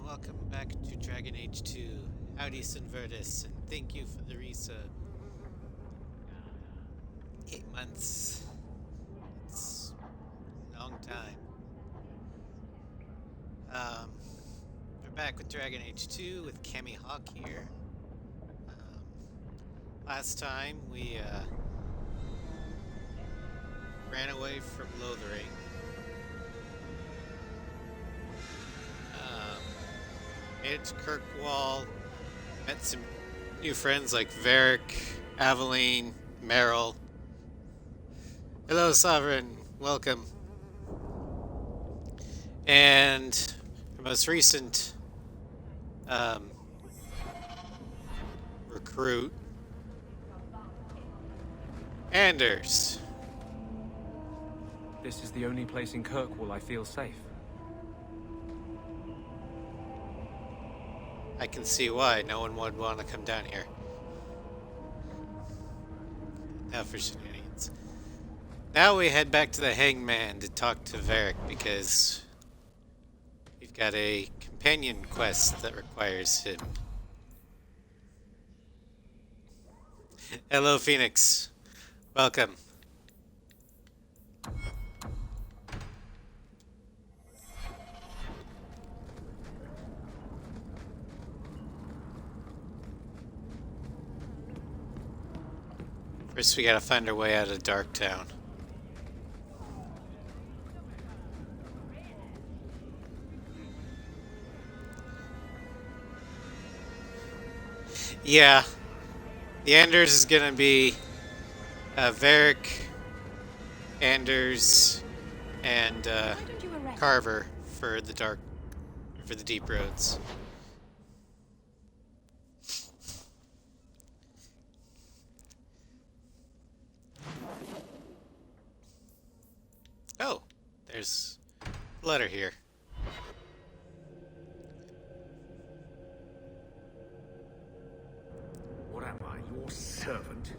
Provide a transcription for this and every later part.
welcome back to Dragon Age 2. Howdy, Sinvertus, and thank you for the resub. 8 months. It's a long time. We're back with Dragon Age 2 with Cammie Hawke here. Last time we ran away from Lothering. Made it to Kirkwall, met some new friends like Varric, Aveline, Meryl. Hello, Sovereign. Welcome. And our most recent recruit, Anders. This is the only place in Kirkwall I feel safe. I can see why no one would want to come down here. Now for shenanigans. Now we head back to the Hangman to talk to Varric because we've got a companion quest that requires him. Hello, Phoenix. Welcome. First, we gotta find our way out of Darktown. Yeah, the Anders is gonna be Varric, Anders, and Carver for the deep roads. Oh, there's a letter here. What am I, your servant?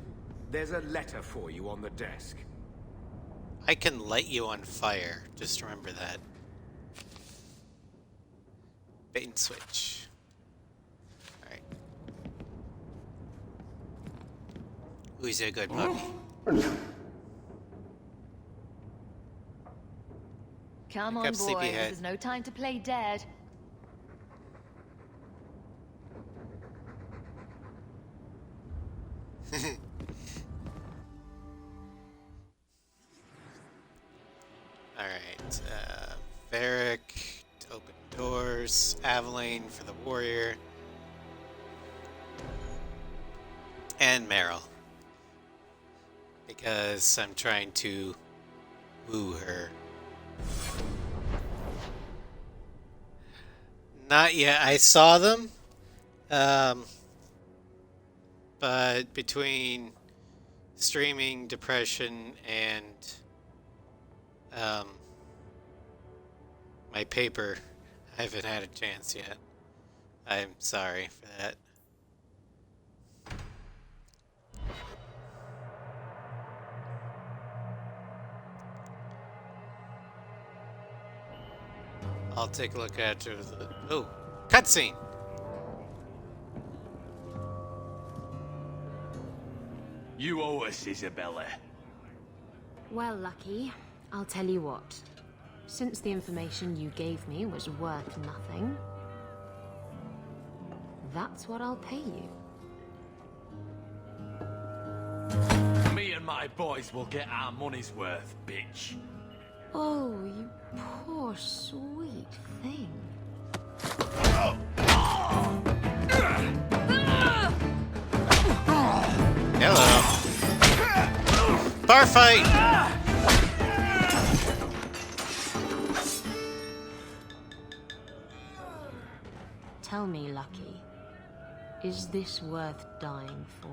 There's a letter for you on the desk. I can light you on fire. Just remember that. Bait and switch. Alright. Who's a good puppy? Come on, Wake up, boys. sleepyhead. This is no time to play dead. Alright. Varric to open doors. Aveline for the warrior. And Meryl. Because I'm trying to woo her. Not yet. I saw them. But between streaming, depression, and my paper, I haven't had a chance yet. I'm sorry for that. I'll take a look after the... Oh, cutscene! You owe us, Isabella. Well, Lucky, I'll tell you what. Since the information you gave me was worth nothing, that's what I'll pay you. Me and my boys will get our money's worth, bitch. Oh, you poor, sweet thing. Hello. Bar fight! Tell me, Lucky, is this worth dying for?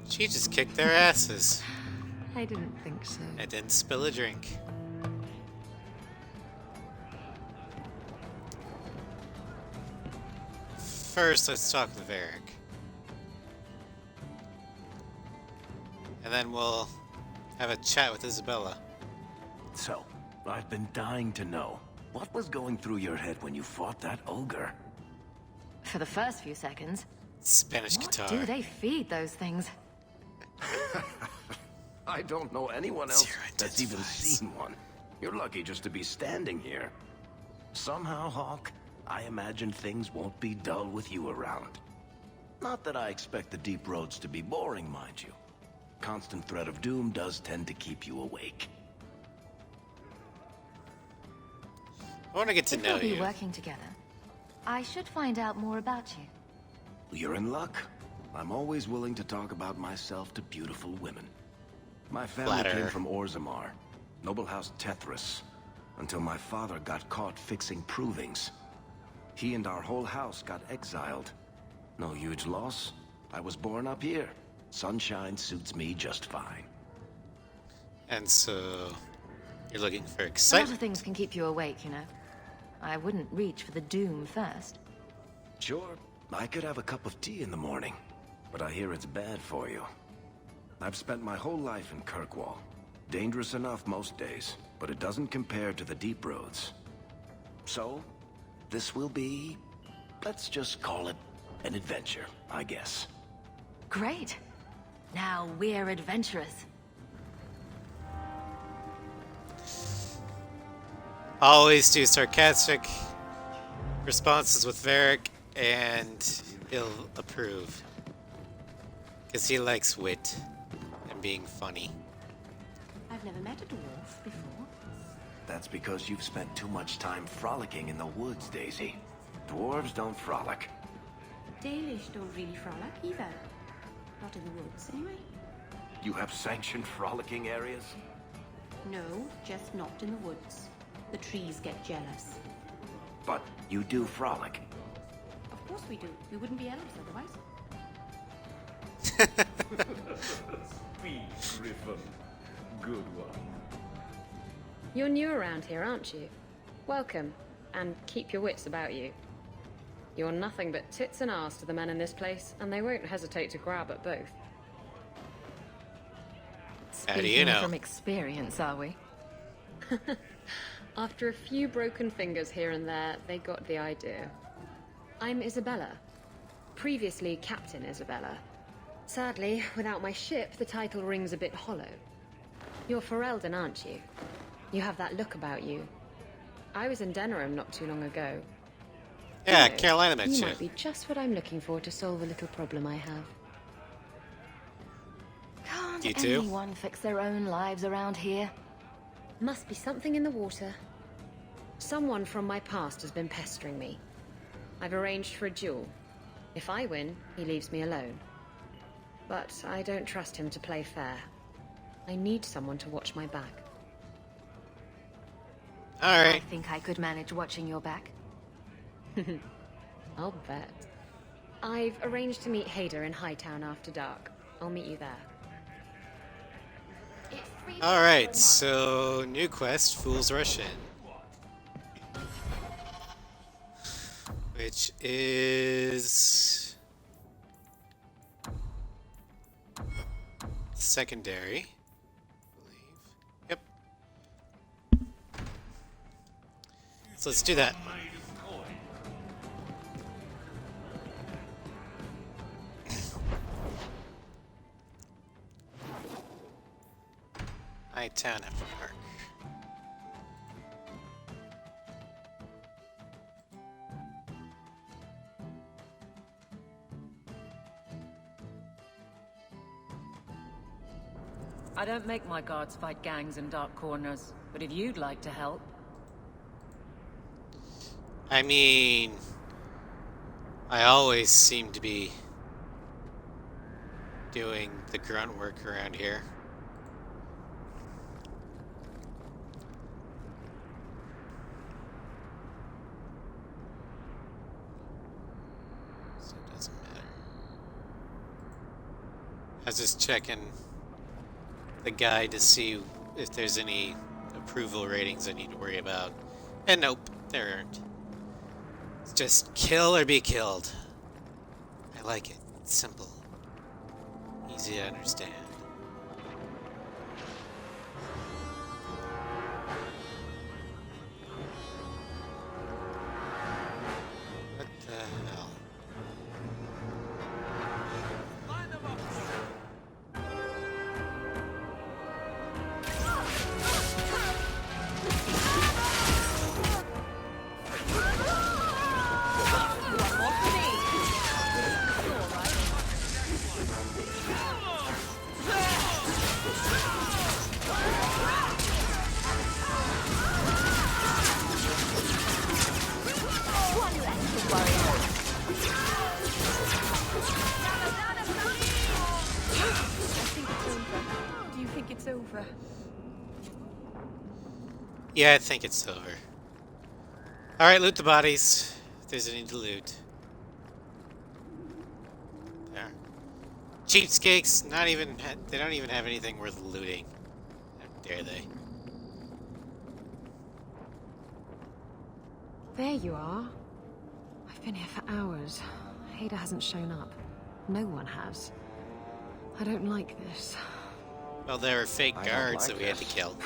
She just kicked their asses. I didn't think so. I didn't spill a drink. First, let's talk to Varric. and then we'll have a chat with Isabella. So, I've been dying to know. What was going through your head when you fought that ogre? For the first few seconds, Spanish what guitar. do they feed those things? I don't know anyone else Zero that's even intensifies. seen one. You're lucky just to be standing here. Somehow, Hawke, I imagine things won't be dull with you around. Not that I expect the deep roads to be boring, mind you. Constant threat of doom does tend to keep you awake. I want to get to If know we'll be you. working together, I should find out more about you. You're in luck. I'm always willing to talk about myself to beautiful women. My family Flatterer. came from Orzammar, noble house Tethras, until my father got caught fixing provings. He and our whole house got exiled. No huge loss. I was born up here. Sunshine suits me just fine. And so, you're looking for A lot of excitement. things can keep you awake, you know. I wouldn't reach for the doom first. Sure, I could have a cup of tea in the morning, but I hear it's bad for you. I've spent my whole life in Kirkwall. Dangerous enough most days, but it doesn't compare to the deep roads. So, this will be, let's just call it an adventure, I guess. Great. Now we're adventurous. Always do sarcastic responses with Varric, and he'll approve. Because he likes wit and being funny. I've never met a dwarf before. That's because you've spent too much time frolicking in the woods, Daisy. Dwarves don't frolic. Dalish don't really frolic either. Not in the woods, anyway. You have sanctioned frolicking areas? No, just not in the woods. The trees get jealous. But you do frolic. Of course we do. We wouldn't be elves otherwise. Speak, Griffin. Good one. You're new around here, aren't you? Welcome, and keep your wits about you. You're nothing but tits and arse to the men in this place, and they won't hesitate to grab at both. How do you Speaking know? from experience, are we? After a few broken fingers here and there, they got the idea. I'm Isabella. Previously Captain Isabella. Sadly, without my ship, the title rings a bit hollow. You're Ferelden, aren't you? You have that look about you. I was in Denerim not too long ago. Yeah, You know, Carolina met You you. might be just what I'm looking for to solve a little problem I have. Can't You too? anyone fix their own lives around here? Must be something in the water. Someone from my past has been pestering me. I've arranged for a duel. If I win, he leaves me alone. But I don't trust him to play fair. I need someone to watch my back. I Alright. think I could manage watching your back. I'll bet. I've arranged to meet Hader in Hightown after dark. I'll meet you there. Alright, so new quest, Fools Rush In. Which is secondary, I believe. Yep. So let's do that. Hightown after dark. I don't make my guards fight gangs in dark corners, but if you'd like to help... I mean, I always seem to be doing the grunt work around here. So it doesn't matter. I was just checking the guide to see if there's any approval ratings I need to worry about. And nope, there aren't. It's just kill or be killed. I like it. It's simple. Easy to understand. over. Yeah, I think it's over. Alright, loot the bodies. If there's any to loot. There. Cheapskates, not even... They don't even have anything worth looting. How dare they? There you are. I've been here for hours. Hader hasn't shown up. No one has. I don't like this. Well, there were fake I don't guards like that we had to this. kill.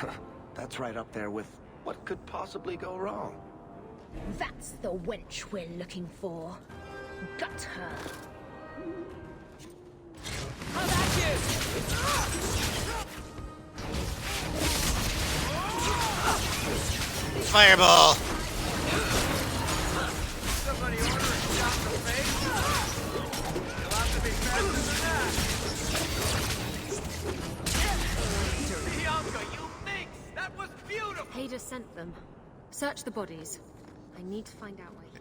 That's right up there with what could possibly go wrong. That's the wench we're looking for. Gut her. How about you? Fireball! Somebody order a shot in the face? You'll have to be faster than that. Bianca, you mix! That was beautiful! Hader sent them. Search the bodies. I need to find out where he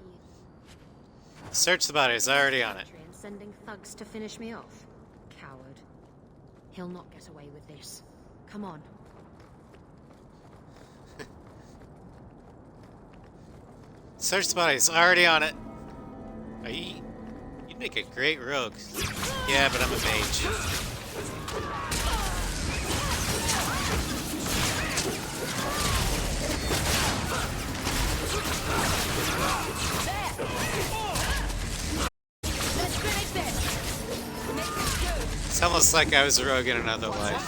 is. Search the bodies, already on it. And sending thugs to finish me off. Coward. He'll not get away with this. Come on. Search the bodies, already on it. Are you... You'd make a great rogue. Yeah, but I'm a mage. It's almost like I was a rogue in another life.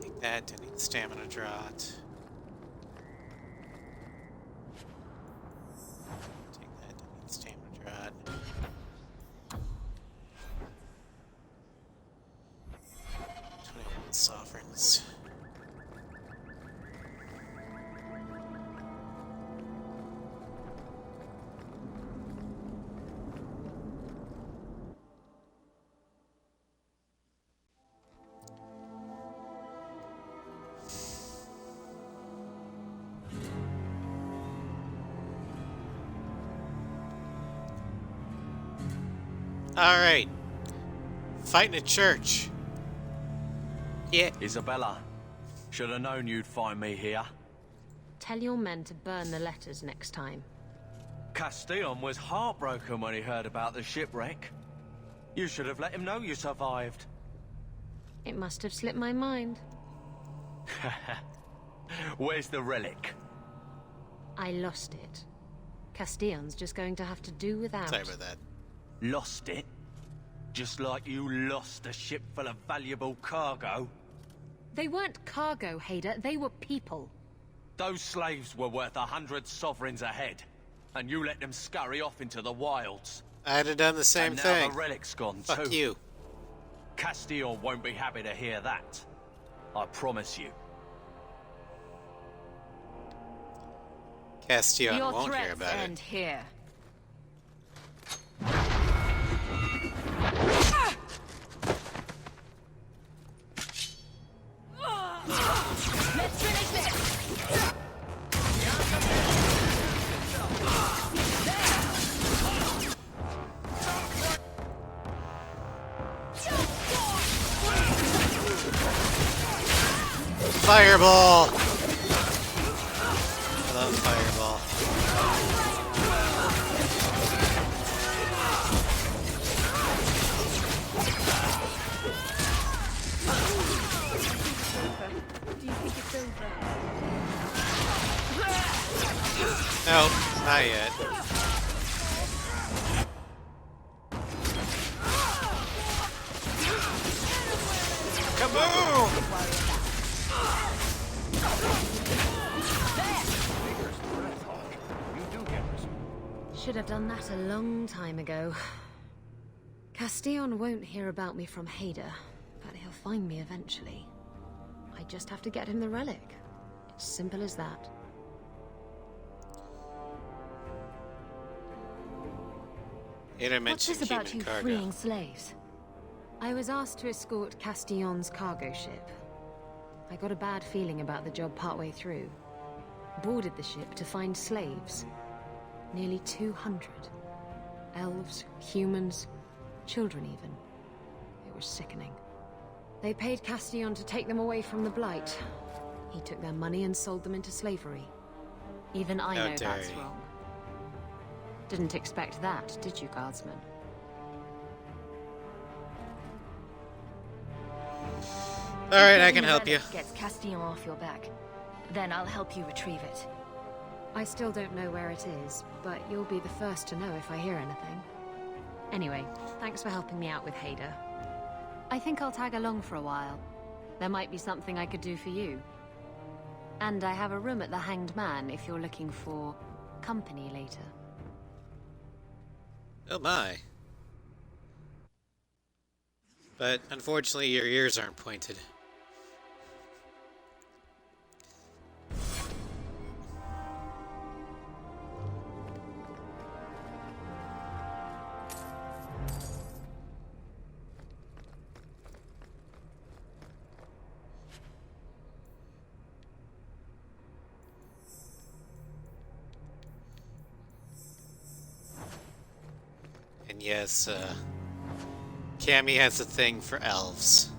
Take that, I need stamina draught. Take that, I need stamina draught. 21 sovereigns. Alright. Fighting a church. Yeah. Isabella, should have known you'd find me here. Tell your men to burn the letters next time. Castillon was heartbroken when he heard about the shipwreck. You should have let him know you survived. It must have slipped my mind. Where's the relic? I lost it. Castillon's just going to have to do without. Sorry about that. Lost it? Just like you lost a ship full of valuable cargo? They weren't cargo, Hader. They were people. Those slaves were worth 100 sovereigns a head, and you let them scurry off into the wilds. I'd have done the same and now thing. the relic's gone Fuck too. you. Castillon won't be happy to hear that. I promise you. Castillon Your won't threats hear about end it. here. Let's finish this! Fireball! I love fireball. Do you think it's over? No, not yet. Kaboom! Should have done that a long time ago. Castillon won't hear about me from Hader, but he'll find me eventually. I just have to get him the relic. It's simple as that. Ada What's mentioned this about human you cargo. freeing slaves? I was asked to escort Castillon's cargo ship. I got a bad feeling about the job partway through. Boarded the ship to find slaves. Nearly 200. Elves, humans, children even. It was sickening. They paid Castillon to take them away from the Blight. He took their money and sold them into slavery. Even I How know dare that's he. wrong. Didn't expect that, did you, Guardsman? Alright, I Getting can the help you. relic Gets Castillon off your back. Then I'll help you retrieve it. I still don't know where it is, but you'll be the first to know if I hear anything. Anyway, thanks for helping me out with Hader. I think I'll tag along for a while. There might be something I could do for you. And I have a room at the Hanged Man if you're looking for company later. Oh my. But unfortunately, your ears aren't pointed. And yes, Cammie has a thing for elves.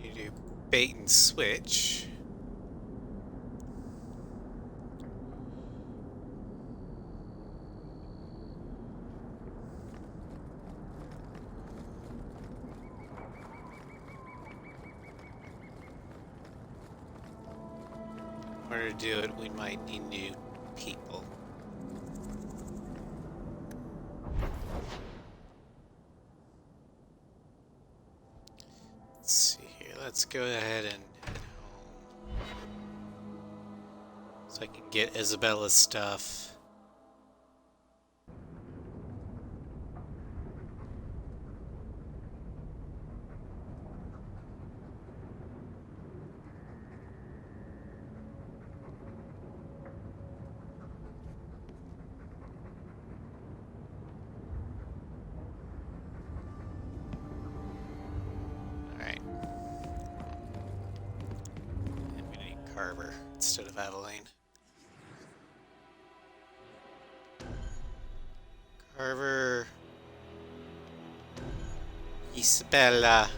We need to bait and switch. In order to do it, we might need new people. Let's see here. Let's go ahead and head home. So I can get Isabella's stuff. Alright. And we need Carver instead of Aveline. Carver. Isabella.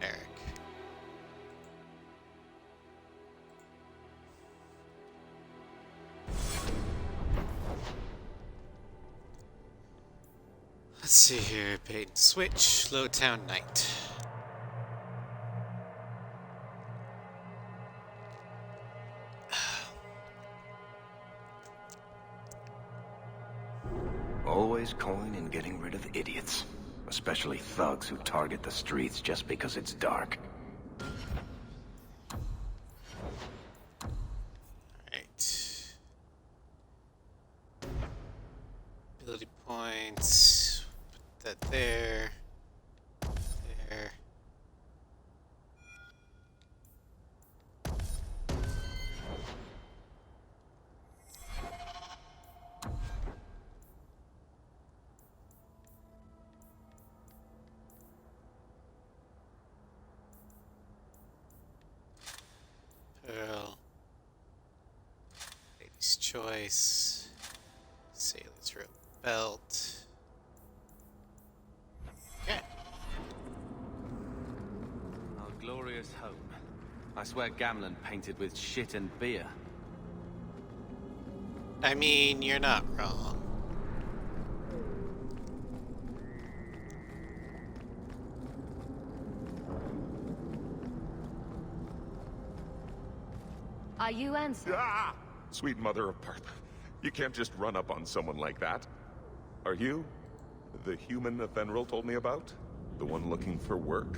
Eric. Let's see here. Bait and switch. Lowtown Knight. Always coin and getting rid of idiots. Especially thugs who target the streets just because it's dark. Alright. Ability points. Put that there. There. Pearl. Lady's Choice. Sailor's Rope Belt. Okay. Our glorious home. I swear Gamlen painted with shit and beer. I mean, you're not wrong. Are you Ansel? Ah! Sweet mother of Parth. You can't just run up on someone like that. Are you the human Athenril told me about? The one looking for work?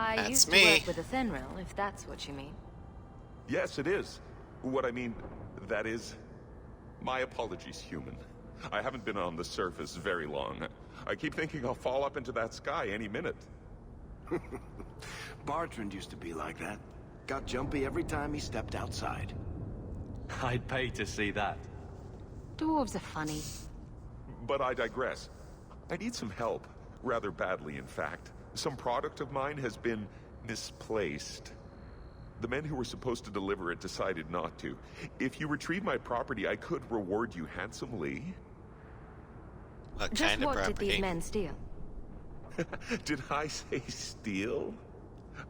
I That's used to me. work with a Thenril, if that's what you mean. Yes, it is. What I mean, that is... My apologies, human. I haven't been on the surface very long. I keep thinking I'll fall up into that sky any minute. Bartrand used to be like that. Got jumpy every time he stepped outside. I'd pay to see that. Dwarves are funny. But I digress. I need some help. Rather badly, in fact. Some product of mine has been misplaced. The men who were supposed to deliver it decided not to. If you retrieve my property, I could reward you handsomely. What Just kind of what did property? these men steal? Did I say steal?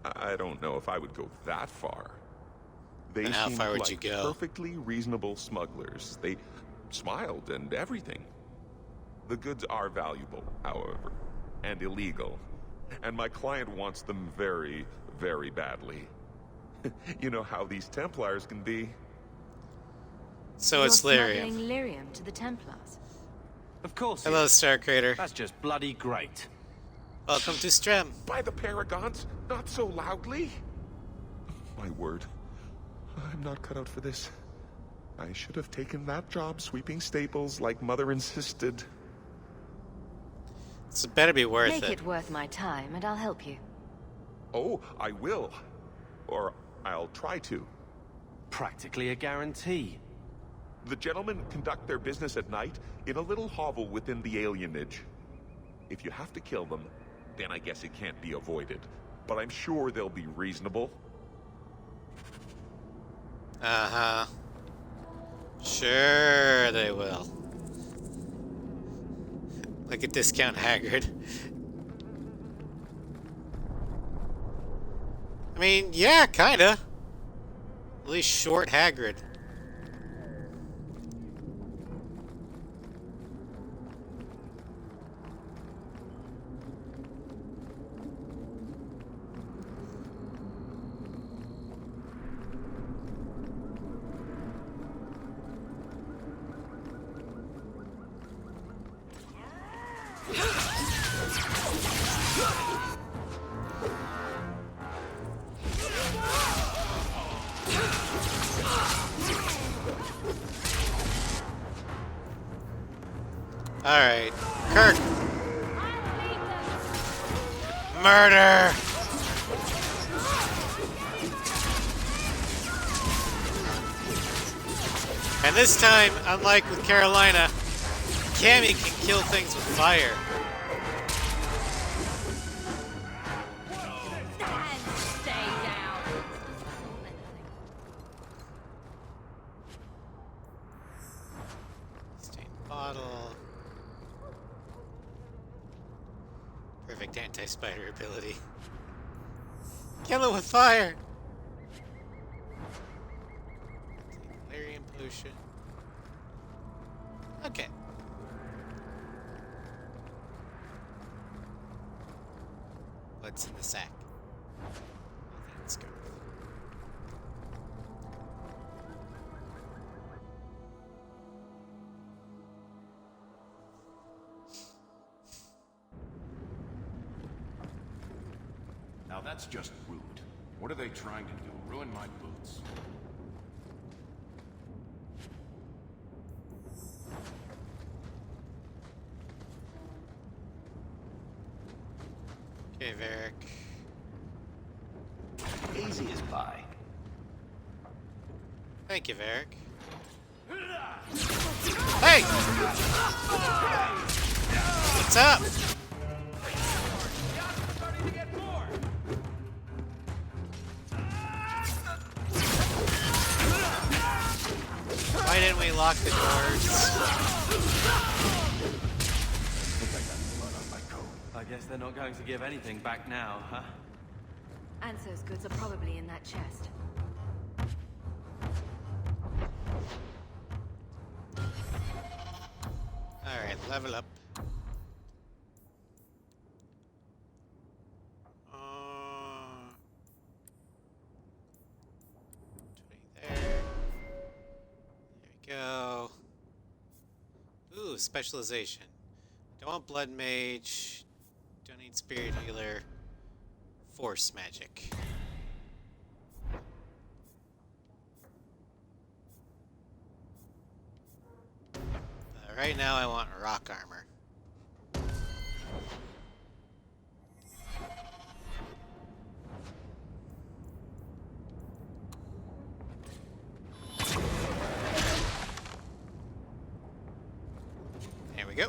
I don't know if I would go that far. They And how seemed far would like you go? perfectly reasonable smugglers. They smiled and everything. The goods are valuable, however, and illegal. And my client wants them very, very badly. You know how these Templars can be. So it's You're lyrium. smuggling lyrium to the Templars. Of course. Hello, Star Crater. That's just bloody great. Welcome to Strem. By the Paragons, not so loudly. My word. I'm not cut out for this. I should have taken that job sweeping stables like Mother insisted. It's better be worth Make it. it worth my time, and I'll help you. Oh, I will. Or I'll try to. Practically a guarantee. The gentlemen conduct their business at night in a little hovel within the alienage. If you have to kill them, then I guess it can't be avoided. But I'm sure they'll be reasonable. Uh-huh. Sure they will. Like a discount Haggard. I mean, yeah, kinda. At least short Haggard. Alright. Kirk! Murder! And this time, unlike with Carolina, Cammie can kill things with fire. Stained bottle. Perfect anti-spider ability. Kill it with fire! Lyrium pollution. Okay. What's in the sack? Let's go. Now that's just rude. What are they trying to do? Ruin my boots? Okay, Varric. Easy as pie. Thank you, Varric. Hey! What's up? Why didn't we lock the doors? I guess they're not going to give anything back now, huh? Anso's goods are probably in that chest. Alright, level up. Uh, 20 there. There we go. Ooh, specialization. Don't want blood mage. Don't need spirit healer. force magic. Right now I want rock armor. There we go.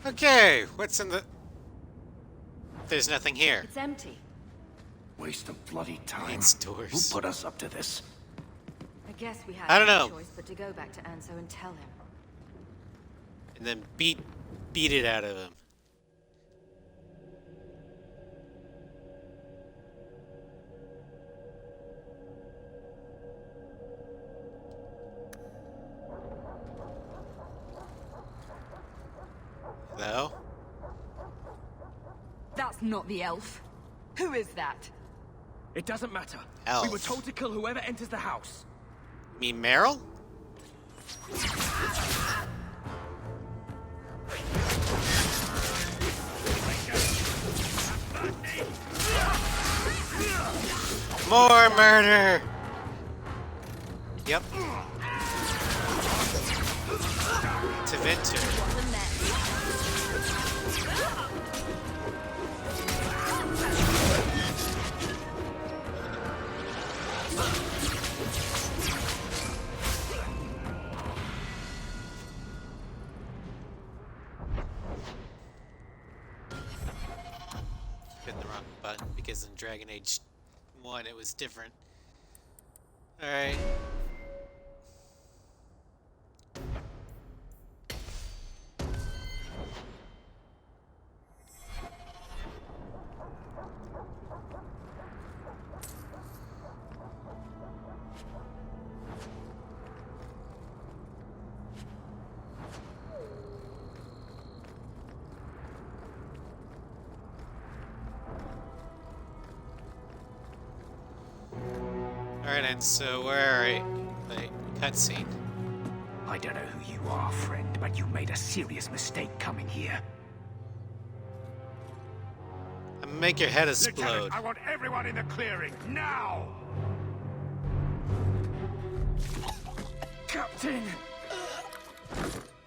Okay, what's in the... There's nothing here. It's empty. Waste of bloody time. It's doors. Who put us up to this? I guess we had I don't no know. choice but to go back to Anso and tell him. And then beat it out of him. Hello? That's not the elf. Who is that? It doesn't matter. Elf. We were told to kill whoever enters the house. You mean Meryl? More murder! Yep. To Venture. Hit the wrong button because in Dragon Age 1 it was different. Alright. Alright, and so where are you? Like, cutscene. I don't know who you are, friend, but you made a serious mistake coming here. I'm gonna make your head explode. Lieutenant, I want everyone in the clearing, now! Captain! I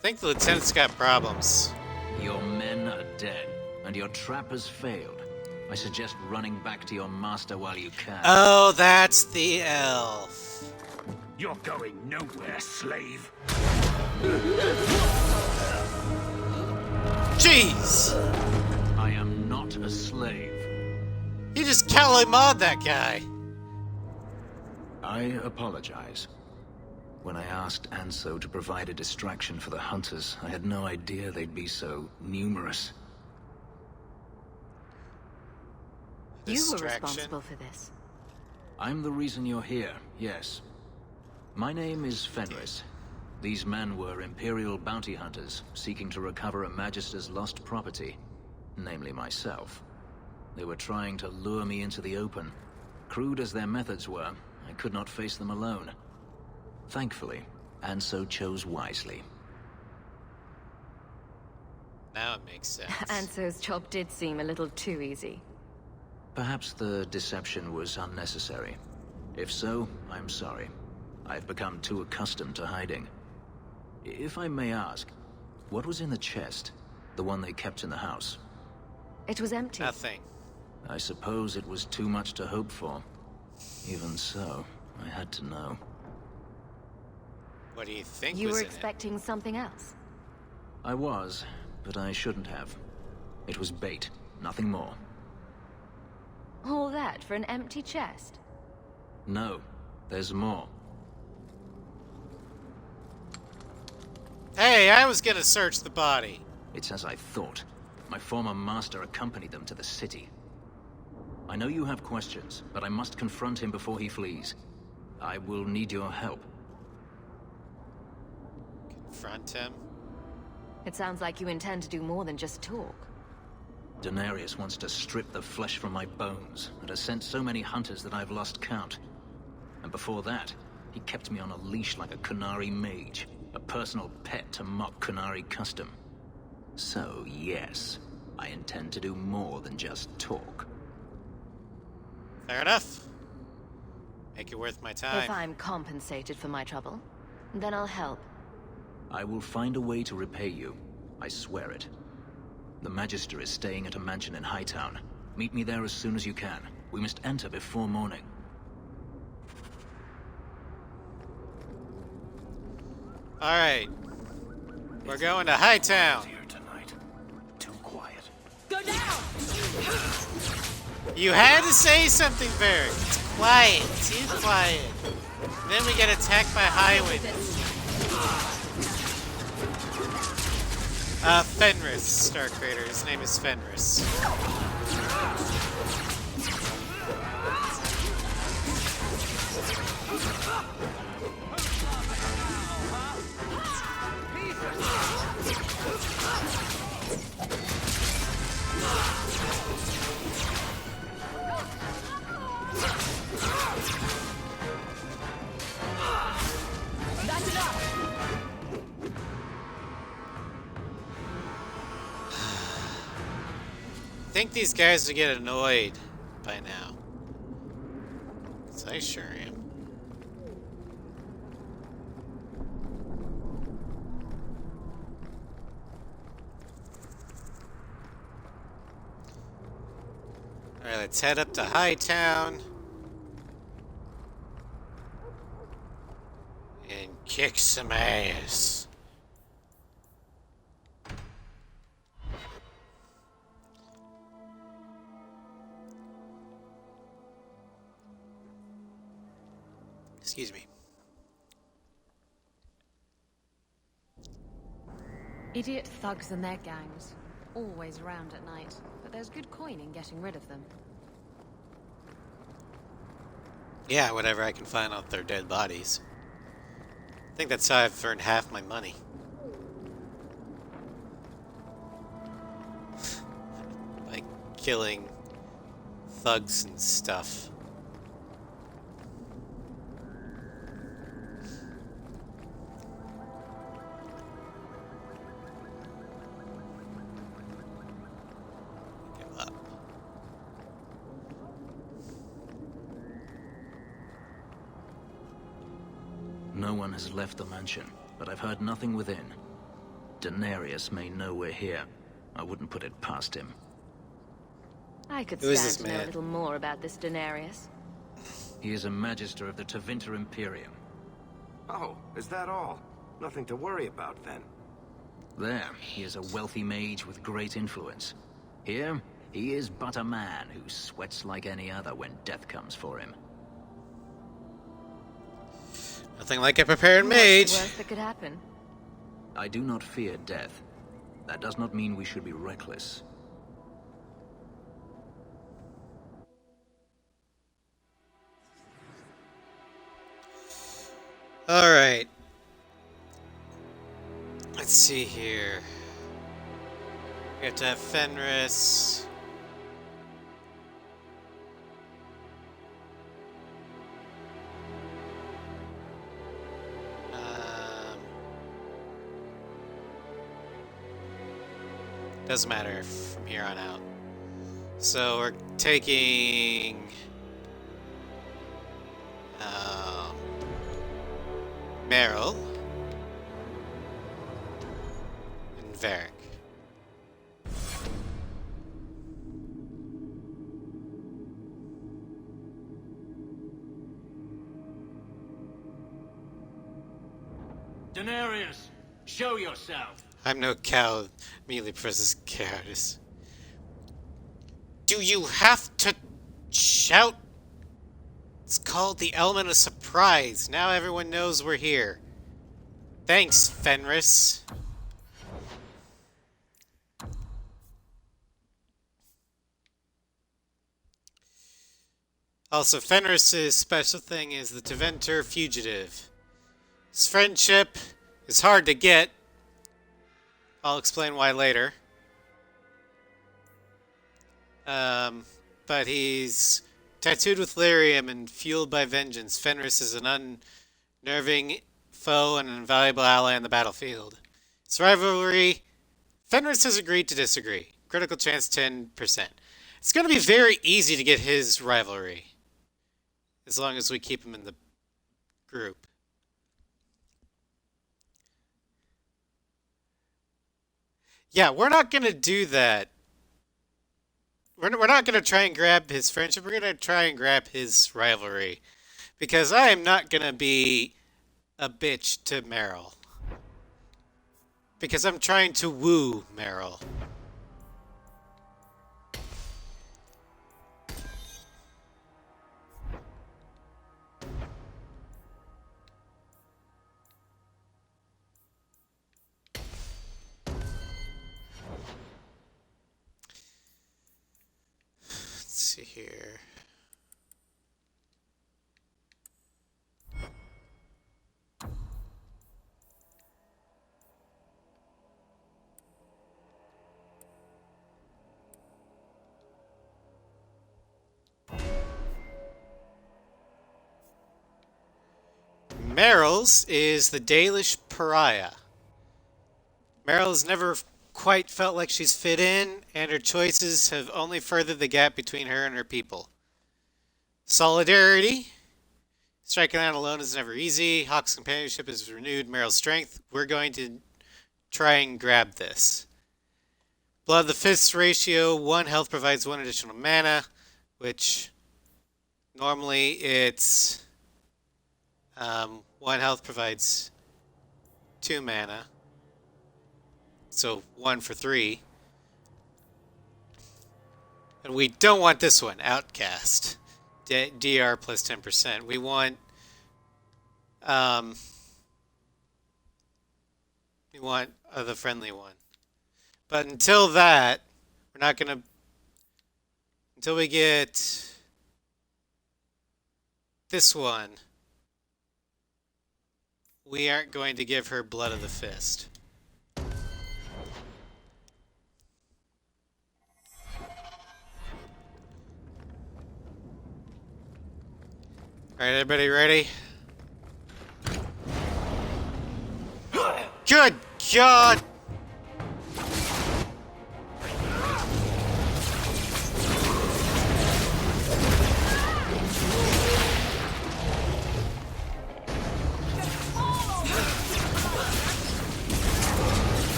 think the lieutenant's got problems. Your men are dead, and your trap has failed. I suggest running back to your master while you can. Oh, that's the elf. You're going nowhere, slave. Jeez! I am not a slave. You just Cali Mod that guy. I apologize. When I asked Anso to provide a distraction for the hunters, I had no idea they'd be so numerous. You were Distraction. responsible for this. I'm the reason you're here, yes. My name is Fenris. These men were Imperial bounty hunters, seeking to recover a Magister's lost property, namely myself. They were trying to lure me into the open. Crude as their methods were, I could not face them alone. Thankfully, Anso chose wisely. Now it makes sense. Anso's job did seem a little too easy. Perhaps the deception was unnecessary. If so, I'm sorry. I've become too accustomed to hiding. If I may ask, what was in the chest? The one they kept in the house? It was empty. Nothing. I suppose it was too much to hope for. Even so, I had to know. What do you think You was were in it? expecting something else? I was, but I shouldn't have. It was bait, nothing more. All that for an empty chest? No, there's more. Hey, I was gonna search the body. It's as I thought. My former master accompanied them to the city. I know you have questions, but I must confront him before he flees. I will need your help. Confront him. It sounds like you intend to do more than just talk. Daenerys wants to strip the flesh from my bones, and has sent so many hunters that I've lost count. And before that, he kept me on a leash like a Qunari mage, a personal pet to mock Qunari custom. So, yes, I intend to do more than just talk. Fair enough. Make it worth my time. If I'm compensated for my trouble, then I'll help. I will find a way to repay you. I swear it. The Magister is staying at a mansion in Hightown. Meet me there as soon as you can. We must enter before morning. Alright. We're going to Hightown. Here tonight. Too quiet. Go down! You had to say something, Varric. It's quiet. Too quiet. Then we get attacked by Highwind. Fenris, Star Creator. His name is Fenris. That's enough! I think these guys will get annoyed by now. 'Cause I sure am. Alright, let's head up to Hightown. And kick some ass. Excuse me. Idiot thugs and their gangs. Always around at night, but there's good coin in getting rid of them. Yeah, whatever I can find off their dead bodies. I think that's how I've earned half my money. By killing thugs and stuff. Give up. No one has left the mansion, but I've heard nothing within. Denarius may know we're here. I wouldn't put it past him. I could Who is stand this to know man? a little more about this Denarius. He is a Magister of the Tevinter Imperium. Oh, is that all? Nothing to worry about then. There, he is a wealthy mage with great influence. Here, he is but a man who sweats like any other when death comes for him. Nothing like a prepared What's mage. the worst that could happen? I do not fear death. That does not mean we should be reckless. Alright. Let's see here. We have to have Fenris. Doesn't matter from here on out. So we're taking Meryl and Varric. Denarius, show yourself. I'm no cow, immediately presses Chaos. Do you have to shout? It's called the element of surprise. Now everyone knows we're here. Thanks, Fenris. Also, Fenris's special thing is the Tevinter Fugitive. His friendship is hard to get. I'll explain why later. But he's tattooed with lyrium and fueled by vengeance. Fenris is an unnerving foe and an invaluable ally on the battlefield. His rivalry, Fenris has agreed to disagree. Critical chance 10%. It's going to be very easy to get his rivalry. As long as we keep him in the group. Yeah, we're not going to do that. We're not going to try and grab his friendship. We're going to try and grab his rivalry. Because I am not going to be a bitch to Meryl. Because I'm trying to woo Meryl. Let's see here. Meryl's is the Dalish pariah. Meryl's never quite felt like she's fit in, and her choices have only furthered the gap between her and her people. Solidarity. Striking out alone is never easy. Hawke's companionship has renewed Meryl's strength. We're going to try and grab this. Blood of the Fists ratio. 1 health provides 1 additional mana, which normally it's 1 health provides 2 mana. So 1 for 3. And we don't want this one, Outcast. DR plus 10%. We want the friendly one. But until that, we're not gonna until we get this one, we aren't going to give her Blood of the Fist. Alright, everybody ready? Good God!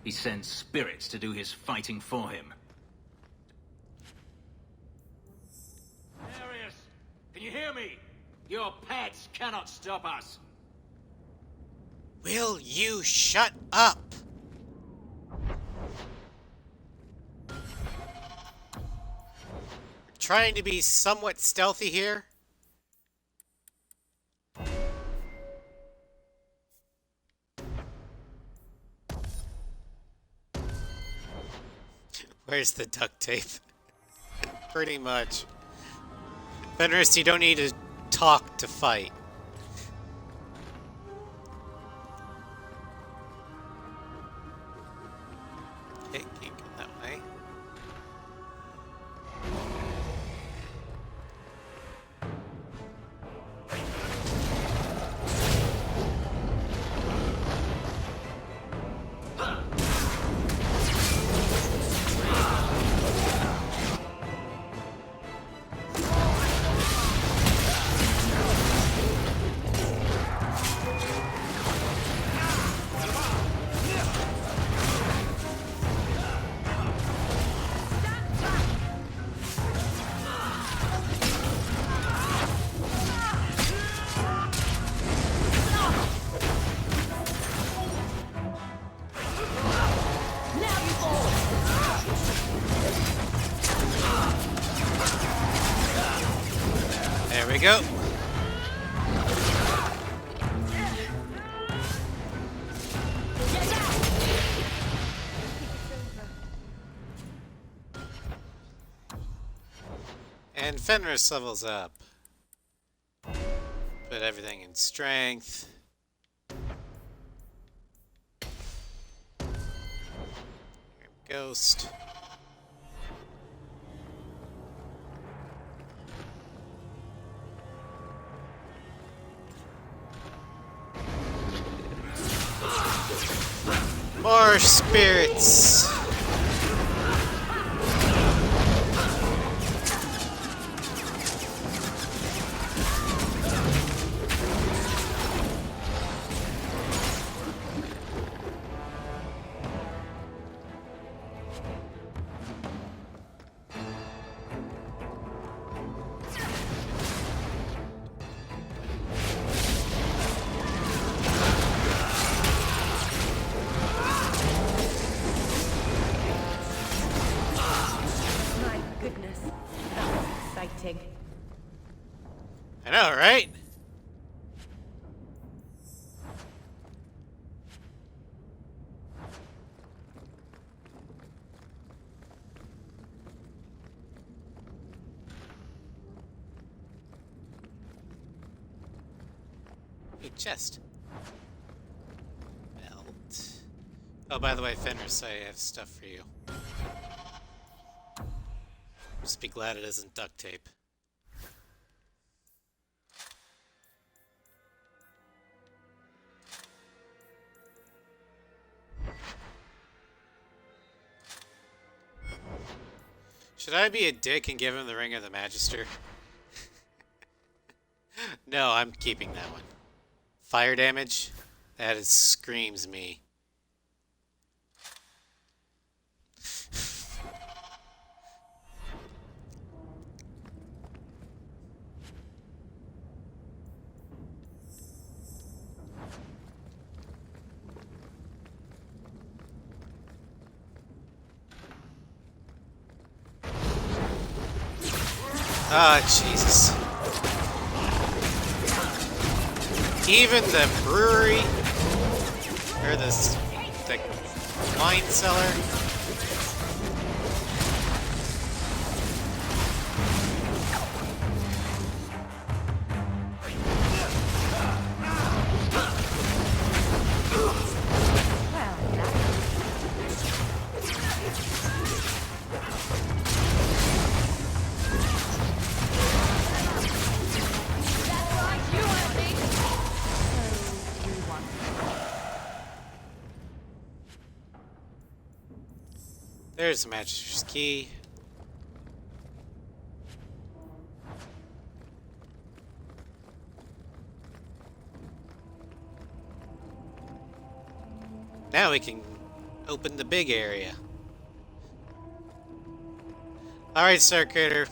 He sends spirits to do his fighting for him. Darius, can you hear me? Your pets cannot stop us. Will you shut up? We're trying to be somewhat stealthy here. Where's the duct tape? Pretty much. Fenris, you don't need to talk to fight. It can't go that way. There we go. And Fenris levels up. Put everything in strength. Ghost. more spirits. I know, right? A chest. Belt. Oh, by the way, Fenris, I have stuff for you. Just be glad it isn't duct tape. Should I be a dick and give him the Ring of the Magister? No, I'm keeping that one. Fire damage? That is, screams me. Ah, Jesus. Even the brewery, or the wine cellar. There's the Magister's key. Now we can open the big area. Alright, Star Critter.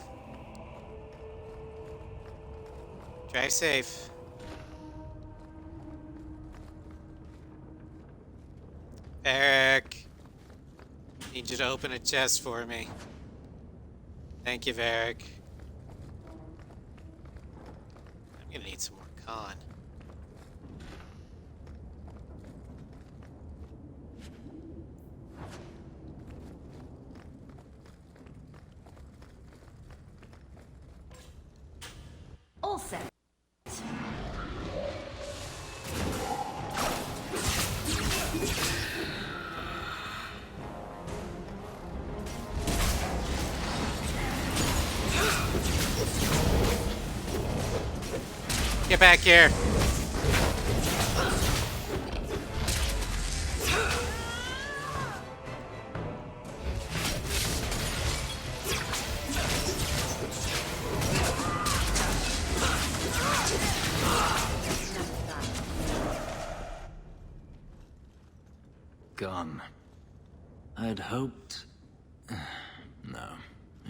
Drive safe. Eric. Need you to open a chest for me. Thank you, Varric. I'm gonna need some more con. All set. Get back here. Gone. I'd hoped... No,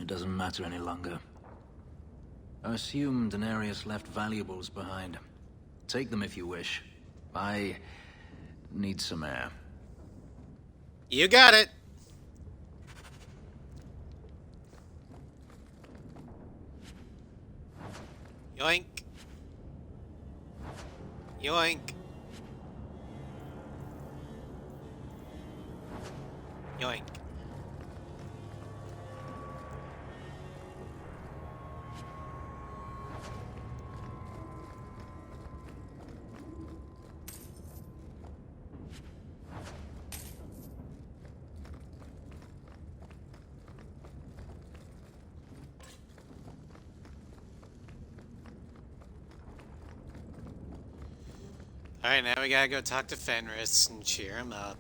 it doesn't matter any longer. I assume Daenerys left valuables behind. Take them if you wish. I need some air. You got it. Yoink. Yoink. Yoink. Alright, now we gotta go talk to Fenris and cheer him up.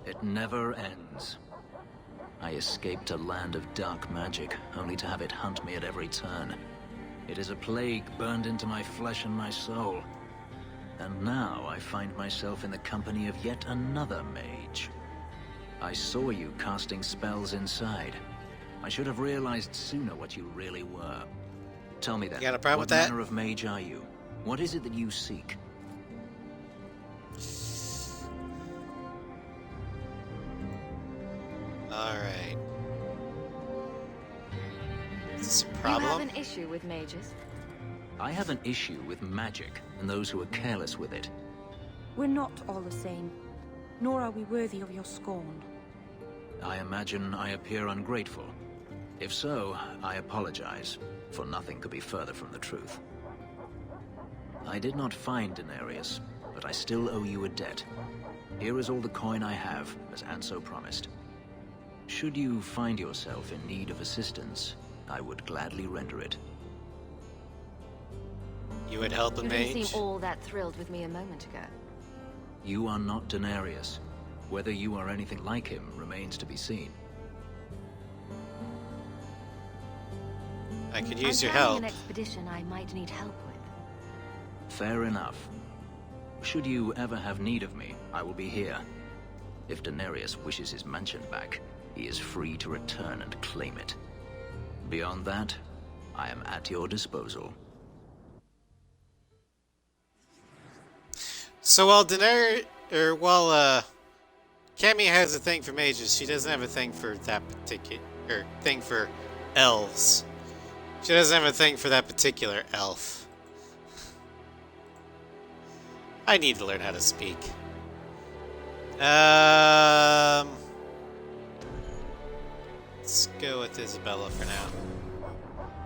It never ends. I escaped a land of dark magic, only to have it hunt me at every turn. It is a plague burned into my flesh and my soul. And now I find myself in the company of yet another mage. I saw you casting spells inside. I should have realized sooner what you really were. Tell me then, You got a problem what with that? manner of mage are you? What is it that you seek? Alright. Is this a You have problem? an issue with mages? I have an issue with magic and those who are careless with it. We're not all the same, nor are we worthy of your scorn. I imagine I appear ungrateful. If so, I apologize, for nothing could be further from the truth. I did not find Denarius, but I still owe you a debt. Here is all the coin I have, as Anso promised. Should you find yourself in need of assistance, I would gladly render it. You would help a You didn't mage? seem all that thrilled with me a moment ago. You are not Denarius. Whether you are anything like him remains to be seen. I could use I'm your planning help. an expedition I might need help with. Fair enough. Should you ever have need of me, I will be here. If Denarius wishes his mansion back, he is free to return and claim it. Beyond that, I am at your disposal. So while Cammie has a thing for mages, she doesn't have a thing for that particular thing for elves. She doesn't have a thing for that particular elf. I need to learn how to speak. Let's go with Isabella for now.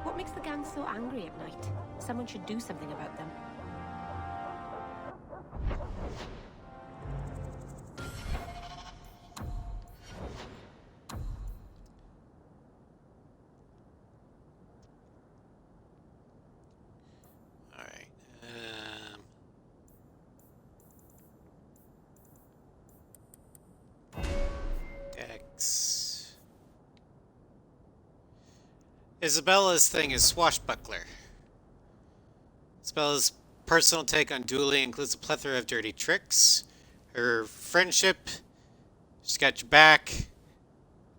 What makes the gang so angry at night? Someone should do something about them. Alright. Dex. Isabella's thing is swashbuckler. Isabella's personal take on dueling includes a plethora of dirty tricks. Her friendship, she's got your back.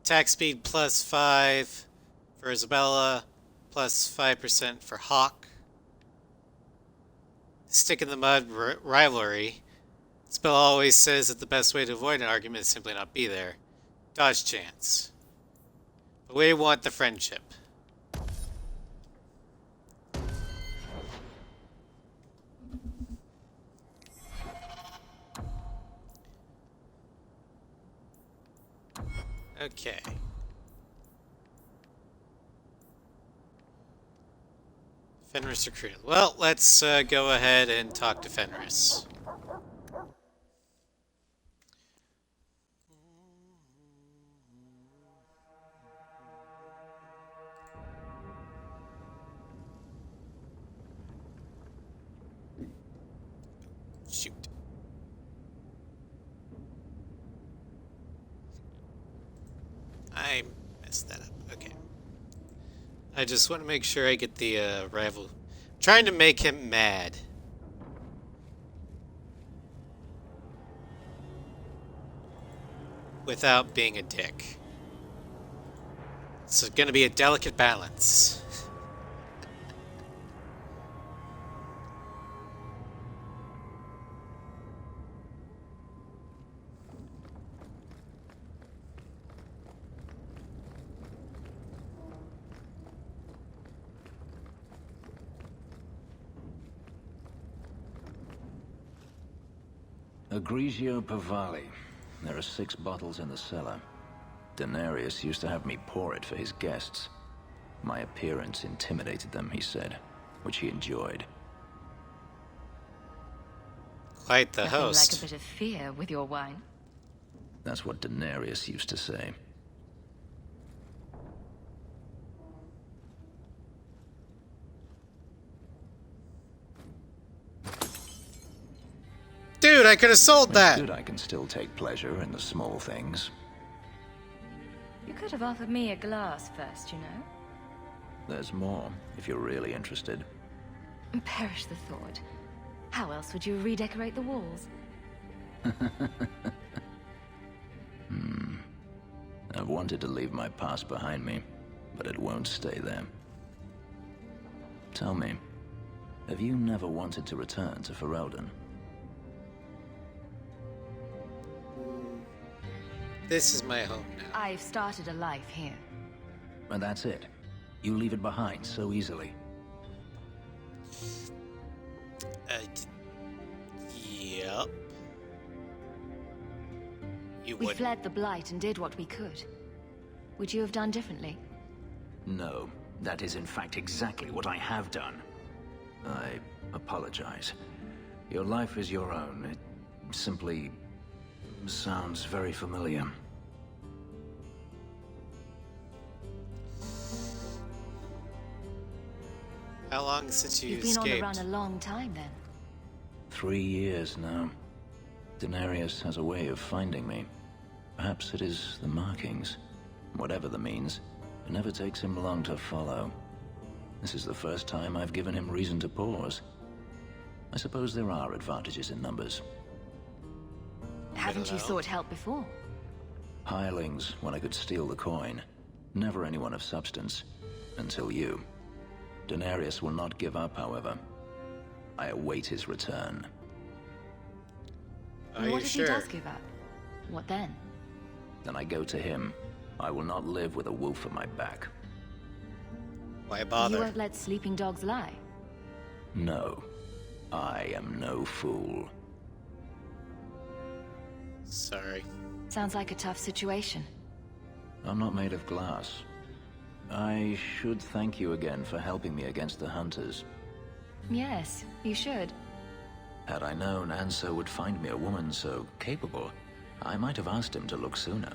Attack speed +5 for Isabella, +5% for Hawke. Stick in the mud rivalry. Spell always says that the best way to avoid an argument is simply not be there. Dodge chance. But we want the friendship. Okay. Fenris recruited. Well, let's go ahead and talk to Fenris. Shoot. I messed that up. Okay. I just want to make sure I get the rival. Trying to make him mad. Without being a dick. It's going to be a delicate balance. Egregio Pavali. There are 6 bottles in the cellar. Denarius used to have me pour it for his guests. My appearance intimidated them, he said, which he enjoyed. Quite the Nothing host. like a bit of fear with your wine. That's what Denarius used to say. Dude, Shoot, I could have sold It's that! good I can still take pleasure in the small things. You could have offered me a glass first, you know. There's more, if you're really interested. Perish the thought. How else would you redecorate the walls? I've wanted to leave my past behind me, but it won't stay there. Tell me, have you never wanted to return to Ferelden? This is my home now. I've started a life here. And that's it. You leave it behind so easily. Yep. You We wouldn't. fled the Blight and did what we could. Would you have done differently? No, that is in fact exactly what I have done. I apologize. Your life is your own. It simply sounds very familiar. How long since you You've been escaped? on the run a long time then. 3 years now. Denarius has a way of finding me. Perhaps it is the markings. Whatever the means, it never takes him long to follow. This is the first time I've given him reason to pause. I suppose there are advantages in numbers. Haven't you sought help before? Hirelings when I could steal the coin. Never anyone of substance. Until you. Denarius will not give up, however. I await his return. Are what you if sure? he does give up? What then? Then I go to him. I will not live with a wolf at my back. Why You bother? won't let sleeping dogs lie. No. I am no fool. Sorry. Sounds like a tough situation. I'm not made of glass. I should thank you again for helping me against the hunters. Yes, you should. Had I known Anso would find me a woman so capable, I might have asked him to look sooner.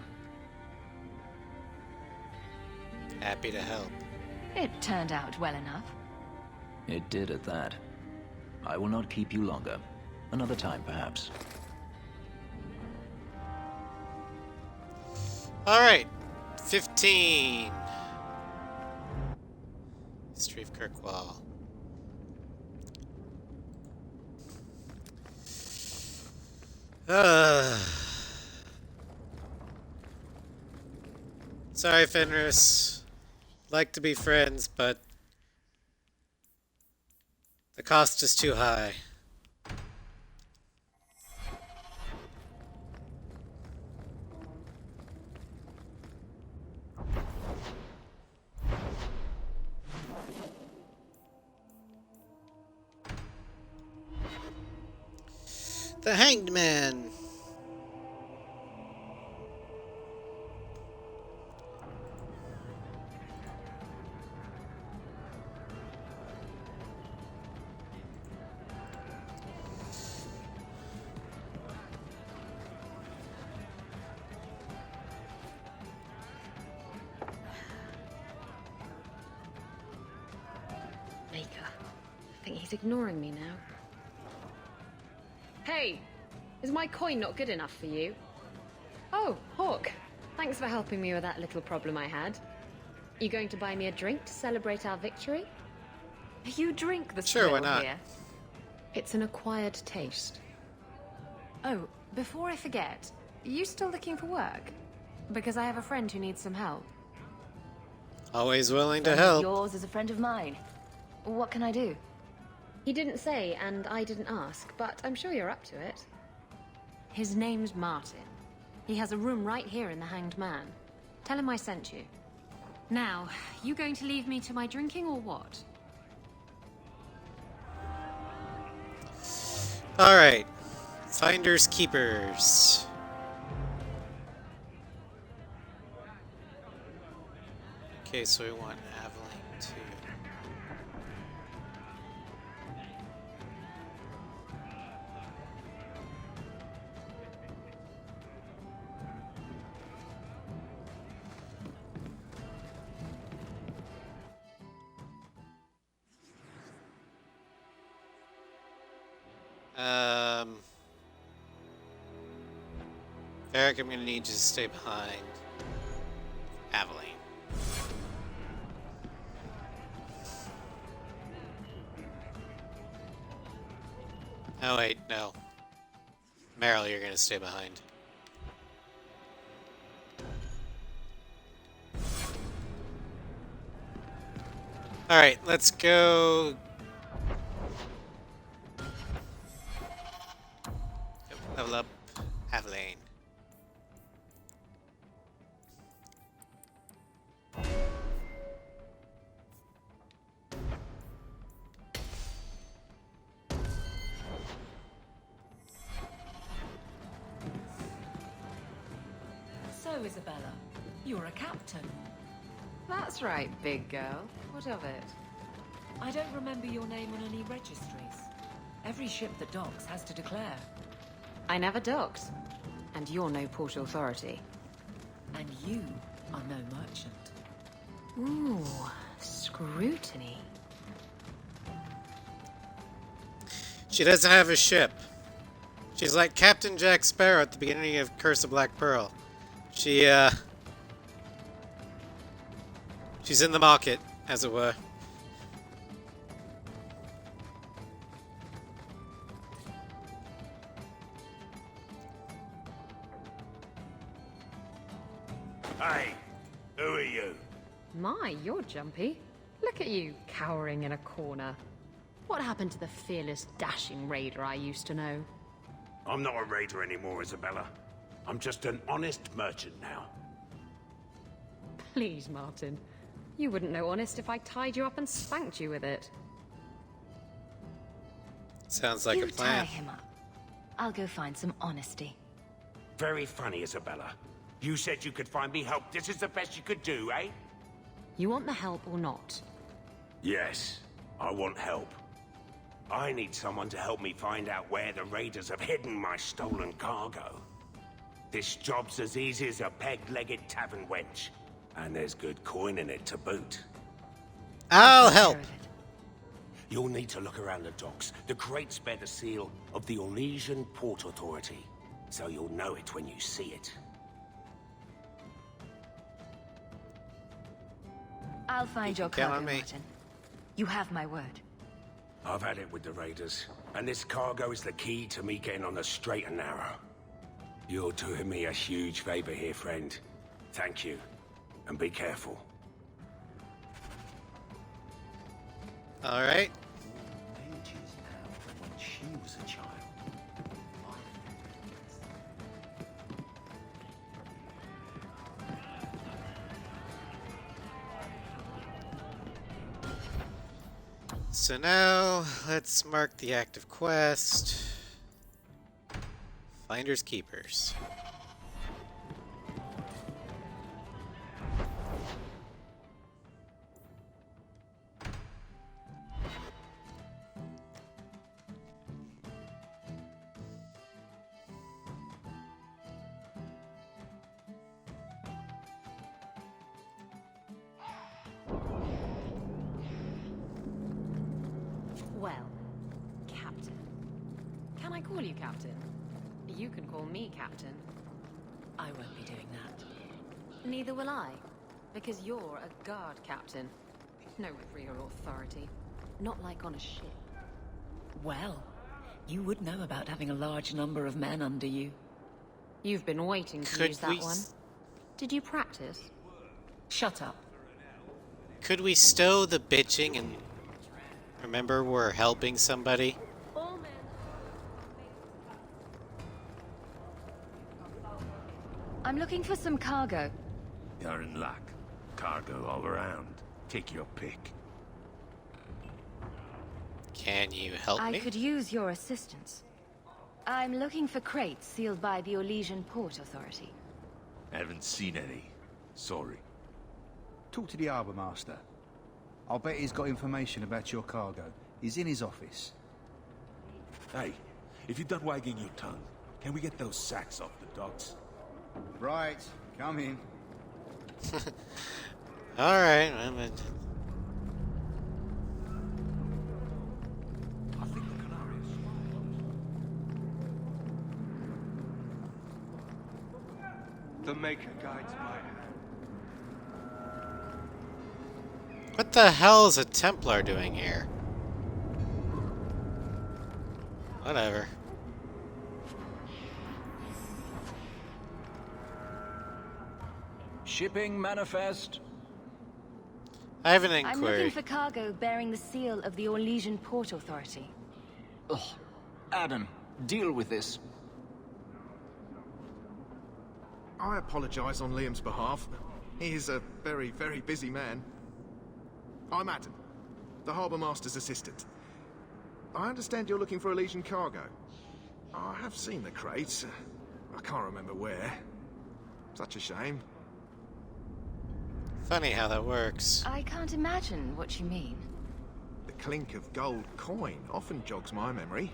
Happy to help. It turned out well enough. It did at that. I will not keep you longer. Another time, perhaps. Alright. 15. History of Kirkwall. Sorry, Fenris. Like to be friends, but the cost is too high. The Hanged Man. Maker. I think he's ignoring me now. Hey! Is my coin not good enough for you? Oh, Hawke. Thanks for helping me with that little problem I had. You going to buy me a drink to celebrate our victory? You drink the Sure, why thrill not? here. It's an acquired taste. Oh, before I forget, you still looking for work? Because I have a friend who needs some help. Always willing to Friend of help. yours is a friend of mine. What can I do? He didn't say, and I didn't ask, but I'm sure you're up to it. His name's Martin. He has a room right here in the Hanged Man. Tell him I sent you. Now, you going to leave me to my drinking or what? Alright. Finders Keepers. Okay, so we want Aveline too. Eric, I'm gonna need you to stay behind Aveline. Oh wait, no. Meryl, you're gonna stay behind. Alright, let's go. Level up Aveline. So, Isabella, you're a captain. That's right, big girl. What of it? I don't remember your name on any registries. Every ship that docks has to declare. I never docked. And you're no port authority. And you are no merchant. Ooh, scrutiny. She doesn't have a ship. She's like Captain Jack Sparrow at the beginning of Curse of Black Pearl. She's in the market, as it were. Hey, who are you? My, you're jumpy. Look at you, cowering in a corner. What happened to the fearless, dashing raider I used to know? I'm not a raider anymore, Isabella. I'm just an honest merchant now. Please, Martin. You wouldn't know honest if I tied you up and spanked you with it. Sounds like You a plan. tie him up. I'll go find some honesty. Very funny, Isabella. You said you could find me help. This is the best you could do, eh? You want the help or not? Yes, I want help. I need someone to help me find out where the raiders have hidden my stolen cargo. This job's as easy as a peg-legged tavern wench. And there's good coin in it to boot. I'll help. You'll need to look around the docks. The crates bear the seal of the Orlesian Port Authority, so you'll know it when you see it. I'll find your count cargo, on me. Martin. You have my word. I've had it with the raiders, and this cargo is the key to me getting on the straight and narrow. You're doing me a huge favor here, friend. Thank you, and be careful. All right. Ages now from when she was a child. So now, let's mark the active quest. Finders Keepers. Well, Captain. Can I call you Captain? You can call me Captain. I won't be doing that. Neither will I, because you're a guard captain. No real authority. Not like on a ship. Well, you would know about having a large number of men under you. You've been waiting to Could use that we one. Did you practice? Shut up. Could we stow the bitching and remember we're helping somebody? I'm looking for some cargo. You're in luck. Cargo all around. Take your pick. Can you help I me? could use your assistance. I'm looking for crates sealed by the Orlesian Port Authority. Haven't seen any. Sorry. Talk to the harbour master. I'll bet he's got information about your cargo. He's in his office. Hey, if you're done wagging your tongue, can we get those sacks off the docks? Right, come in. All right. I think the Canarias. The Maker guides my hand. What the hell is a Templar doing here? Whatever. Shipping manifest. I have an I'm inquiry. looking for cargo bearing the seal of the Orlesian Port Authority. Ugh. Adam, deal with this. I apologize on Liam's behalf. He is a very, very busy man. I'm Adam, the Harbour Master's assistant. I understand you're looking for Orlesian cargo. I have seen the crates. I can't remember where. Such a shame. Funny how that works. I can't imagine what you mean. The clink of gold coin often jogs my memory.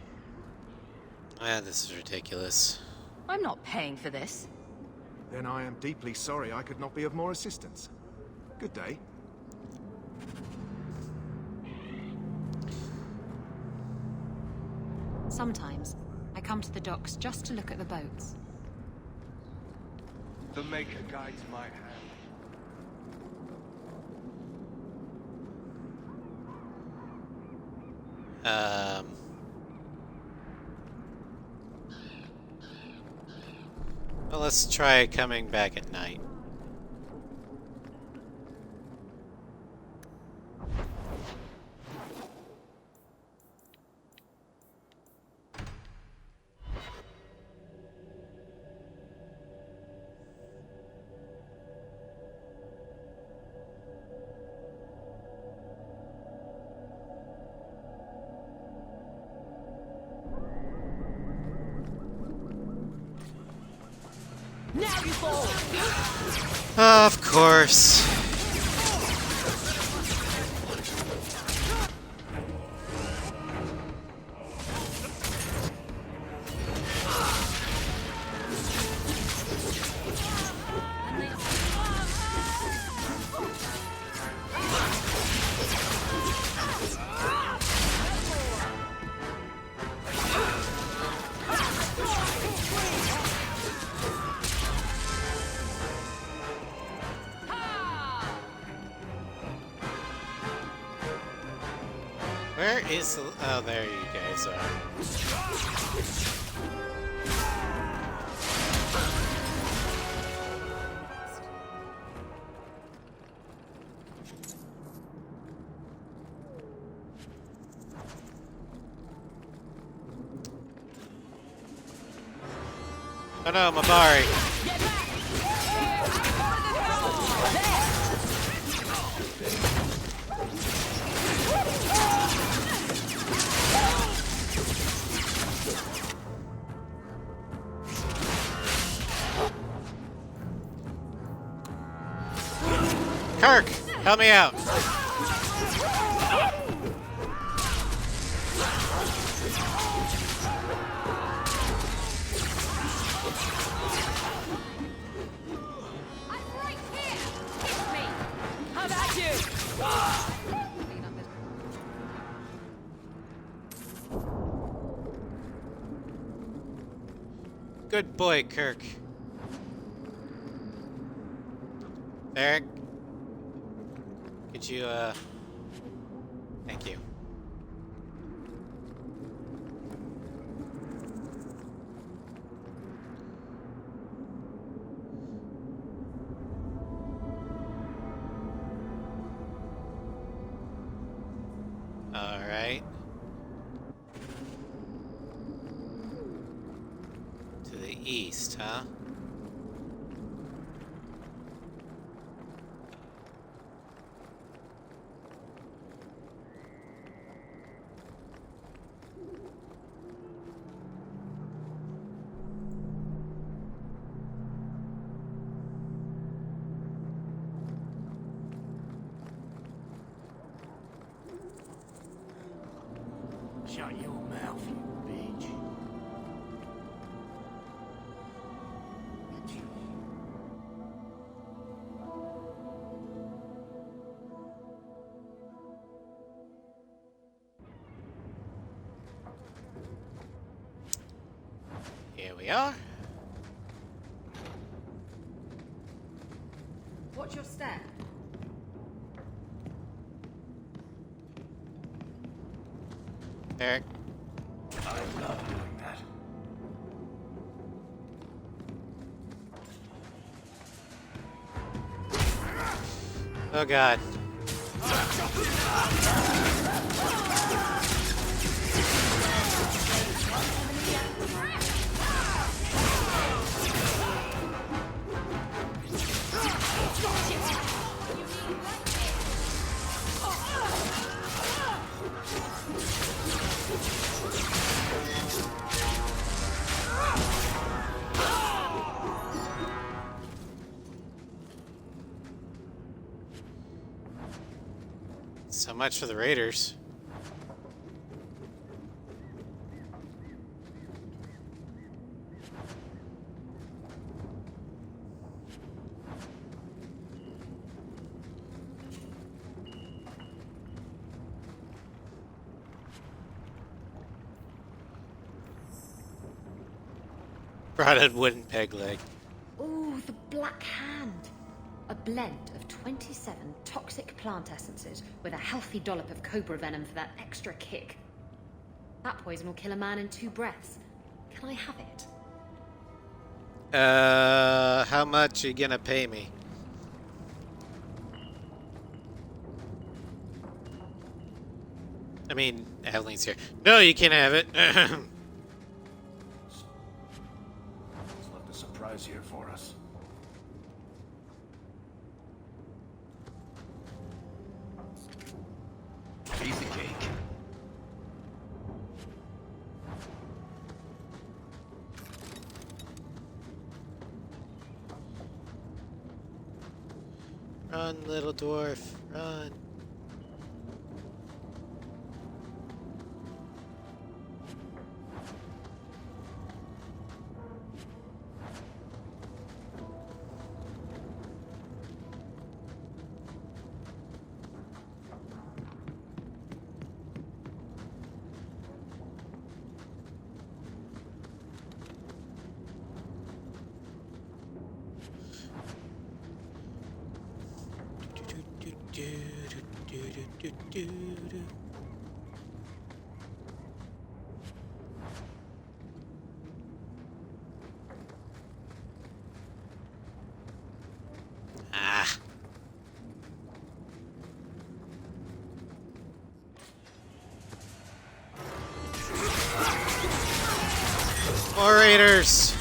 Ah, this is ridiculous. I'm not paying for this. Then I am deeply sorry I could not be of more assistance. Good day. Sometimes, I come to the docks just to look at the boats. The Maker guides my hand. Well, let's try coming back at night. Now you fall! Of course. Where is the... Oh, there you guys are. Oh no, Mabari. Kirk, help me out. How about you? Good boy, Kirk. Eric, could you, thank you. All right. To the east, huh? Shut your mouth, you bitch. Here we are. Watch your step. Eric. I love doing that. Oh god. So much for the Raiders. Brought a wooden peg leg. Ooh, the Black Hand. A blend of 27 toxic plant essences with a healthy dollop of cobra venom for that extra kick. That poison will kill a man in 2 breaths. Can I have it? How much are you gonna pay me? I mean, Adeline's here. No, you can't have it. It's left a surprise here for us. Piece of cake. Run, little dwarf, run. Ah. More raiders.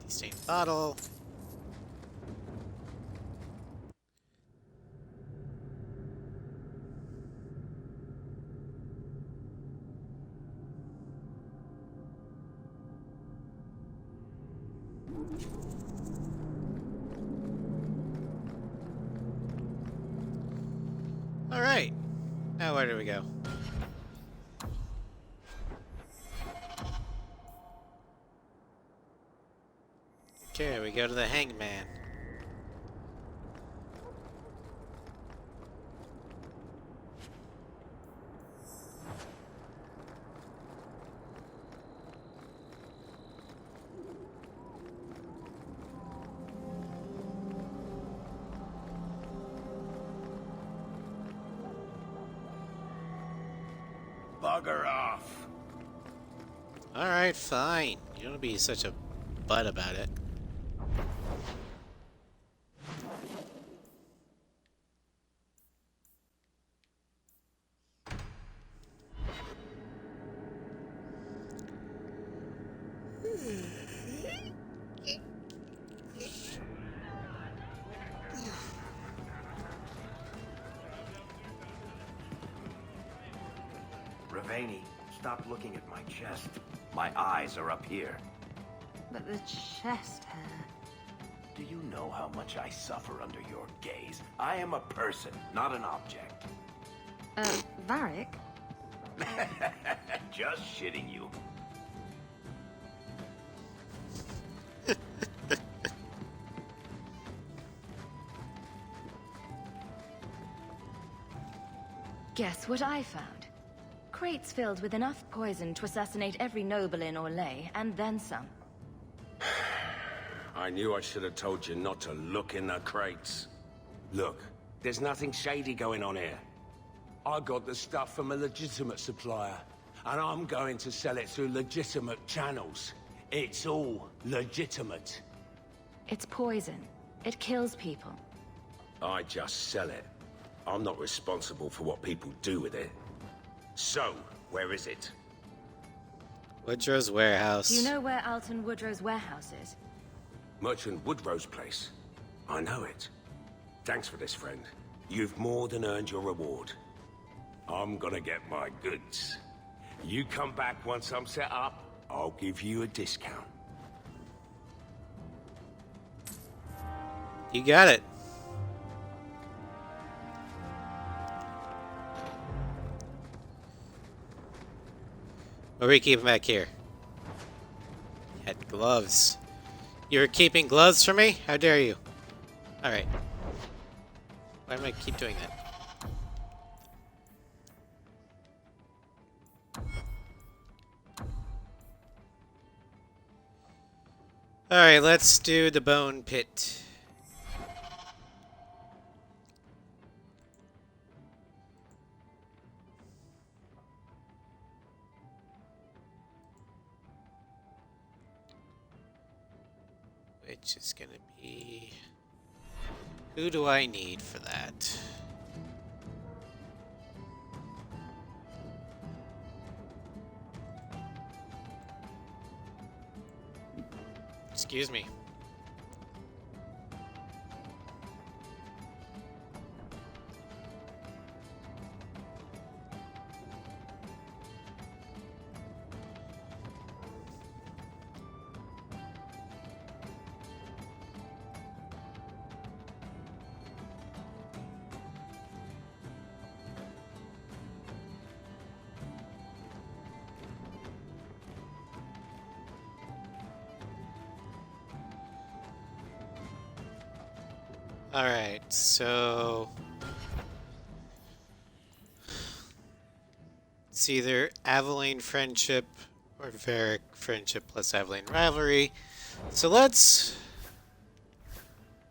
Stained bottle. All right. Now where do we go? Okay, we go to the hangman. Bugger off. All right, fine. You don't be such a butt about it. Ravaney, stop looking at my chest. My eyes are up here. But the chest hair... Do you know how much I suffer under your gaze? I am a person, not an object. Varric? Just shitting you. Guess what I found? Crates filled with enough poison to assassinate every noble in Orlais, and then some. I knew I should have told you not to look in the crates. Look, there's nothing shady going on here. I got the stuff from a legitimate supplier, and I'm going to sell it through legitimate channels. It's all legitimate. It's poison. It kills people. I just sell it. I'm not responsible for what people do with it. So, where is it? Woodrow's warehouse. Do you know where Alton Woodrow's warehouse is? Merchant Woodrow's place. I know it. Thanks for this, friend. You've more than earned your reward. I'm gonna get my goods. You come back once I'm set up, I'll give you a discount. You got it. What are we keeping back here? Had gloves. You were keeping gloves for me? How dare you? Alright. Why do I keep doing that? Alright, let's do the bone pit. Which is gonna be... Who do I need for that? Excuse me. Alright, so... It's either Aveline Friendship or Varric Friendship plus Aveline Rivalry. So let's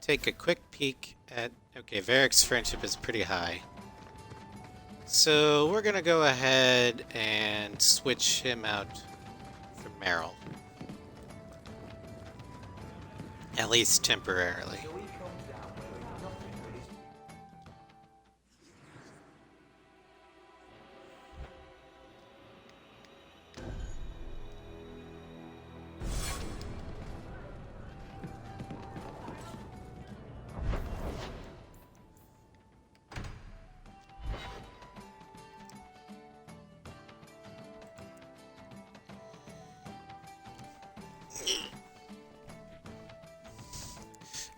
take a quick peek at... Okay, Varric's Friendship is pretty high. So we're gonna go ahead and switch him out for Meryl. At least temporarily.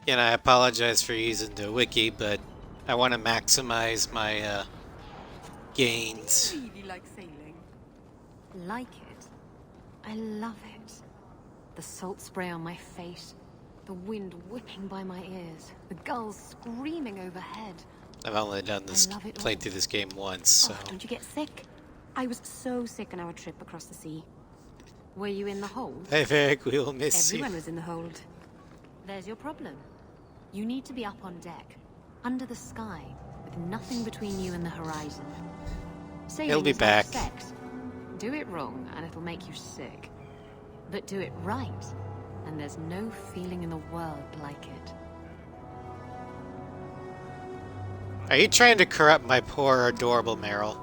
And I apologize for using the wiki, but I want to maximize my gains. Really like sailing. Like it? I love it. The salt spray on my face, the wind whipping by my ears, the gulls screaming overhead. I've only done this, played through this game once, so... Oh, don't you get sick? I was so sick on our trip across the sea. Were you in the hold? Hey, Varric, we will miss you. Everyone was in the hold. There's your problem. You need to be up on deck, under the sky, with nothing between you and the horizon. He'll be back. Sex. Do it wrong, and it'll make you sick. But do it right, and there's no feeling in the world like it. Are you trying to corrupt my poor, adorable Meryl?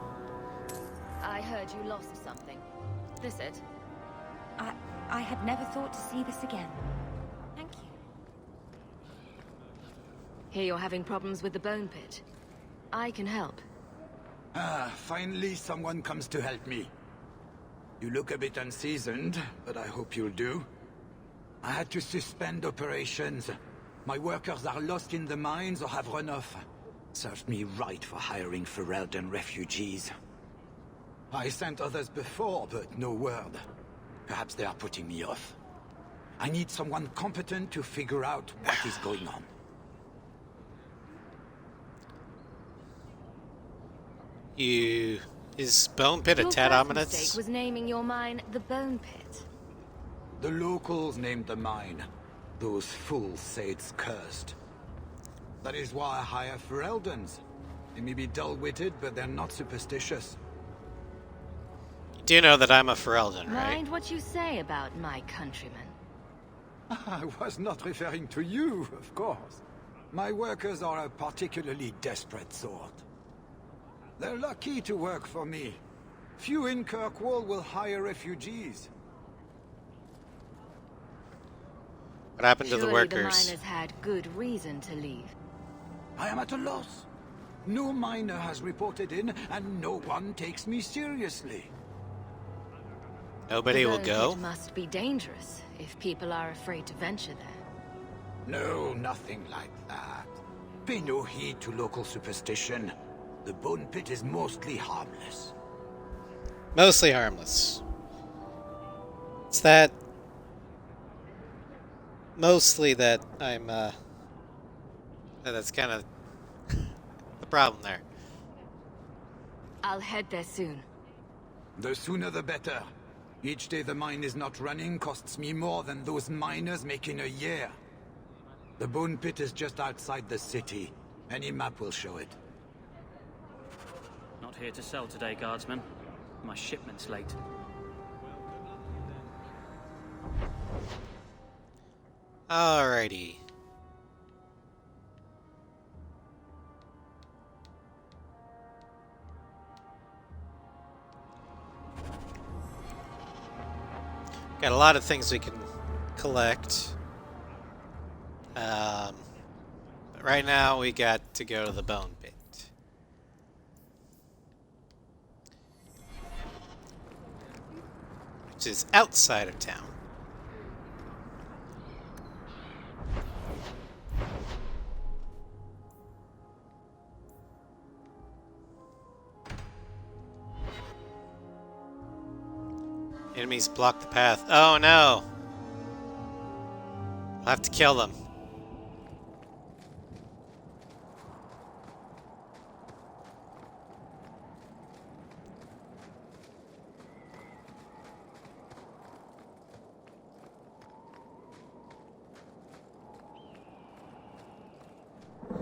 I heard you lost something. This it? I had never thought to see this again. Thank you. Hear you're having problems with the bone pit. I can help. Ah, finally someone comes to help me. You look a bit unseasoned, but I hope you'll do. I had to suspend operations. My workers are lost in the mines or have run off. Served me right for hiring Ferelden refugees. I sent others before, but no word. Perhaps they are putting me off. I need someone competent to figure out what is going on. Is Bone Pit a Your tad first ominous? mistake was naming your mine the Bone Pit. The locals named the mine. Those fools say it's cursed. That is why I hire Fereldans. They may be dull-witted, but they're not superstitious. You do know that I'm a Ferelden, right? Mind what you say about my countrymen. I was not referring to you, of course. My workers are a particularly desperate sort. They're lucky to work for me. Few in Kirkwall will hire refugees. What happened to the Surely workers? the miners had good reason to leave. I am at a loss. No miner has reported in, and no one takes me seriously. Nobody will The go? Bone Pit must be dangerous if people are afraid to venture there. No, nothing like that. Pay no heed to local superstition. The Bone Pit is mostly harmless. Mostly harmless. It's that... Mostly that I'm, that's kind of the problem there. I'll head there soon. The sooner the better. Each day the mine is not running costs me more than those miners make in a year. The Bone Pit is just outside the city. Any map will show it. Not here to sell today, guardsman. My shipment's late. Alrighty. Got a lot of things we can collect. But right now we got to go to the Bone Pit. Which is outside of town. Enemies block the path. Oh no! I'll have to kill them.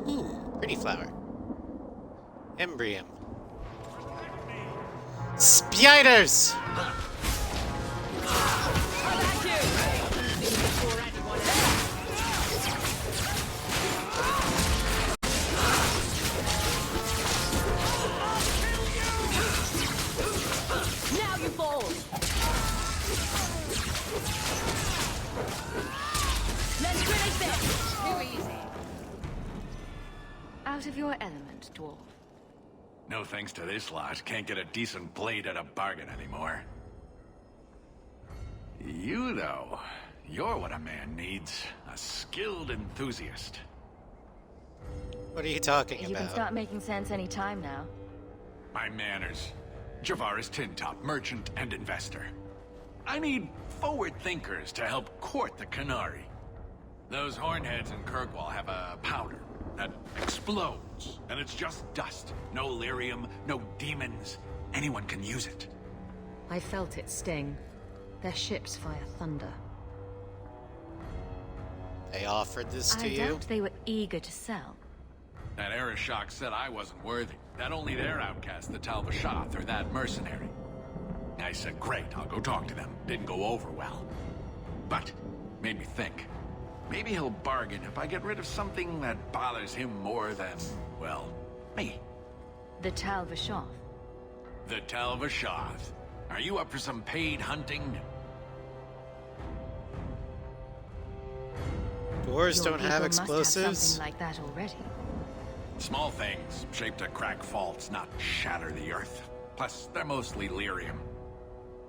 Ooh, pretty flower. Embrium. Spiders! Now you fall! Let's finish this! Too easy. Out of your element, dwarf. No thanks to this lot, can't get a decent blade at a bargain anymore. You, though, you're what a man needs. A skilled enthusiast. What are you talking You about? can start making sense any time now. My manners. Javaris Tintop, merchant and investor. I need forward thinkers to help court the Canary. Those hornheads in Kirkwall have a powder that explodes, and it's just dust. No lyrium, no demons. Anyone can use it. I felt it sting. Their ships fire thunder. They offered this to I you? doubt they were eager to sell. That Arishok said I wasn't worthy. That only their outcast, the Talvashath, or that mercenary. I said, great, I'll go talk to them. Didn't go over well. But, made me think. Maybe he'll bargain if I get rid of something that bothers him more than, well, me. The Talvashath. The Talvashath. Are you up for some paid hunting? Dwarves Your don't have people must explosives? something like that already. Small things, shaped to crack faults, not shatter the earth. Plus, they're mostly lyrium.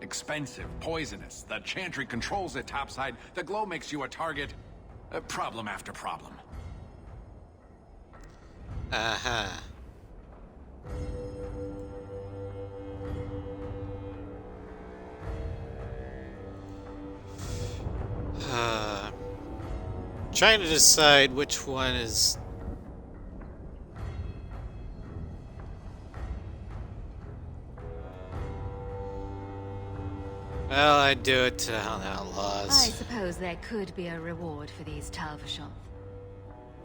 Expensive, poisonous. The Chantry controls it topside. The glow makes you a target. Problem after problem. Uh-huh. Trying to decide which one is Well, I'd do it to I outlaws. suppose there could be a reward for these Talvashov.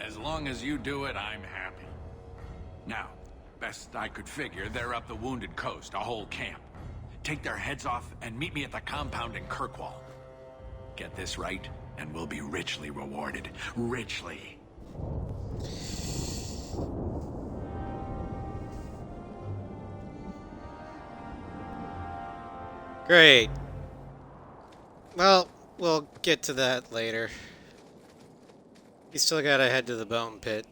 As long as you do it, I'm happy. Now, best I could figure, they're up the Wounded Coast, a whole camp. Take their heads off and meet me at the compound in Kirkwall. Get this right, and we'll be richly rewarded. Richly. Great. Well, we'll get to that later. We still gotta head to the bone pit.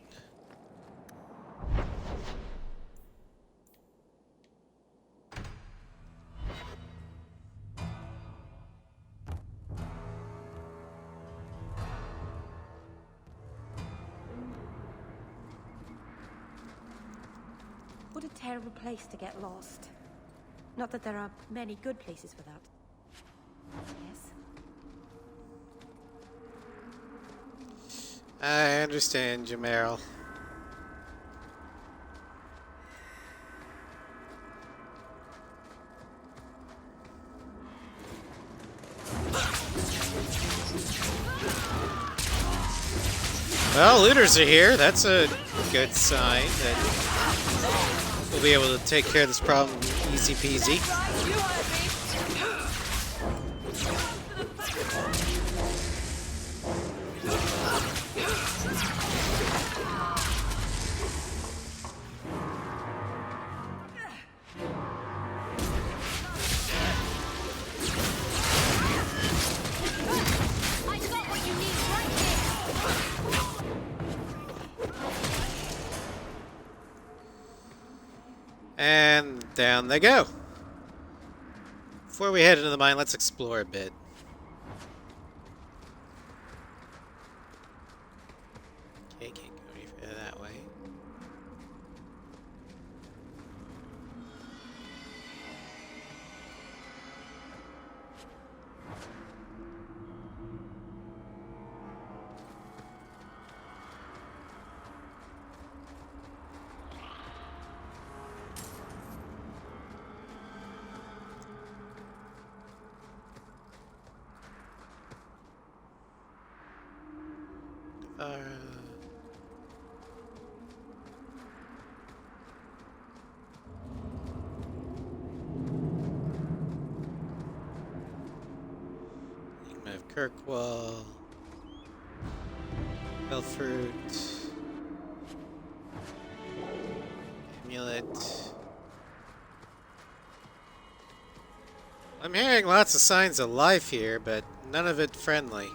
What a terrible place to get lost. Not that there are many good places for that. Yes. I understand, Jameral. Well, looters are here. That's a good sign that we'll be able to take care of this problem easy peasy. And down they go. Before we head into the mine, let's explore a bit. Okay, can't go any further that way. Kirkwall, Bellfruit, Amulet. I'm hearing lots of signs of life here, but none of it friendly.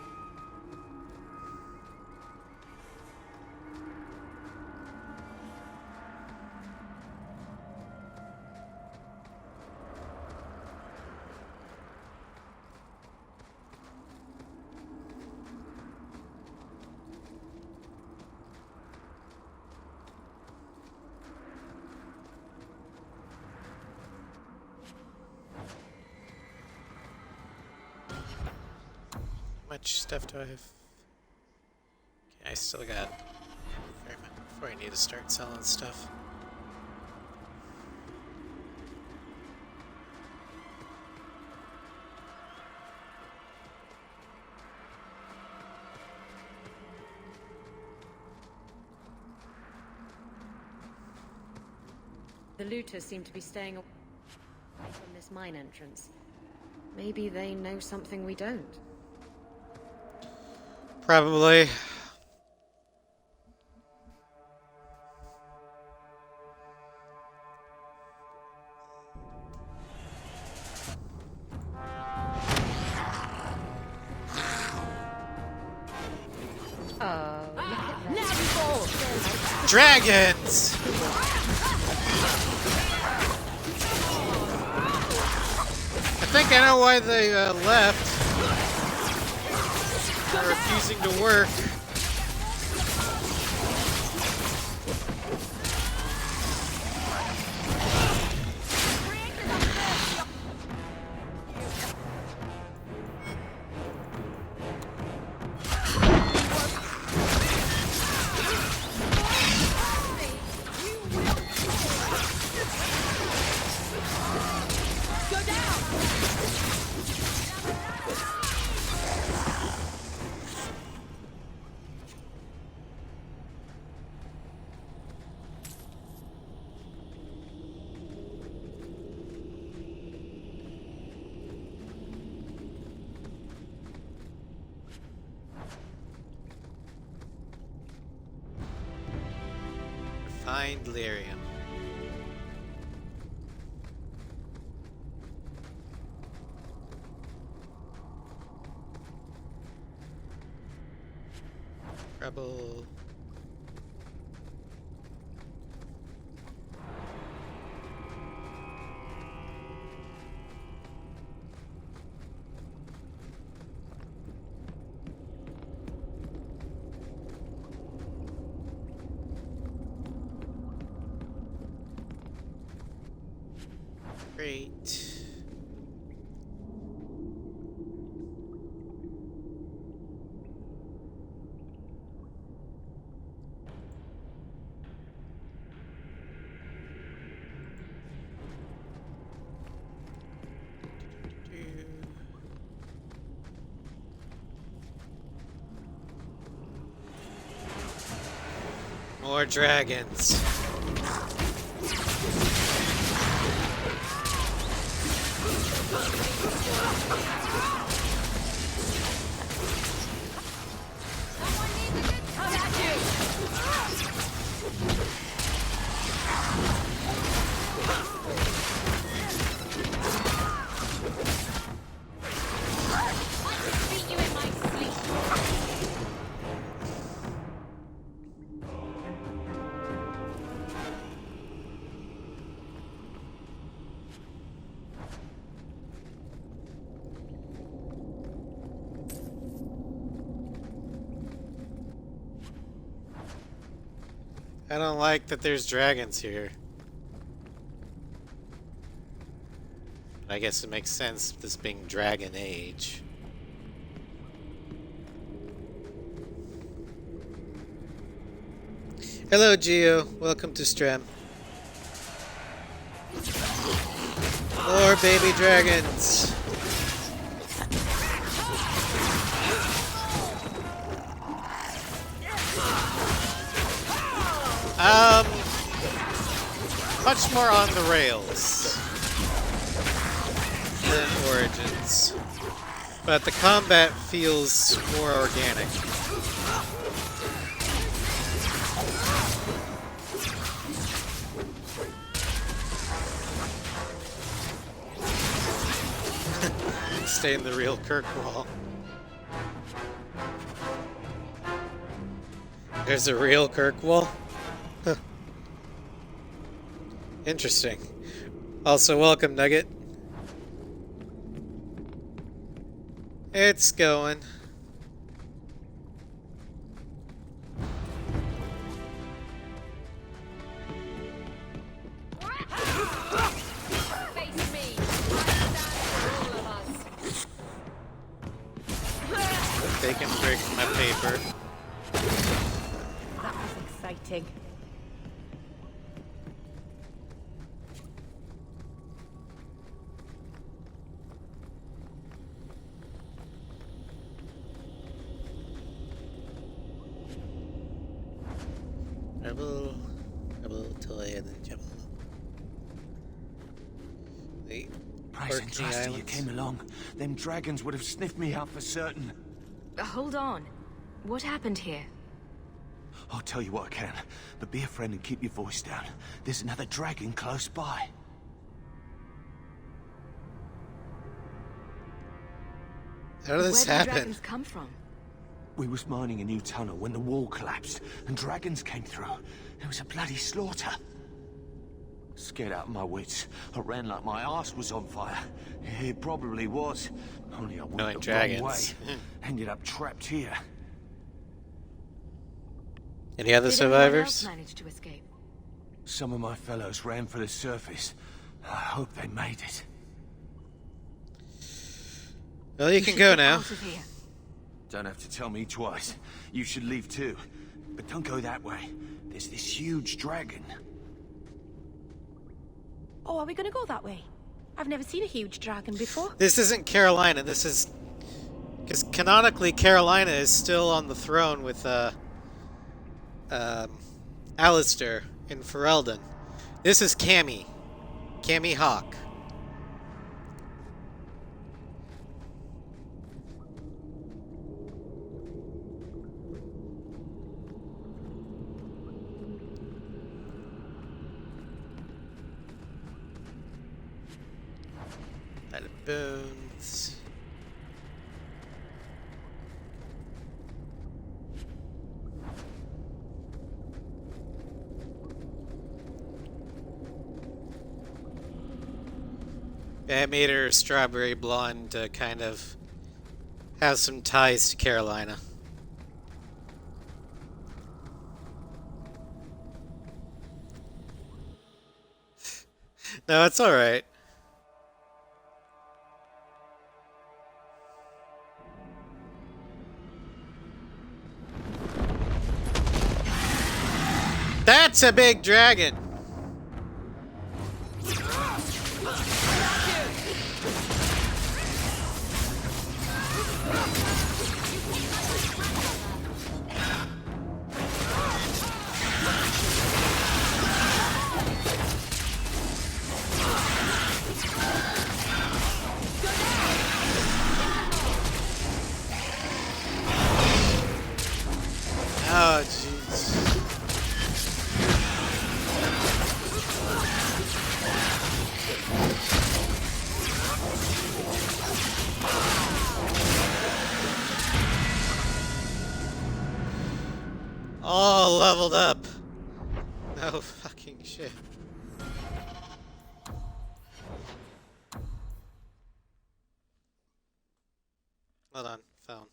How much stuff do I have? Okay, I still got very much before I need to start selling stuff. The looters seem to be staying away from this mine entrance. Maybe they know something we don't. Probably. Oh, look at that. Dragons! I think I know why they left. They're refusing to work. Find lyrium. Rebel. Great. More dragons. I don't like that there's dragons here. I guess it makes sense, this being Dragon Age. Hello, Geo. Welcome to Strem. More baby dragons. Much more on the rails than Origins, but the combat feels more organic. Stay in the real Kirkwall. There's a real Kirkwall? Huh. Interesting. Also, welcome, Nugget. It's going. They can break my paper. That was exciting. Rebel, Toy, and then Jebel. The Praise and trust you came along. Them dragons would have sniffed me out for certain. Hold on. What happened here? I'll tell you what I can, but be a friend and keep your voice down. There's another dragon close by. How did this Where happen? did the dragons come from? We was mining a new tunnel when the wall collapsed, and dragons came through. It was a bloody slaughter. Scared out of my wits, I ran like my arse was on fire. It probably was. Only I went the dragons. wrong way. Ended up trapped here. Any other Did anyone survivors? else manage to escape? Some of my fellows ran for the surface. I hope they made it. Well, you can go now. Out of here. Don't have to tell me twice. You should leave too. But don't go that way. There's this huge dragon. Oh, are we gonna go that way? I've never seen a huge dragon before. This isn't Carolina. This is... Because canonically, Carolina is still on the throne with, Alistair in Ferelden. This is Cammie. Cammie Hawke. boons. I made her strawberry blonde to kind of have some ties to Carolina. No, it's alright. That's a big dragon! Oh, jeez. All leveled up. No fucking shit. Hold on, phone.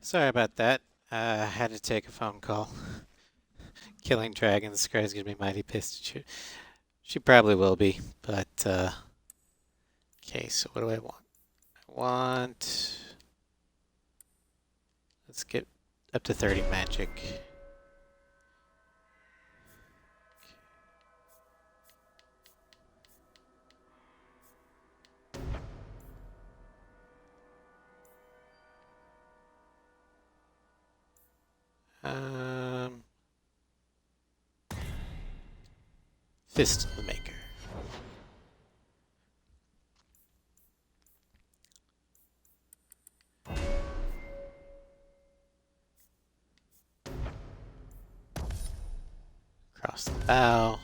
Sorry about that. I had to take a phone call. Killing dragons, Scar's gonna be mighty pissed at you. She probably will be, but, okay, so what do I want? I want... Let's get up to 30 magic. Fist of the Maker. Across the bow.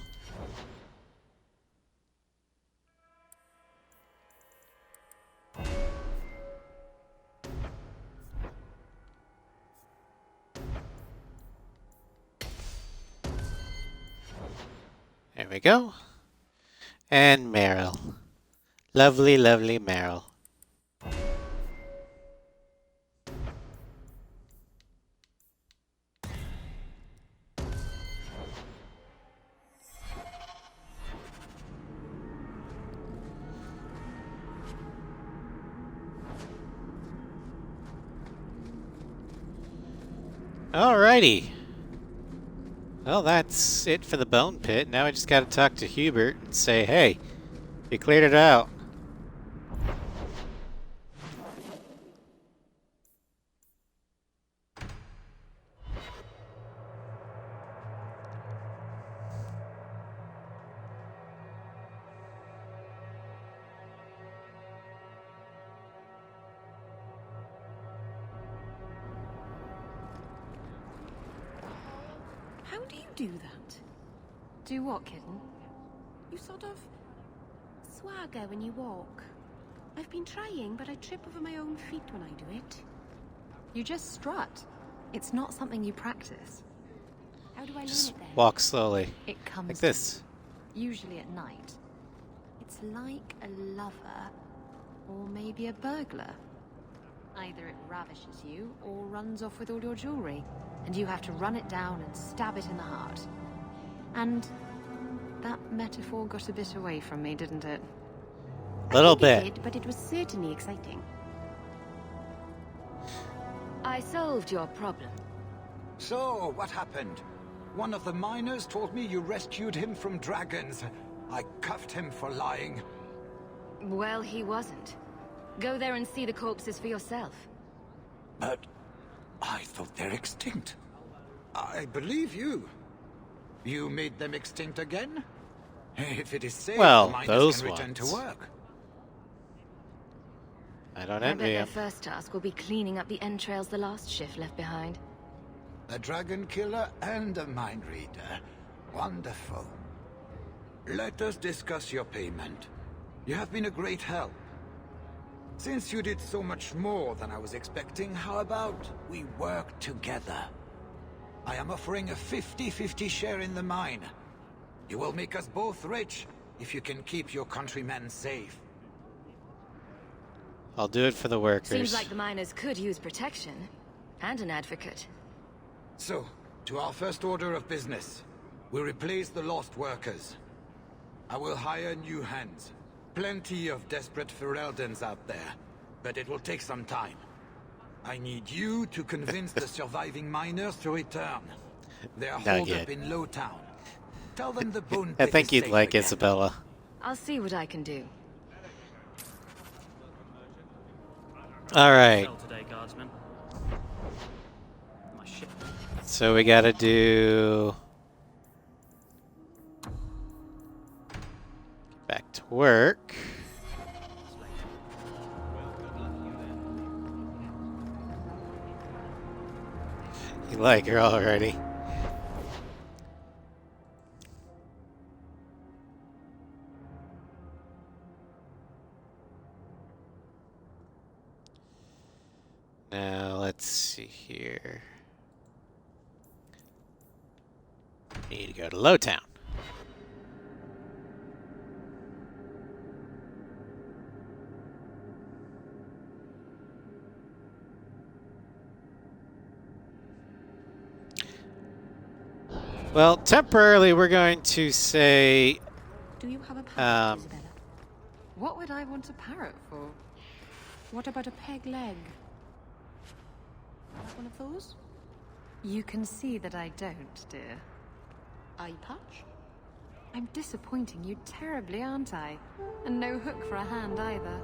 There we go. And Meryl. Lovely, lovely Meryl. Alrighty. Well, that's it for the bone pit. Now I just gotta talk to Hubert and say, hey, you cleared it out. How do you do that? Do what, kitten? You sort of swagger when you walk. I've been trying, but I trip over my own feet when I do it. You just strut. It's not something you practice. How do I learn Just it then? walk slowly. It comes like to this. you, usually at night. It's like a lover, or maybe a burglar. Either it ravishes you, or runs off with all your jewelry, and you have to run it down and stab it in the heart. And that metaphor got a bit away from me, didn't it? Little I think bit. it did, but it was certainly exciting. I solved your problem. So, what happened? One of the miners told me you rescued him from dragons. I cuffed him for lying. Well, he wasn't. Go there and see the corpses for yourself. But I thought they're extinct. I believe you. You made them extinct again? If it is safe, Well, the miners those can return to ones. work. I don't I bet envy their him. first task will be cleaning up the entrails the last shift left behind. A dragon killer and a mind reader. Wonderful. Let us discuss your payment. You have been a great help. Since you did so much more than I was expecting, how about we work together? I am offering a 50-50 share in the mine. You will make us both rich if you can keep your countrymen safe. I'll do it for the workers. Seems like the miners could use protection. And an advocate. So, to our first order of business. We replace the lost workers. I will hire new hands. Plenty of desperate Fereldans out there, but it will take some time. I need you to convince the surviving miners to return. They are Not holed yet. up in Lowtown. Tell them the bone I pit think is you'd safe like again. Isabella. I'll see what I can do. Alright. Sell today, guardsman. My ship. So we gotta do... Get back to work. You like her already. Now, let's see here. Need to go to Lowtown. Well, temporarily we're going to say... Do you have a parrot, Isabella? What would I want a parrot for? What about a peg leg? Have one of those? You can see that I don't, dear. Eye patch? I'm disappointing you terribly, aren't I? And no hook for a hand either.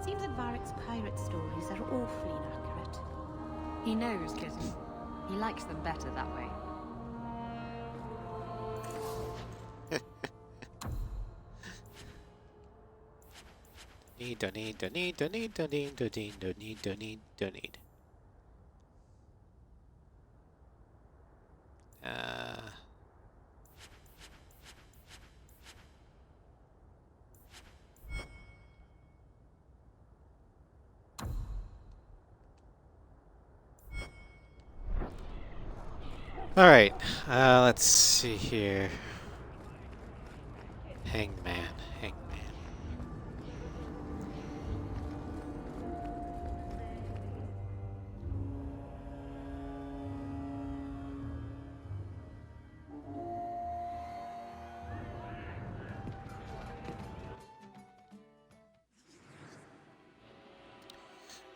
Seems that Varric's pirate stories are awfully inaccurate. He knows, kitten. He likes them better that way. Don't need. All right, let's see here. Hangman.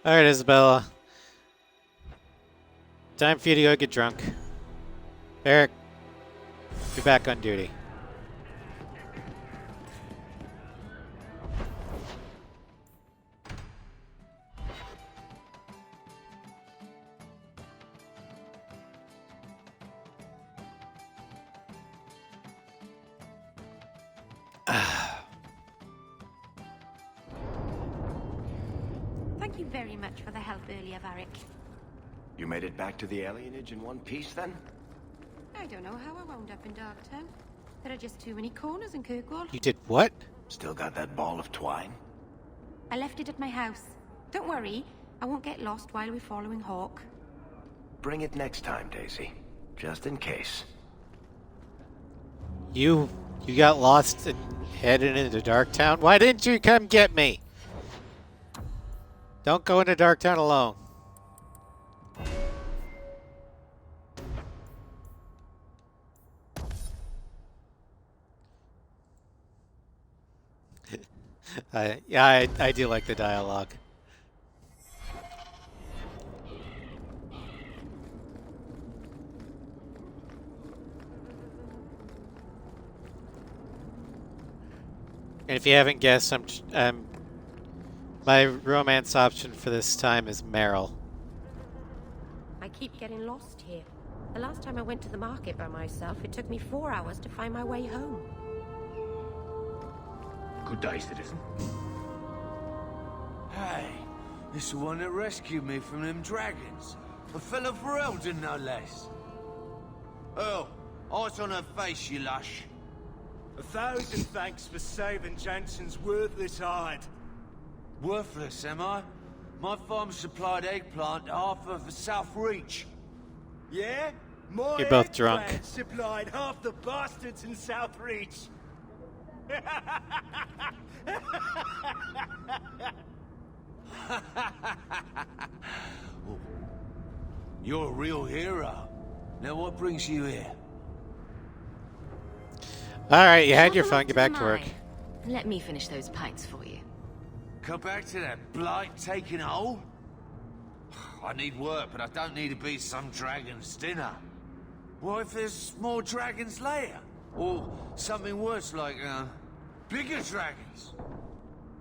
Alright, Isabella. Time for you to go get drunk. Eric, you're back on duty. Thank you very much for the help earlier, Varric. You made it back to the alienage in one piece, then? I don't know how I wound up in Darktown. There are just too many corners in Kirkwall. You did what? Still got that ball of twine? I left it at my house. Don't worry, I won't get lost while we're following Hawke. Bring it next time, Daisy. Just in case. You got lost and headed into Darktown? Why didn't you come get me? Don't go into Darktown alone. I do like the dialogue. And if you haven't guessed, my romance option for this time is Meryl. I keep getting lost here. The last time I went to the market by myself, it took me 4 hours to find my way home. Good day, citizen. Hey, this is the one that rescued me from them dragons. A fellow for Eldon, no less. Oh, eyes on her face, you lush. 1,000 thanks for saving Jansen's worthless hide. Worthless, am I? My farm supplied eggplant to half of South Reach. Yeah? My You're both drunk. eggplant supplied half the bastards in South Reach. You're a real hero. Now what brings you here? Alright, you had your fun, get back to work. Let me finish those pints for you. Come back to that blight taking hold? I need work, but I don't need to be some dragon's dinner. What if there's more dragons later? Or something worse like, bigger dragons?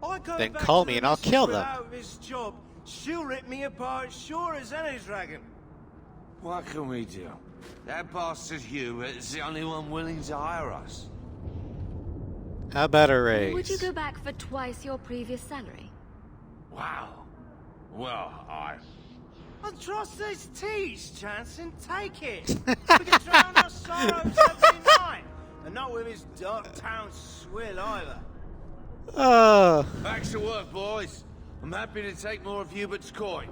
I go Then back call to me the and I'll missus kill them. without this job. She'll rip me apart sure as any dragon. What can we do? That bastard Hubert is the only one willing to hire us. How about a raise? Would you go back for twice your previous salary? Wow. Well, I trust these teas, Jansen. Take it. We can drown our sorrows every night. And not with his dark town swill either. Back to work, boys. I'm happy to take more of Hubert's coin.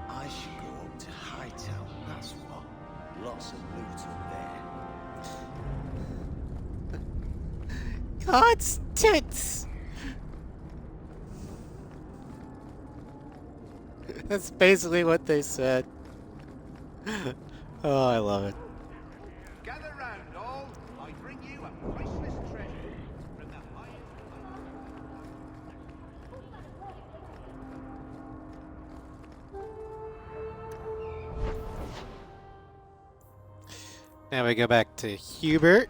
I should go up to Hightown, that's what. Lots of loot up there. God's tits! That's basically what they said. Oh, I love it. Gather round, all. I bring you a priceless treasure from the highest. Now we go back to Hubert.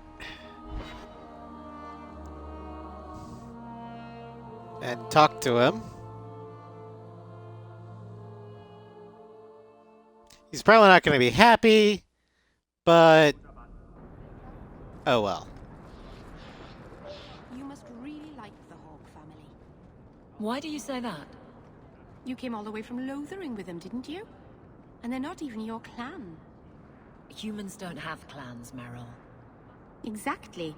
And talk to him. He's probably not going to be happy, but oh well. You must really like the Hawke family. Why do you say that? You came all the way from Lothering with them, didn't you? And they're not even your clan. Humans don't have clans, Meryl. Exactly.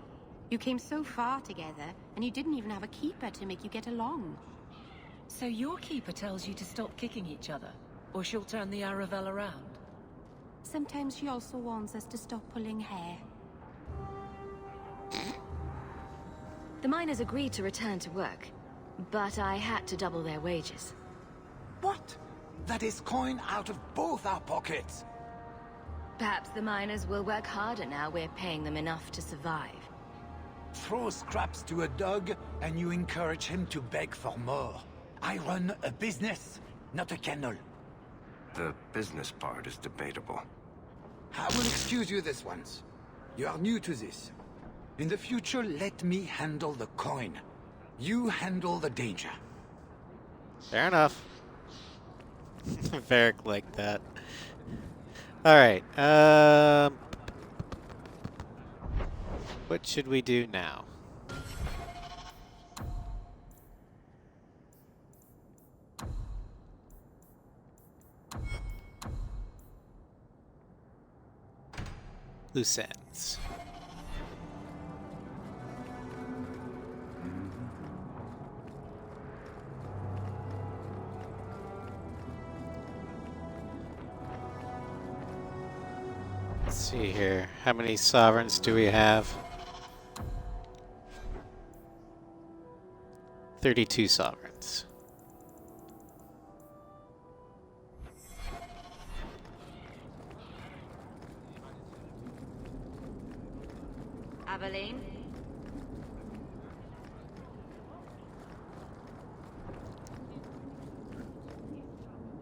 You came so far together, and you didn't even have a keeper to make you get along. So your keeper tells you to stop kicking each other, or she'll turn the Aravel around? Sometimes she also warns us to stop pulling hair. The miners agreed to return to work, but I had to double their wages. What? That is coin out of both our pockets. Perhaps the miners will work harder now we're paying them enough to survive. Throw scraps to a dog, and you encourage him to beg for more. I run a business, not a kennel. The business part is debatable. I will excuse you this once. You are new to this. In the future, let me handle the coin. You handle the danger. Fair enough. Varric like that. Alright, what should we do now? Loose ends. Let's see here. How many sovereigns do we have? 32 sovereigns. Aveline?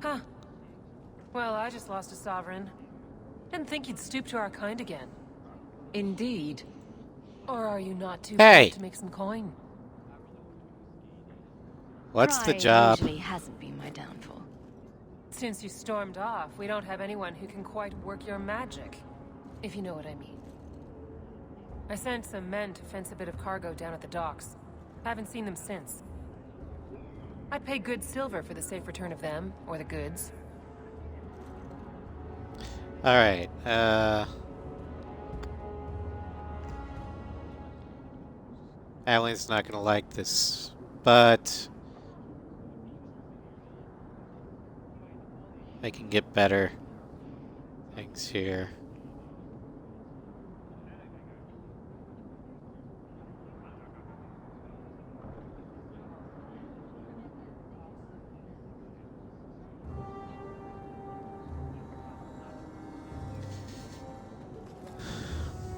Huh. Well, I just lost a sovereign. Didn't think you'd stoop to our kind again. Indeed. Or are you not too proud to make some coin? What's the Pride job? usually hasn't been my downfall. Since you stormed off, we don't have anyone who can quite work your magic. If you know what I mean. I sent some men to fence a bit of cargo down at the docks. Haven't seen them since. I'd pay good silver for the safe return of them, or the goods. Alright, Alien's not gonna like this, but I can get better things here.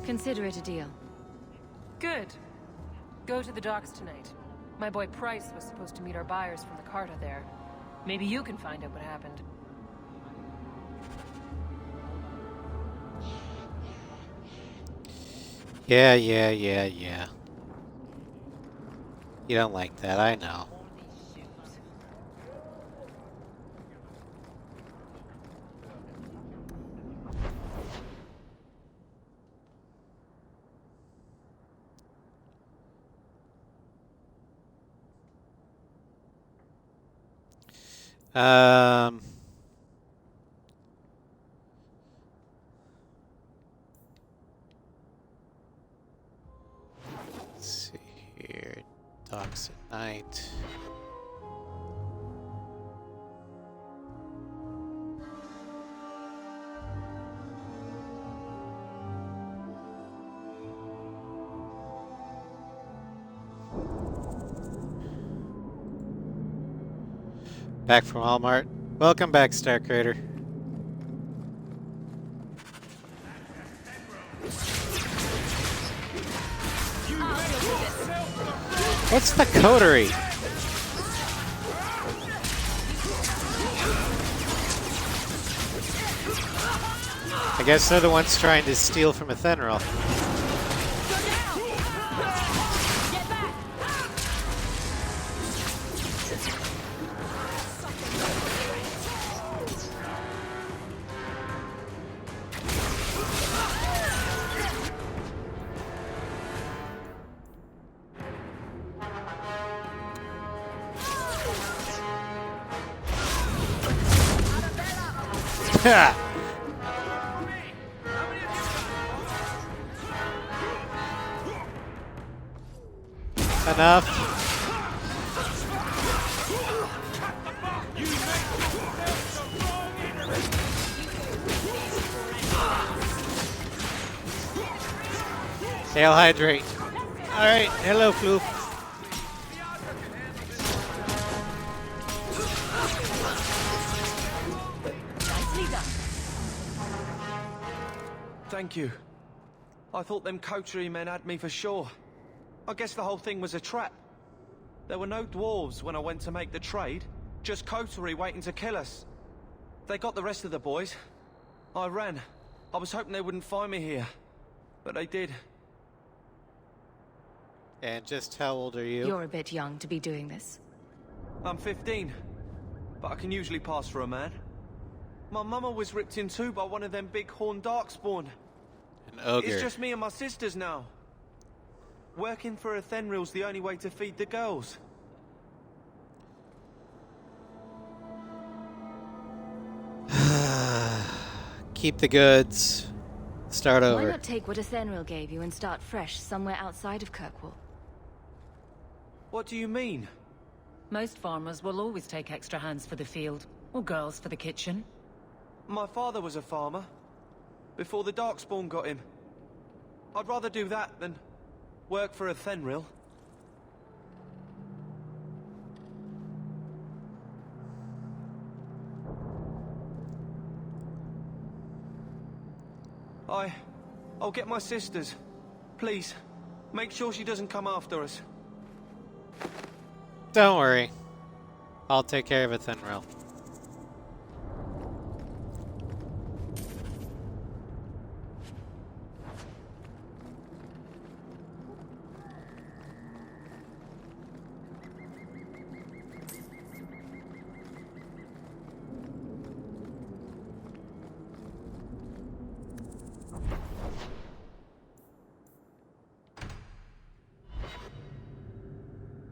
Consider it a deal. Good. Go to the docks tonight. My boy Price was supposed to meet our buyers from the Carta there. Maybe you can find out what happened. Yeah. You don't like that, I know. Let's see here. Docks at night. Back from Walmart. Welcome back, Star Crater. What's the coterie? I guess they're the ones trying to steal from Athenril. Enough. Hail hydrate. Alright, hello Floof. Thank you. I thought them coterie men had me for sure. I guess the whole thing was a trap. There were no dwarves when I went to make the trade, just coterie waiting to kill us. They got the rest of the boys. I ran. I was hoping they wouldn't find me here, but they did. And just how old are you? You're a bit young to be doing this. I'm 15, but I can usually pass for a man. My mama was ripped in two by one of them big horned darkspawn. An ogre. It's just me and my sisters now. Working for a Thenril's the only way to feed the girls. Keep the goods. Start over. Why not take what a Thenril gave you and start fresh somewhere outside of Kirkwall? What do you mean? Most farmers will always take extra hands for the field, or girls for the kitchen. My father was a farmer, before the Darkspawn got him. I'd rather do that than work for a Thenril. I'll get my sisters. Please, make sure she doesn't come after us. Don't worry. I'll take care of it, Thenril.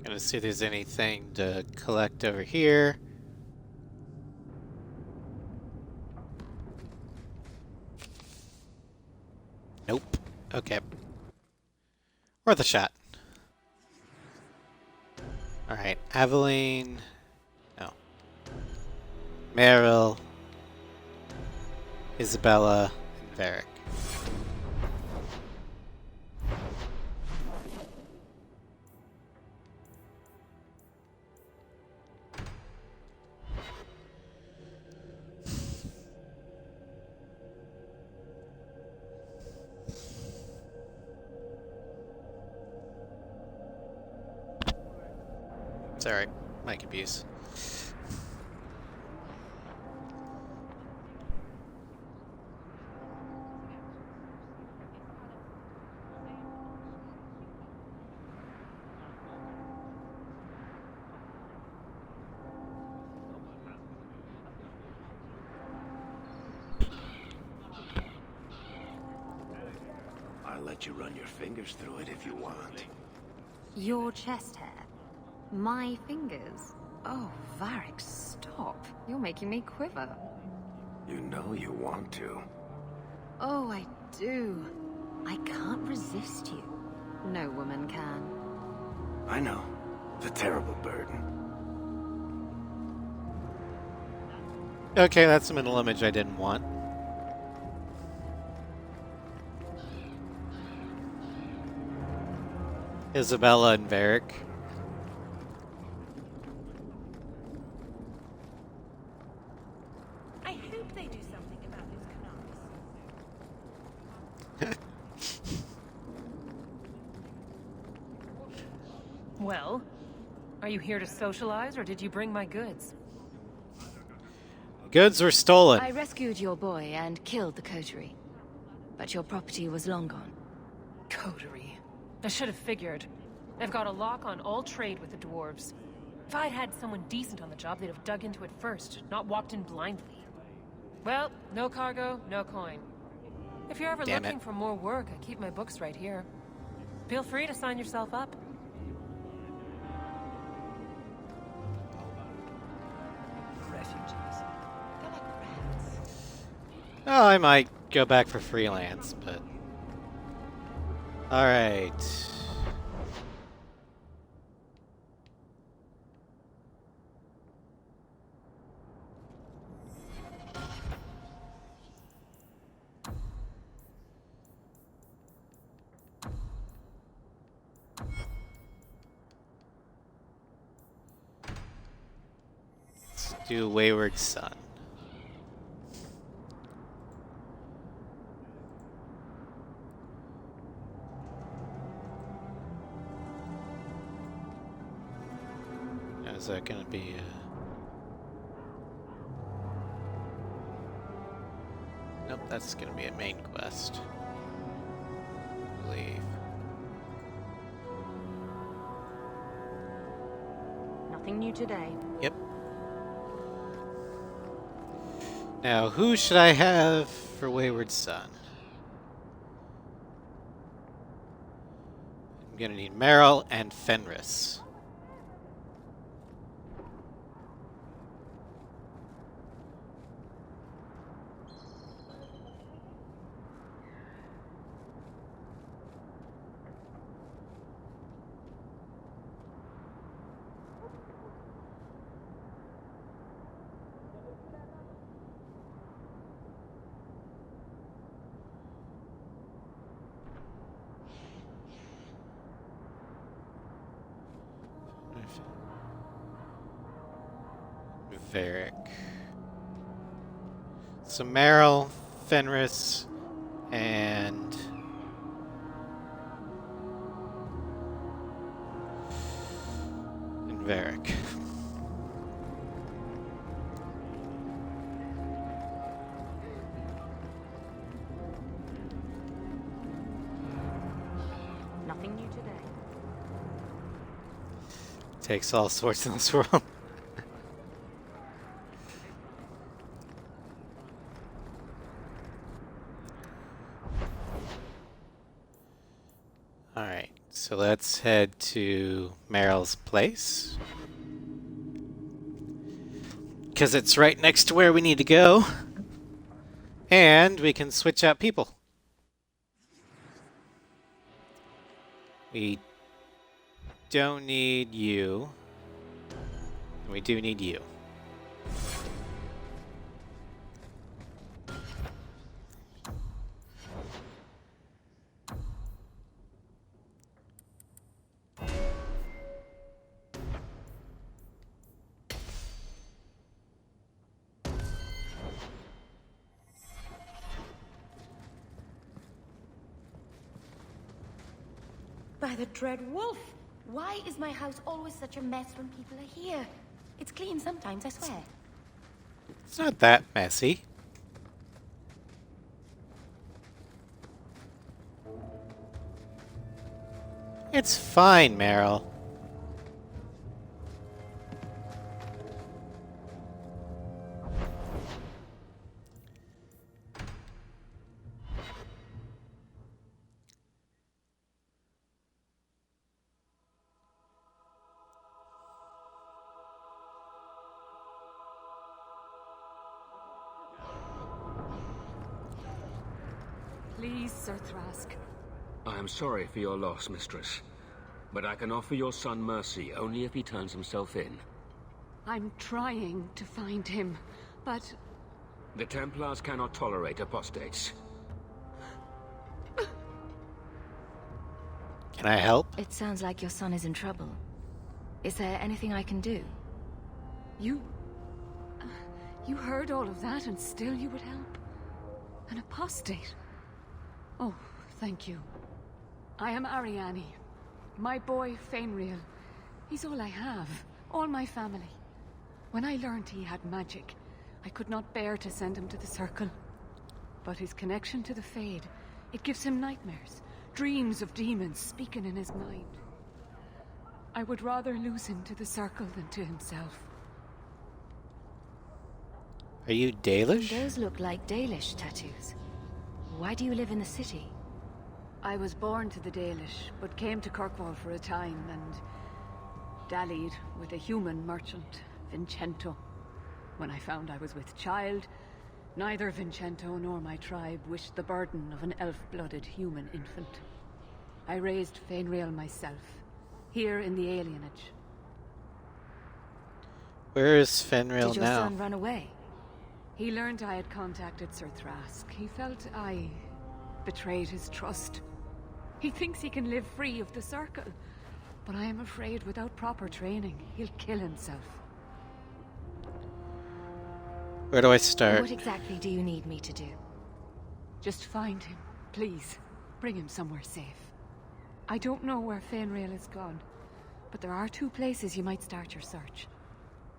Gonna see if there's anything to collect over here. Nope. Okay. Worth a shot. Alright, Aveline. No. Meryl. Isabella. And Varric. It's alright. Mic abuse. I'll let you run your fingers through it if you want. Your chest hair? My fingers? Oh, Varric, stop. You're making me quiver. You know you want to. Oh, I do. I can't resist you. No woman can. I know. It's a terrible burden. Okay, that's the middle image I didn't want. Isabella and Varric. I hope they do something about those canals. Well, are you here to socialize, or did you bring my goods? Goods were stolen. I rescued your boy and killed the coterie. But your property was long gone. Coterie. I should have figured. They've got a lock on all trade with the dwarves. If I'd had someone decent on the job, they'd have dug into it first, not walked in blindly. Well, no cargo, no coin. If you're ever looking for more work, I keep my books right here. Feel free to sign yourself up. Oh, I might go back for freelance, but... Alright. Let's do Wayward Son. is that going to be? Nope, that's going to be a main quest. I believe. Nothing new today. Yep. Now, who should I have for Wayward Son? I'm going to need Meryl and Fenris. Varric. So Meryl, Fenris, and Varric. Nothing new today. Takes all sorts in this world. Alright, so let's head to Meryl's place. Because it's right next to where we need to go. And we can switch out people. We don't need you. We do need you. By the dread wolf! Why is my house always such a mess when people are here? It's clean sometimes, I swear. It's not that messy. It's fine, Meryl. Please, Sir Thrask. I am sorry for your loss, mistress. But I can offer your son mercy only if he turns himself in. I'm trying to find him, but... The Templars cannot tolerate apostates. Can I help? It sounds like your son is in trouble. Is there anything I can do? You heard all of that and still you would help? An apostate? Oh, thank you. I am Ariane. My boy, Fainriel. He's all I have. All my family. When I learned he had magic, I could not bear to send him to the Circle. But his connection to the Fade, it gives him nightmares. Dreams of demons speaking in his mind. I would rather lose him to the Circle than to himself. Are you Dalish? Those look like Dalish tattoos. Why do you live in the city? I was born to the Dalish, but came to Kirkwall for a time and dallied with a human merchant, Vincento. When I found I was with child, neither Vincento nor my tribe wished the burden of an elf-blooded human infant. I raised Fainriel myself, here in the alienage. Where is Fenrir Did your now? son run away? He learned I had contacted Sir Thrask. He felt I betrayed his trust. He thinks he can live free of the Circle, but I am afraid without proper training, he'll kill himself. Where do I start? What exactly do you need me to do? Just find him, please. Bring him somewhere safe. I don't know where Fainriel has gone, but there are 2 places you might start your search.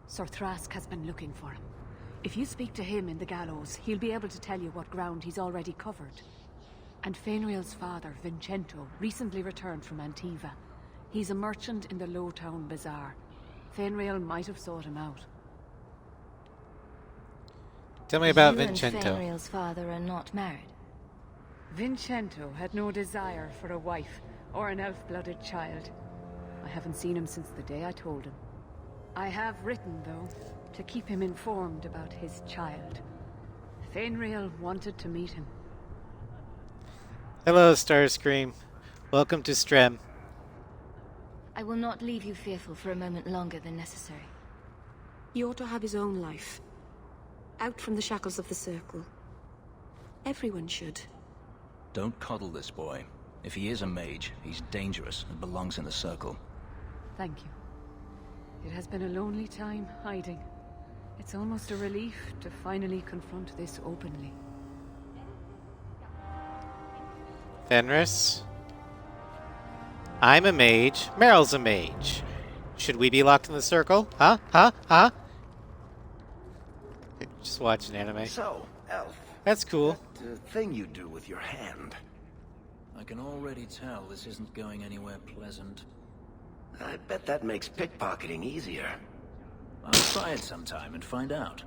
Sir Thrask has been looking for him. If you speak to him in the gallows, he'll be able to tell you what ground he's already covered. And Fainriel's father, Vincento, recently returned from Antiva. He's a merchant in the Lowtown Bazaar. Fainriel might have sought him out. Tell me about You Vincento. and Fainriel's father are not married. Vincento had no desire for a wife or an elf-blooded child. I haven't seen him since the day I told him. I have written, though, to keep him informed about his child. Fainriel wanted to meet him. Hello, Starscream. Welcome to Strem. I will not leave you fearful for a moment longer than necessary. He ought to have his own life. Out from the shackles of the Circle. Everyone should. Don't coddle this boy. If he is a mage, he's dangerous and belongs in the Circle. Thank you. It has been a lonely time hiding. It's almost a relief to finally confront this openly. Fenris? I'm a mage. Meryl's a mage. Should we be locked in the circle? Huh? Huh? Just watch an anime. So, Elf. That's cool. That thing you do with your hand. I can already tell this isn't going anywhere pleasant. I bet that makes pickpocketing easier. I'll try it sometime and find out.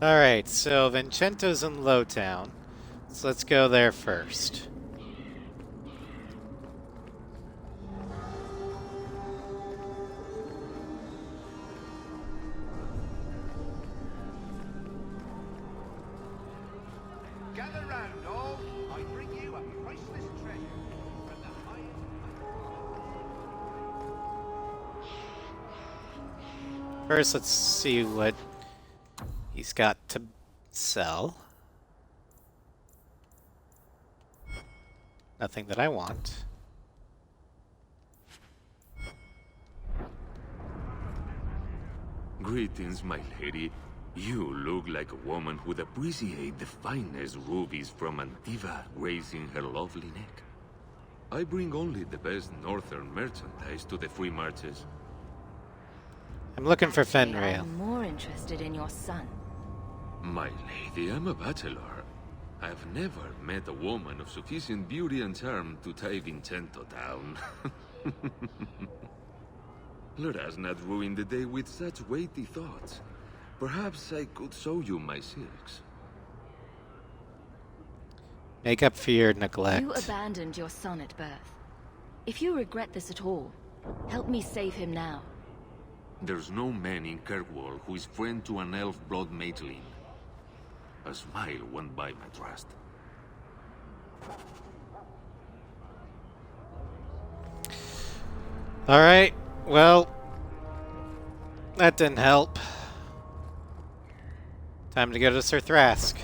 Alright, so Vincento's in Lowtown. So let's go there first. Gather round, all. I bring you a priceless treasure from the highest. First, let's see what he's got to sell. Nothing that I want. Greetings, my lady. You look like a woman who'd appreciate the finest rubies from Antiva gracing her lovely neck. I bring only the best northern merchandise to the free marches. I'm looking for Fenrir. I'm more interested in your son. My lady, I'm a bachelor. I've never met a woman of sufficient beauty and charm to tie Vincento down. Let us not ruin the day with such weighty thoughts. Perhaps I could show you my silks. Make up for your neglect. You abandoned your son at birth. If you regret this at all, help me save him now. There's no man in Kirkwall who is friend to an elf blood mageling. A smile won't buy my trust. Alright, well, that didn't help. Time to go to Sir Thrask.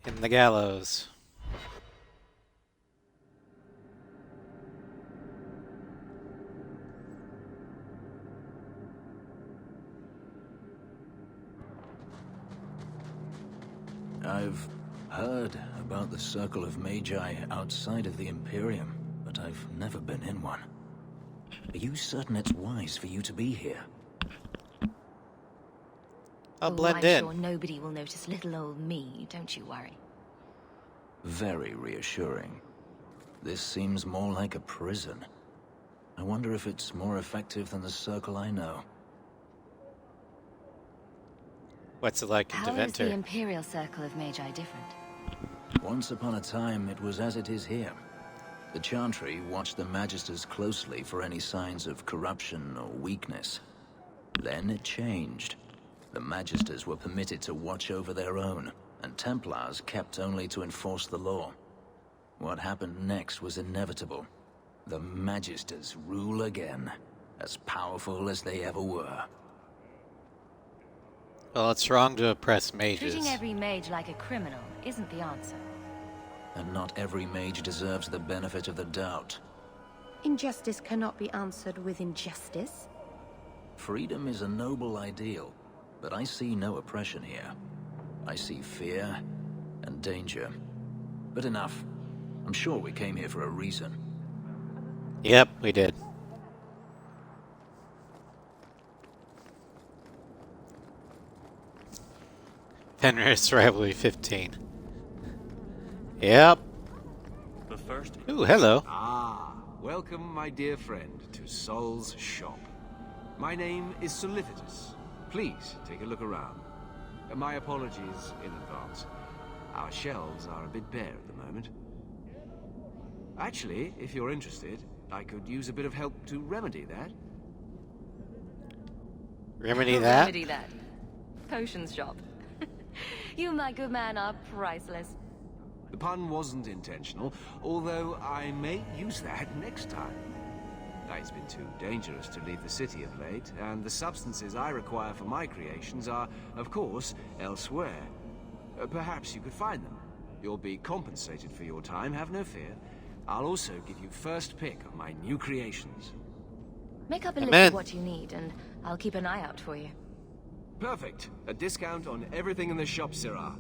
In the gallows. I've heard about the Circle of Magi outside of the Imperium, but I've never been in one. Are you certain it's wise for you to be here? I'll blend I'm in. sure nobody will notice little old me, don't you worry. Very reassuring. This seems more like a prison. I wonder if it's more effective than the Circle I know. What's it like in How is the Deventer? Imperial Circle of Magi different? Once upon a time, it was as it is here. The Chantry watched the Magisters closely for any signs of corruption or weakness. Then it changed. The Magisters were permitted to watch over their own, and Templars kept only to enforce the law. What happened next was inevitable. The Magisters rule again, as powerful as they ever were. Well, it's wrong to oppress mages. Treating every mage like a criminal isn't the answer. And not every mage deserves the benefit of the doubt. Injustice cannot be answered with injustice. Freedom is a noble ideal, but I see no oppression here. I see fear and danger. But enough. I'm sure we came here for a reason. Yep, we did. Fenris Rivalry 15. Yep. The first. Ooh, hello. Ah, welcome, my dear friend, to Sol's shop. My name is Solicitus. Please take a look around. My apologies in advance. Our shelves are a bit bare at the moment. Actually, if you're interested, I could use a bit of help to remedy that. Remedy that? Remedy that. Potions shop. You, my good man, are priceless. The pun wasn't intentional, although I may use that next time. It's been too dangerous to leave the city of late, and the substances I require for my creations are, of course, elsewhere. Perhaps you could find them. You'll be compensated for your time, have no fear. I'll also give you first pick of my new creations. Make up a list of what you need, and I'll keep an eye out for you. Perfect. A discount on everything in the shop, Sirrah.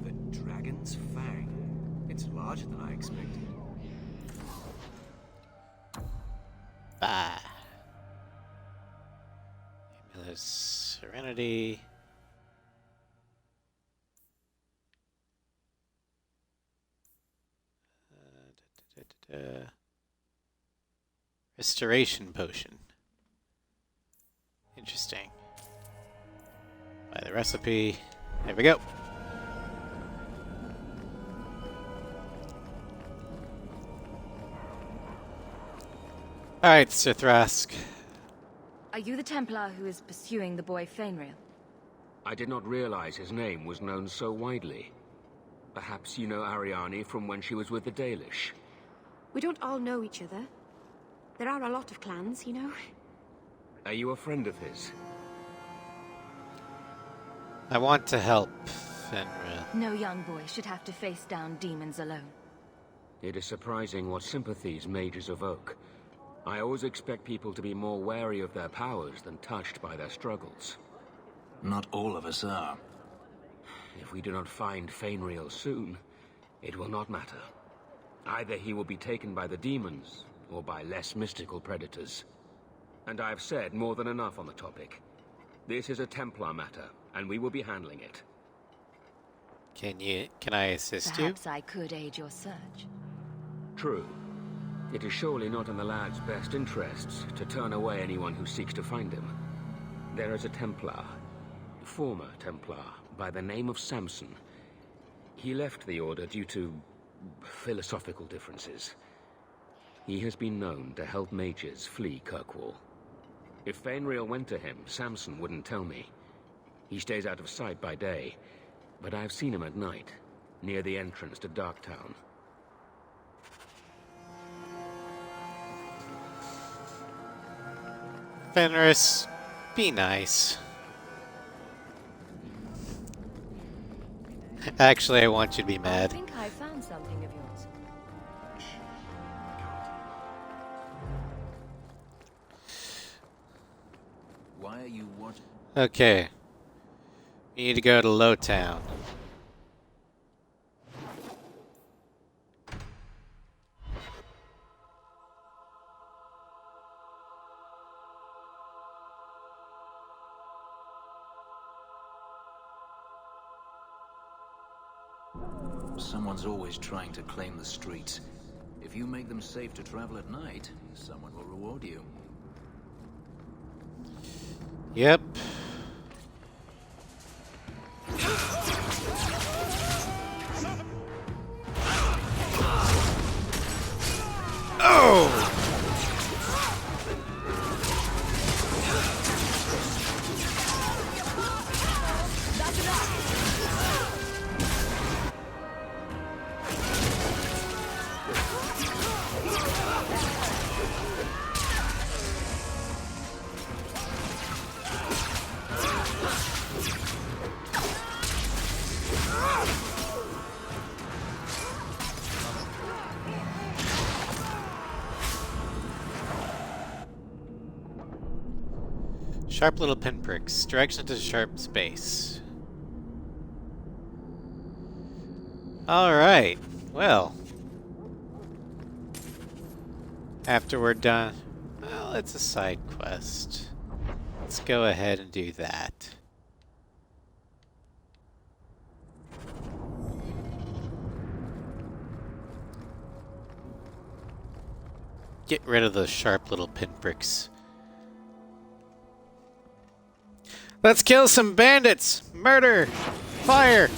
The Dragon's Fang. It's larger than I expected. Bah. Amulet's Serenity. Restoration Potion. Interesting. Buy the recipe. There we go. Alright, Sir Thrask. Are you the Templar who is pursuing the boy Fainriel? I did not realize his name was known so widely. Perhaps you know Ariane from when she was with the Dalish. We don't all know each other. There are a lot of clans, you know. Are you a friend of his? I want to help Fainriel. No young boy should have to face down demons alone. It is surprising what sympathies mages evoke. I always expect people to be more wary of their powers than touched by their struggles. Not all of us are. If we do not find Fainriel soon, it will not matter. Either he will be taken by the demons, or by less mystical predators. And I have said more than enough on the topic. This is a Templar matter, and we will be handling it. Can I assist you? Perhaps I could aid your search. True. It is surely not in the lad's best interests to turn away anyone who seeks to find him. There is a Templar, former Templar, by the name of Samson. He left the Order due to philosophical differences. He has been known to help mages flee Kirkwall. If Fainriel went to him, Samson wouldn't tell me. He stays out of sight by day, but I've seen him at night, near the entrance to Darktown. Fenris, be nice. Actually, I want you to be I mad. think I found something of yours. Why are you watching? Okay. We need to go to Lowtown. Someone's always trying to claim the streets. If you make them safe to travel at night, someone will reward you. Yep. Oh! Sharp little pinpricks. Direction to sharp space. Alright. Well. After we're done... Well, it's a side quest. Let's go ahead and do that. Get rid of those sharp little pinpricks. Let's kill some bandits! Murder! Fire!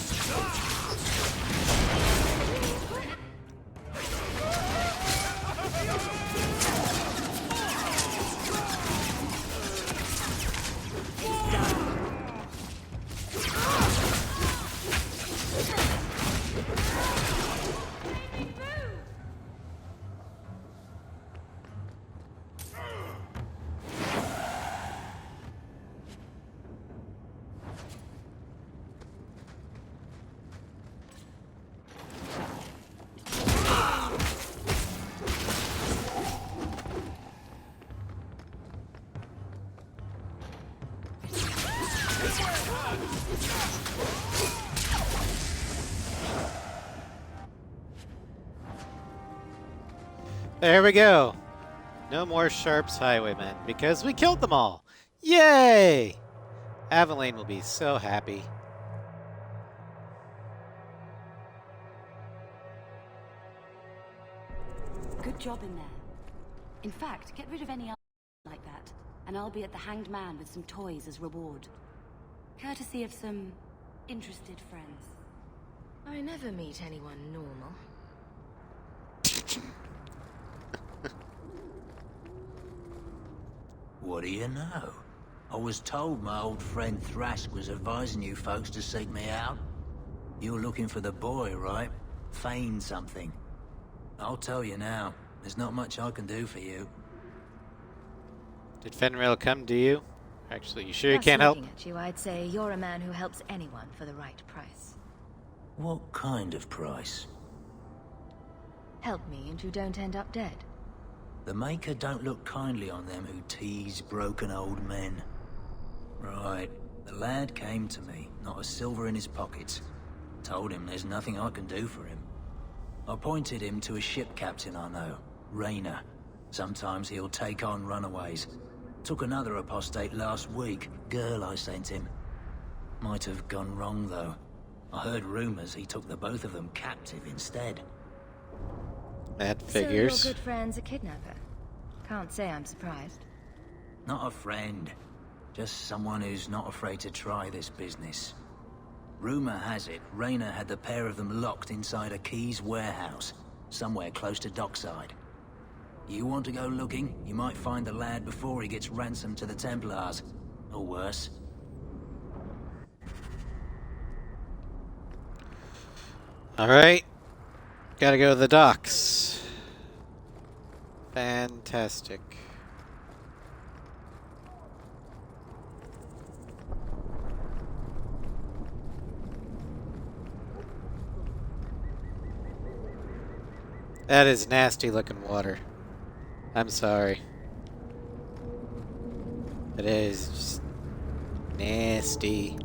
There we go. No more Sharp's highwaymen, because we killed them all. Yay! Aveline will be so happy. Good job in there. In fact, get rid of any like that, and I'll be at the Hanged Man with some toys as reward. Courtesy of some interested friends. I never meet anyone normal. What do you know? I was told my old friend Thrask was advising you folks to seek me out. You're looking for the boy, right? Feign something. I'll tell you now, there's not much I can do for you. Did Fenrir come to you? Actually, you sure you Just can't help? looking at you, I'd say you're a man who helps anyone for the right price. What kind of price? Help me and you don't end up dead. The Maker don't look kindly on them who tease broken old men. Right, the lad came to me, not a silver in his pockets. Told him there's nothing I can do for him. I pointed him to a ship captain I know, Rayner. Sometimes he'll take on runaways. Took another apostate last week, girl I sent him. Might have gone wrong though. I heard rumors he took the both of them captive instead. That figures. So your good friend's a kidnapper. Can't say I'm surprised. Not a friend. Just someone who's not afraid to try this business. Rumor has it, Rayner had the pair of them locked inside a Keys warehouse, somewhere close to dockside. You want to go looking, you might find the lad before he gets ransomed to the Templars. Or worse. Alright. Gotta go to the docks. Fantastic. That is nasty looking water. I'm sorry. It is just nasty.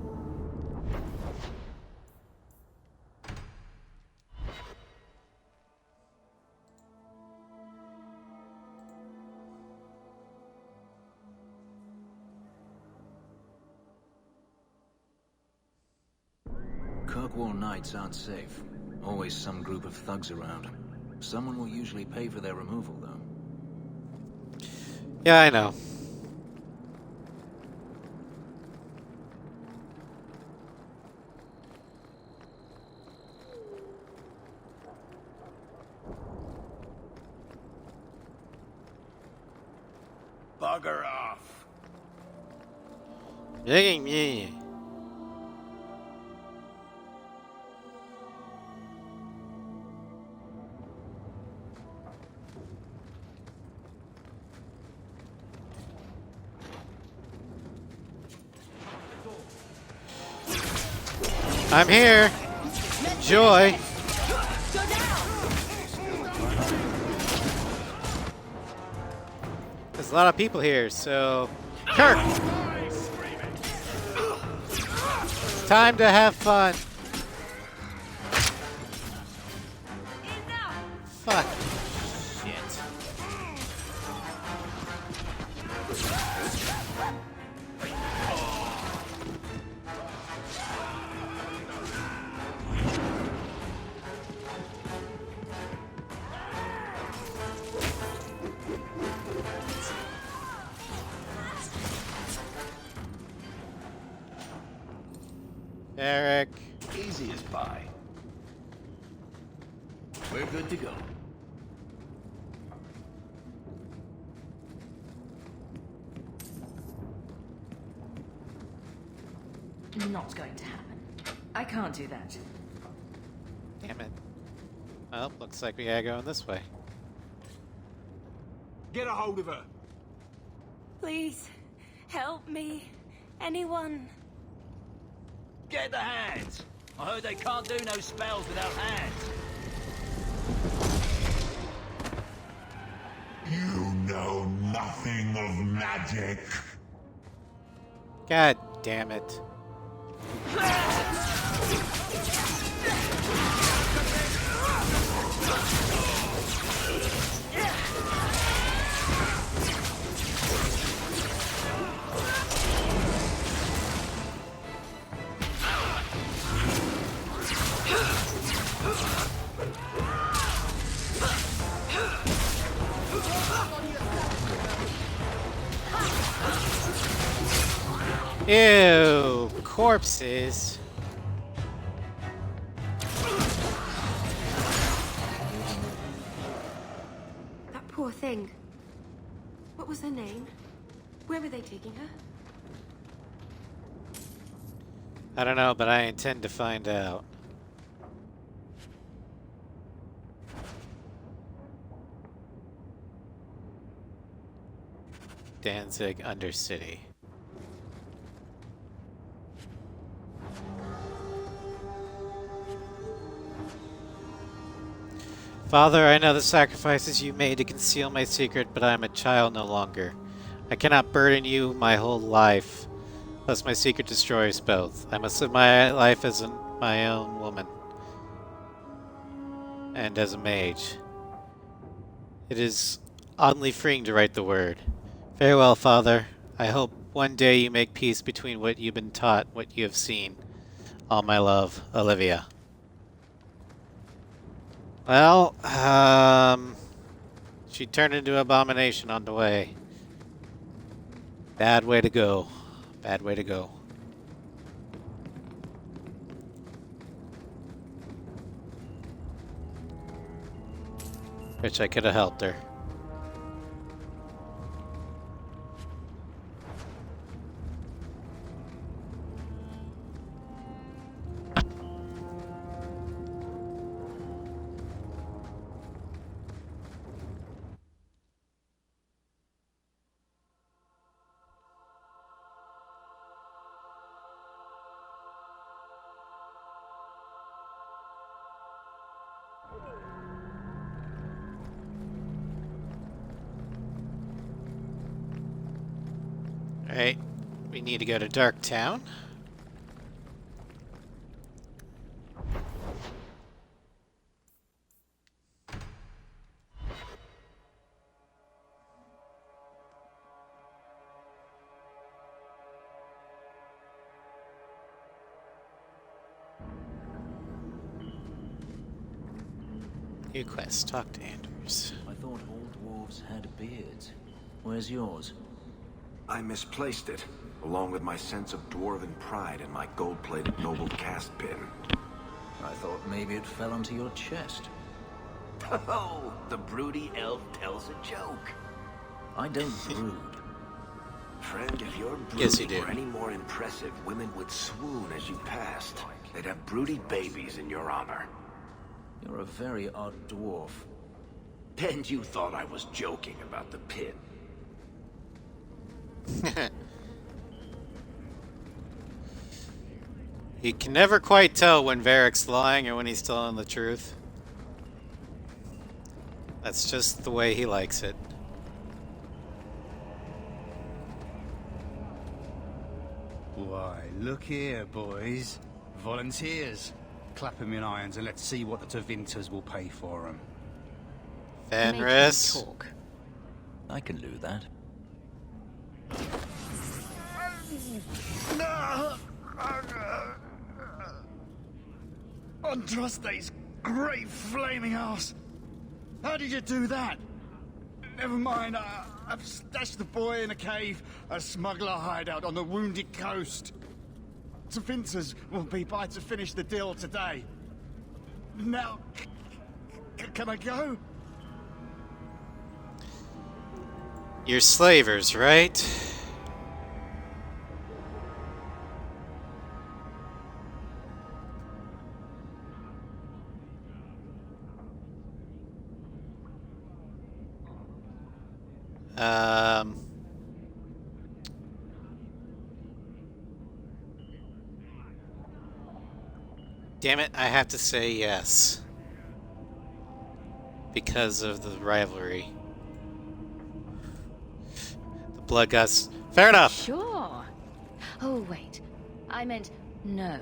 Kirkwall nights aren't safe. Always some group of thugs around. Someone will usually pay for their removal, though. Yeah, I know. Bugger off. Yeah. I'm here. Joy. There's a lot of people here, so... Kirk! Time to have fun. Fuck. Shit. Eric. Easy as pie. We're good to go. Not going to happen. I can't do that. Damn it. Well, looks like we gotta go in this way. Get a hold of her. Please, help me. Anyone. Get the hands! I heard they can't do no spells without hands. You know nothing of magic. God damn it. Ew, corpses. That poor thing. What was her name? Where were they taking her? I don't know, but I intend to find out. Danzig Undercity. Father, I know the sacrifices you made to conceal my secret, but I am a child no longer. I cannot burden you my whole life, lest my secret destroy us both. I must live my life as my own woman, and as a mage. It is oddly freeing to write the word. Farewell, Father. I hope one day you make peace between what you've been taught, what you have seen. All my love, Olivia. Well, she turned into an abomination on the way. Bad way to go. Bad way to go. Wish I could have helped her. Alright, we need to go to Dark Town. New quest, talk to Anders. I thought all dwarves had beards. Where's yours? I misplaced it, along with my sense of dwarven pride and my gold-plated noble cast pin. I thought maybe it fell onto your chest. Oh, the broody elf tells a joke. I don't brood. Friend, if your Yes, you brooding do. were any more impressive, women would swoon as you passed. They'd have broody babies in your honor. You're a very odd dwarf. And you thought I was joking about the pin. You can never quite tell when Varric's lying or when he's telling the truth. That's just the way he likes it. Why, look here, boys. Volunteers. Clap 'em in irons and let's see what the Tevinters will pay for 'em. Fenris. Talk. I can do that. Andraste's great flaming ass! How did you do that? Never mind, I've stashed the boy in a cave, a smuggler hideout on the Wounded Coast. Tevinters will be by to finish the deal today. Now, can I go? You're slavers, right? Damn it, I have to say yes. Because of the rivalry. The blood gods. Fair enough! Sure. Oh, wait. I meant no.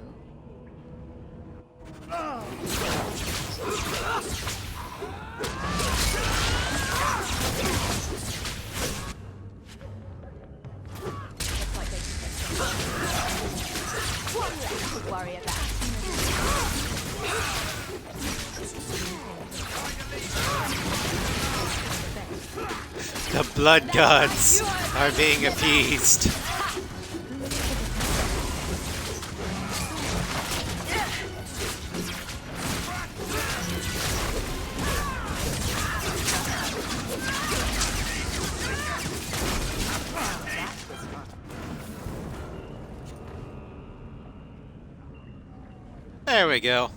One less to worry about. The blood gods are being appeased. There we go.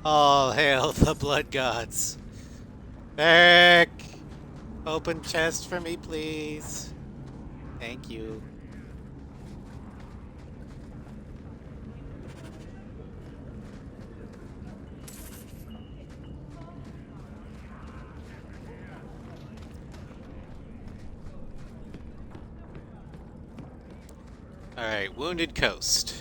All hail the blood gods. Eric! Open chest for me, please. Thank you. Alright, Wounded Coast.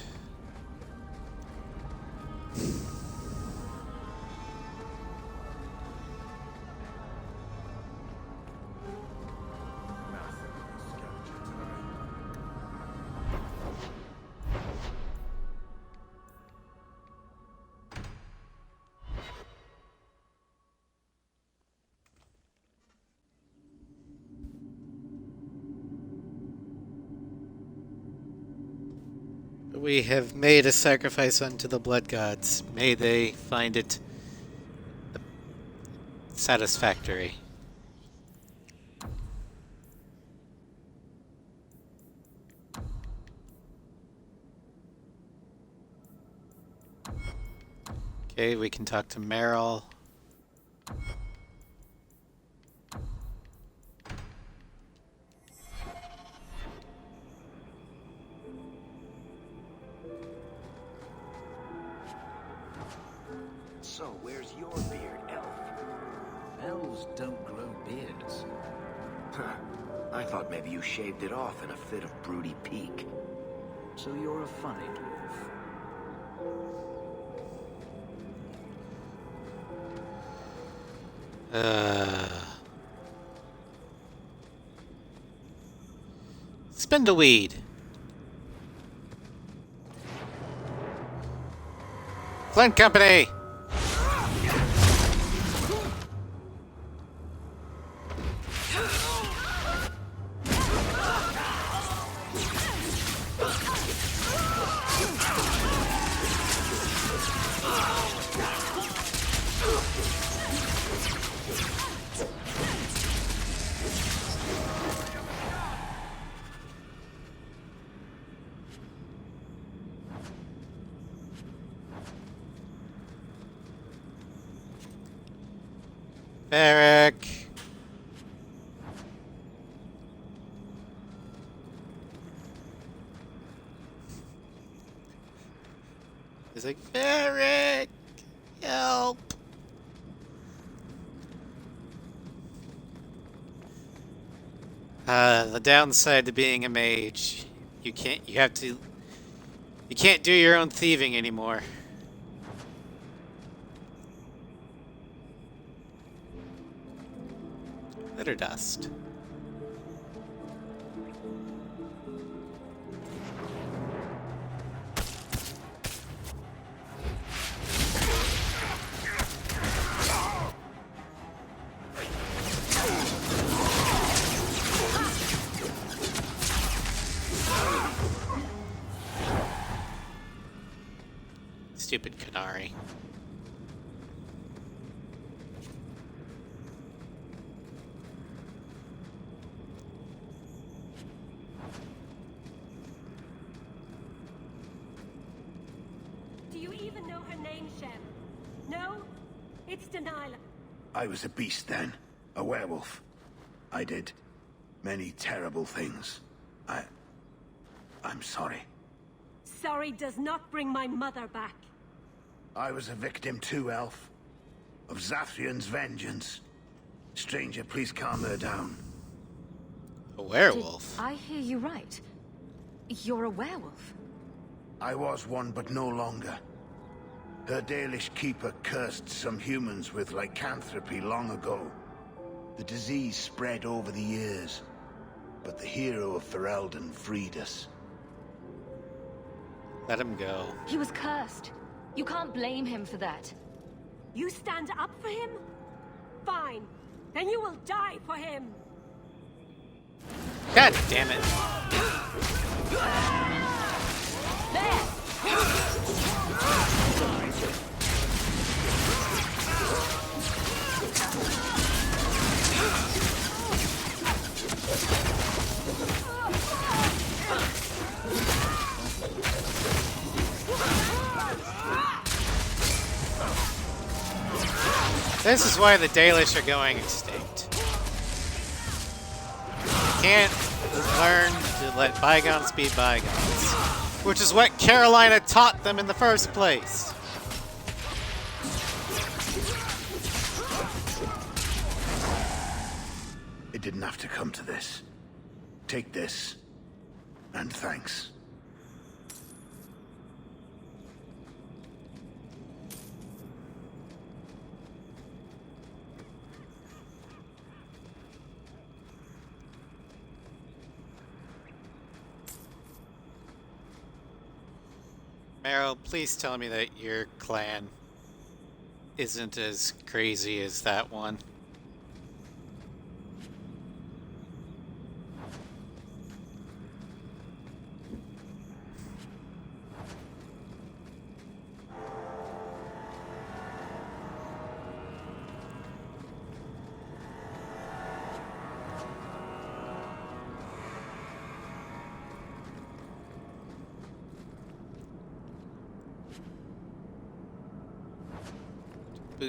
We have made a sacrifice unto the blood gods. May they find it satisfactory. Okay, we can talk to Meryl. So, where's your beard, elf? Elves don't grow beards. Huh. I thought maybe you shaved it off in a fit of broody pique. So you're a funny dwarf. Spindleweed. Flint Company. Eric. He's like, Eric, help. The downside to being a mage, you can't do your own thieving anymore. Litter dust. Stupid Canary. Do you even know her name, Shem? No? It's Delilah. I was a beast then. A werewolf. I did many terrible things. I'm sorry. Sorry does not bring my mother back. I was a victim too, Elf. Of Zathrian's vengeance. Stranger, please calm her down. A werewolf? Did I hear you right? You're a werewolf? I was one, but no longer. Her Dalish keeper cursed some humans with lycanthropy long ago. The disease spread over the years, but the hero of Ferelden freed us. Let him go. He was cursed. You can't blame him for that. You stand up for him? Fine. Then you will die for him. God damn it. This is why the Dalish are going extinct. You can't learn to let bygones be bygones. Which is what Carolina taught them in the first place. It didn't have to come to this. Take this, and thanks. Meryl, please tell me that your clan isn't as crazy as that one.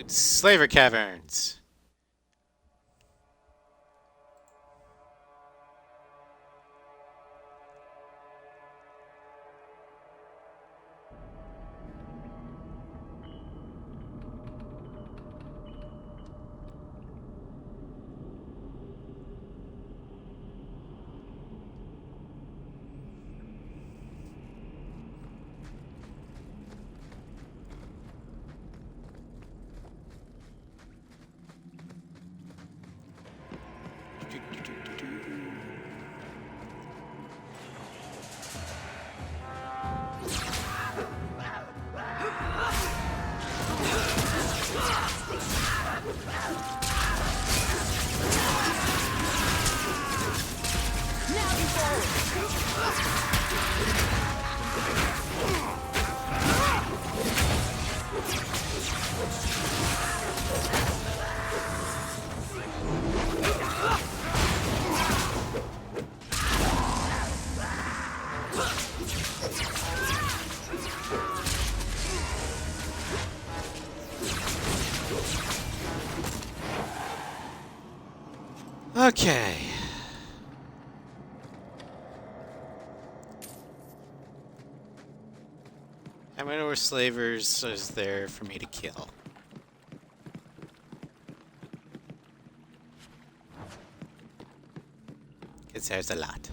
Slaver Caverns. Okay. How many more slavers is there for me to kill? because there's a lot.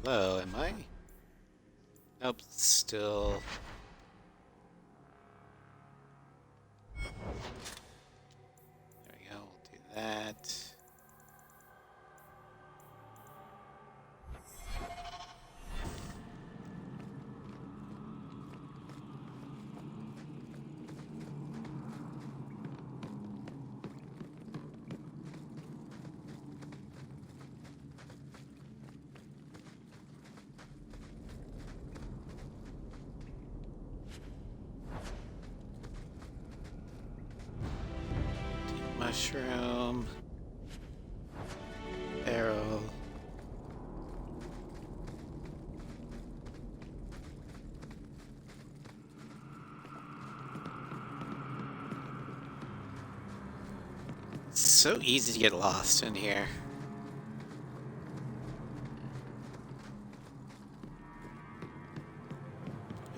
Hello, am I? Nope, still. There we go, we'll do that. Mushroom. Barrel. It's so easy to get lost in here.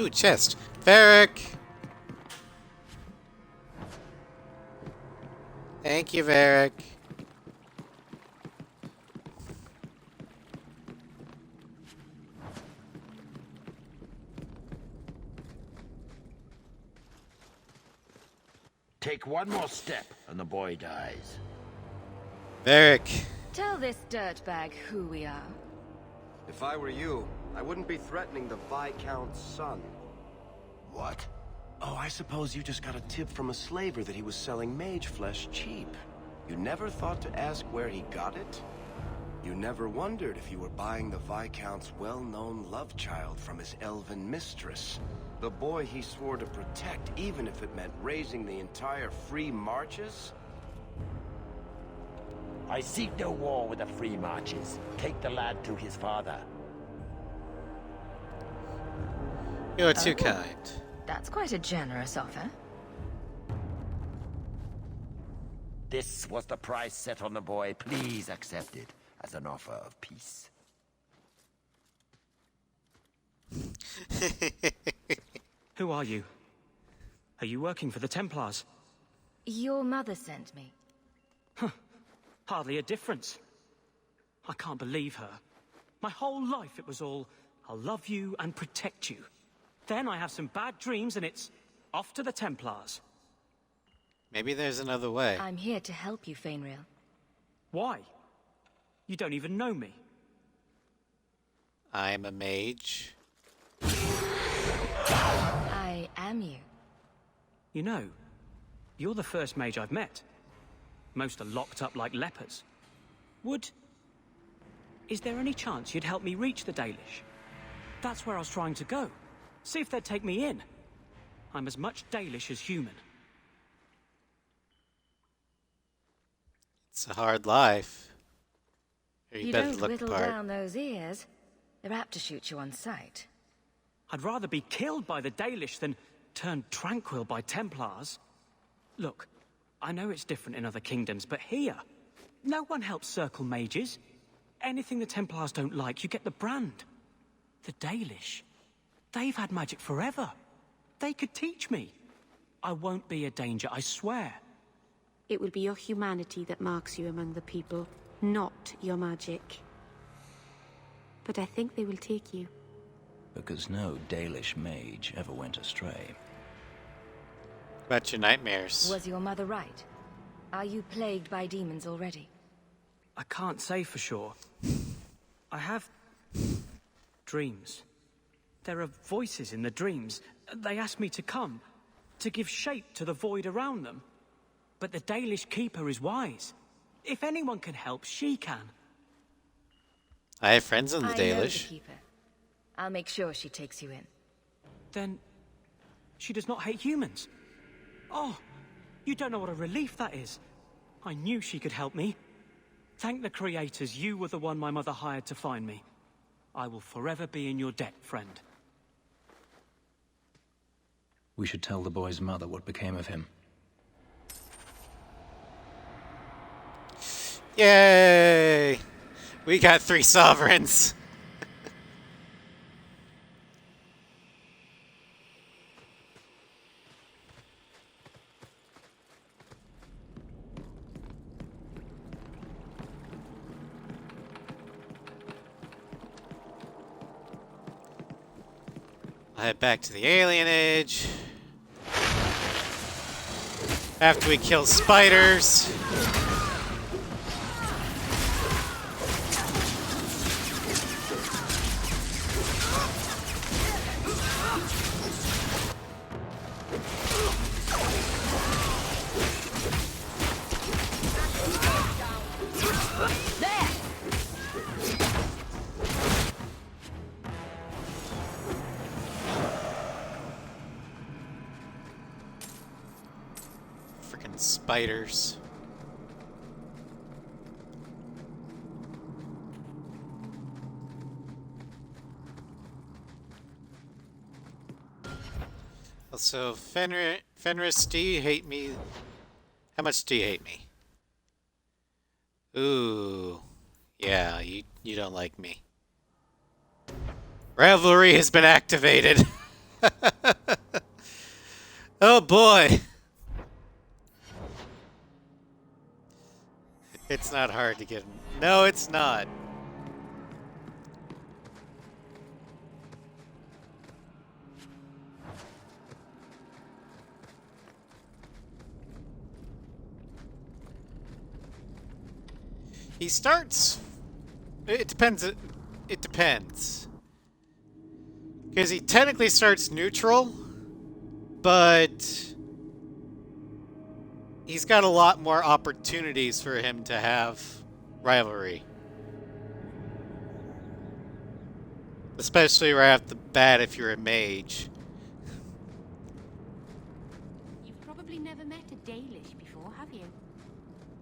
Ooh, chest. Varric! Thank you, Varric. Take one more step and the boy dies. Varric. Tell this dirtbag who we are. If I were you, I wouldn't be threatening the Viscount's son. What? Oh, I suppose you just got a tip from a slaver that he was selling mage flesh cheap. You never thought to ask where he got it? You never wondered if you were buying the Viscount's well-known love child from his elven mistress. The boy he swore to protect, even if it meant raising the entire Free Marches? I seek no war with the Free Marches. Take the lad to his father. You're too kind. That's quite a generous offer. This was the price set on the boy. Please accept it as an offer of peace. Who are you? Are you working for the Templars? Your mother sent me. Hardly a difference. I can't believe her. My whole life it was all, I'll love you and protect you. Then I have some bad dreams and it's off to the Templars. Maybe there's another way. I'm here to help you, Fainriel. Why? You don't even know me. I'm a mage. I am you. You know, you're the first mage I've met. Most are locked up like lepers. Is there any chance you'd help me reach the Dalish? That's where I was trying to go. See if they'd take me in. I'm as much Dalish as human. It's a hard life. You better don't look whittle the part. down those ears. They're apt to shoot you on sight. I'd rather be killed by the Dalish than turned tranquil by Templars. Look, I know it's different in other kingdoms, but here, no one helps circle mages. Anything the Templars don't like, you get the brand. The Dalish, they've had magic forever. They could teach me. I won't be a danger, I swear. It will be your humanity that marks you among the people, not your magic. But I think they will take you. Because no Dalish mage ever went astray. About your nightmares. Was your mother right? Are you plagued by demons already? I can't say for sure. I have dreams. There are voices in the dreams. They ask me to come, to give shape to the void around them. But the Dalish keeper is wise. If anyone can help, she can. I have friends in the I know the Dalish. keeper. I'll make sure she takes you in. Then she does not hate humans. Oh, you don't know what a relief that is. I knew she could help me. Thank the creators, you were the one my mother hired to find me. I will forever be in your debt, friend. We should tell the boy's mother what became of him. Yay! We got 3 sovereigns. We'll head back to the alienage. After we kill spiders. Spiders. Also, Fenris, do you hate me? How much do you hate me? Ooh, yeah, you don't like me. Revelry has been activated. Oh boy. It's not hard to get. No, it's not. He starts. It depends. It depends. Because he technically starts neutral, but he's got a lot more opportunities for him to have rivalry. Especially right off the bat if you're a mage. You've probably never met a Dalish before, have you?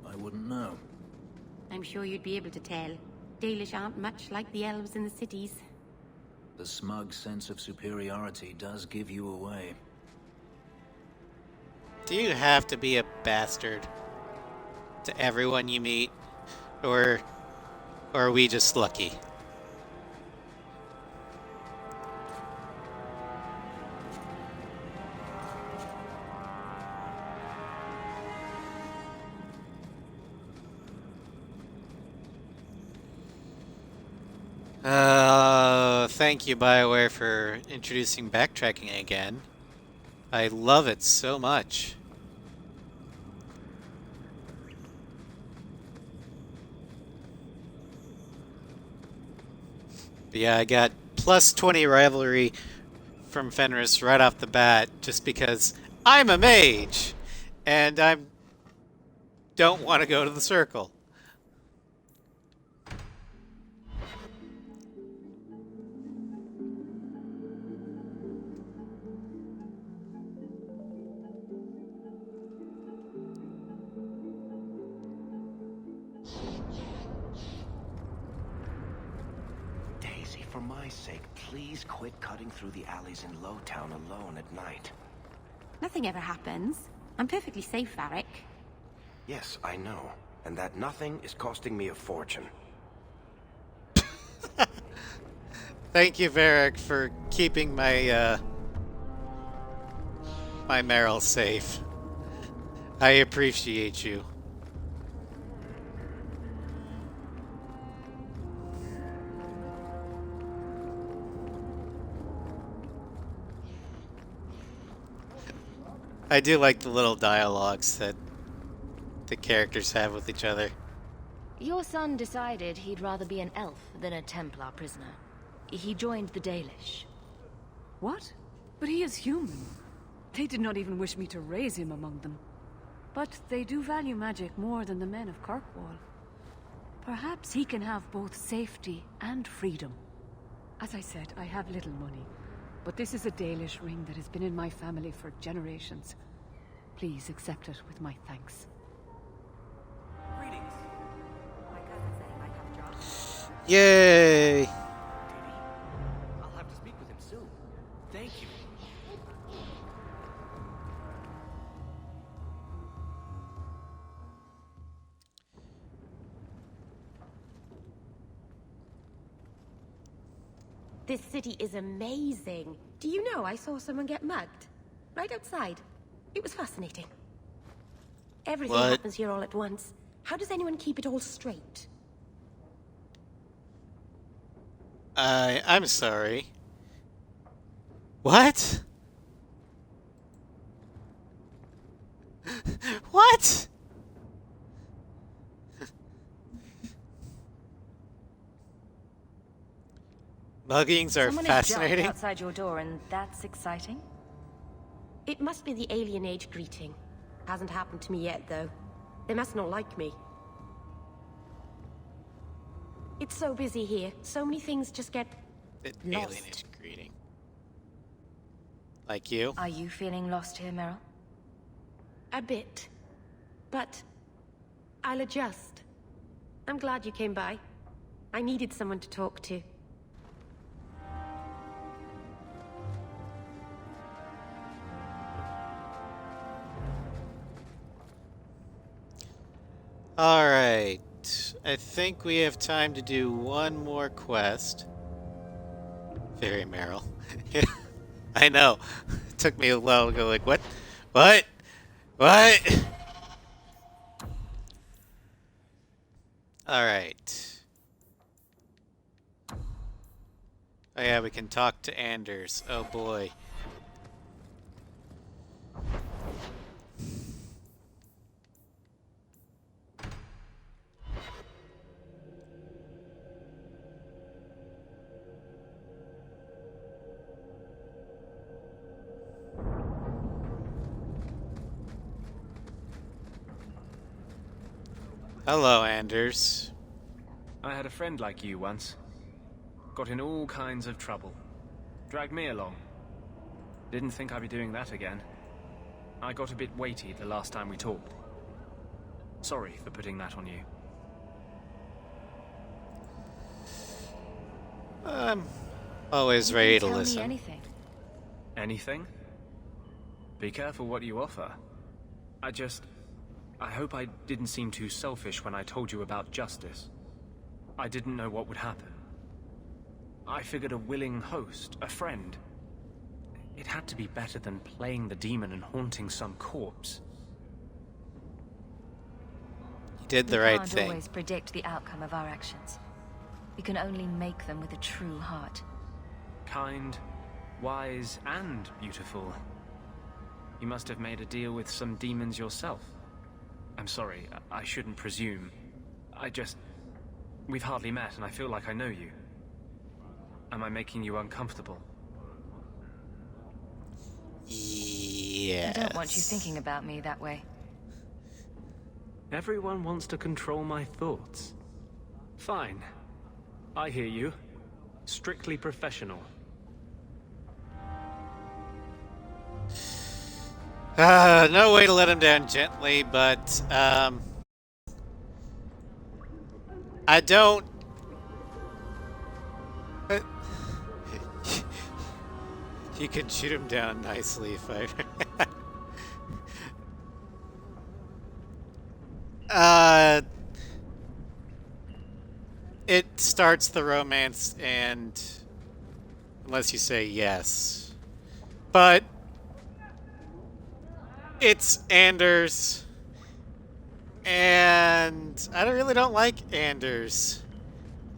I wouldn't know. I'm sure you'd be able to tell. Dalish aren't much like the elves in the cities. The smug sense of superiority does give you away. Do you have to be a bastard to everyone you meet? Or are we just lucky? Thank you, BioWare, for introducing backtracking again. I love it so much. But yeah, I got plus 20 rivalry from Fenris right off the bat just because I'm a mage and I don't want to go to the circle. For my sake, please quit cutting through the alleys in Lowtown alone at night. Nothing ever happens. I'm perfectly safe, Varric. Yes, I know. And that nothing is costing me a fortune. Thank you, Varric, for keeping my, my Meryl safe. I appreciate you. I do like the little dialogues that the characters have with each other. Your son decided he'd rather be an elf than a Templar prisoner. He joined the Dalish. What? But he is human. They did not even wish me to raise him among them. But they do value magic more than the men of Kirkwall. Perhaps he can have both safety and freedom. As I said, I have little money. But this is a Dalish ring that has been in my family for generations. Please accept it with my thanks. Greetings. My cousin said he might have a job. Yay! I'll have to speak with him soon. Thank you. This city is amazing. Do you know I saw someone get mugged? Right outside. It was fascinating. Everything happens here all at once. How does anyone keep it all straight? I'm sorry. What? What? Muggings are Someone fascinating. has jumped outside your door, and that's exciting. It must be the alien age greeting. Hasn't happened to me yet, though. They must not like me. It's so busy here. So many things just get lost. Alien age greeting. Like you? Are you feeling lost here, Meryl? A bit. But I'll adjust. I'm glad you came by. I needed someone to talk to. Alright. I think we have time to do one more quest. Very Meryl. I know. It took me a while to go like, what? What? What? Alright. Oh yeah, we can talk to Anders. Oh boy. Hello, Anders. I had a friend like you once. Got in all kinds of trouble. Dragged me along. Didn't think I'd be doing that again. I got a bit weighty the last time we talked. Sorry for putting that on you. I'm always ready to Tell listen. me anything. Anything? Be careful what you offer. I hope I didn't seem too selfish when I told you about justice. I didn't know what would happen. I figured a willing host, a friend. It had to be better than playing the demon and haunting some corpse. You did the right We thing. can't always predict the outcome of our actions. We can only make them with a true heart. Kind, wise, and beautiful. You must have made a deal with some demons yourself. I'm sorry, I shouldn't presume. We've hardly met, and I feel like I know you. Am I making you uncomfortable? Yes. I don't want you thinking about me that way. Everyone wants to control my thoughts. Fine. I hear you. Strictly professional. No way to let him down gently, but, I don't... You could shoot him down nicely if I... It starts the romance, and... Unless you say yes. But... It's Anders. And... I really don't like Anders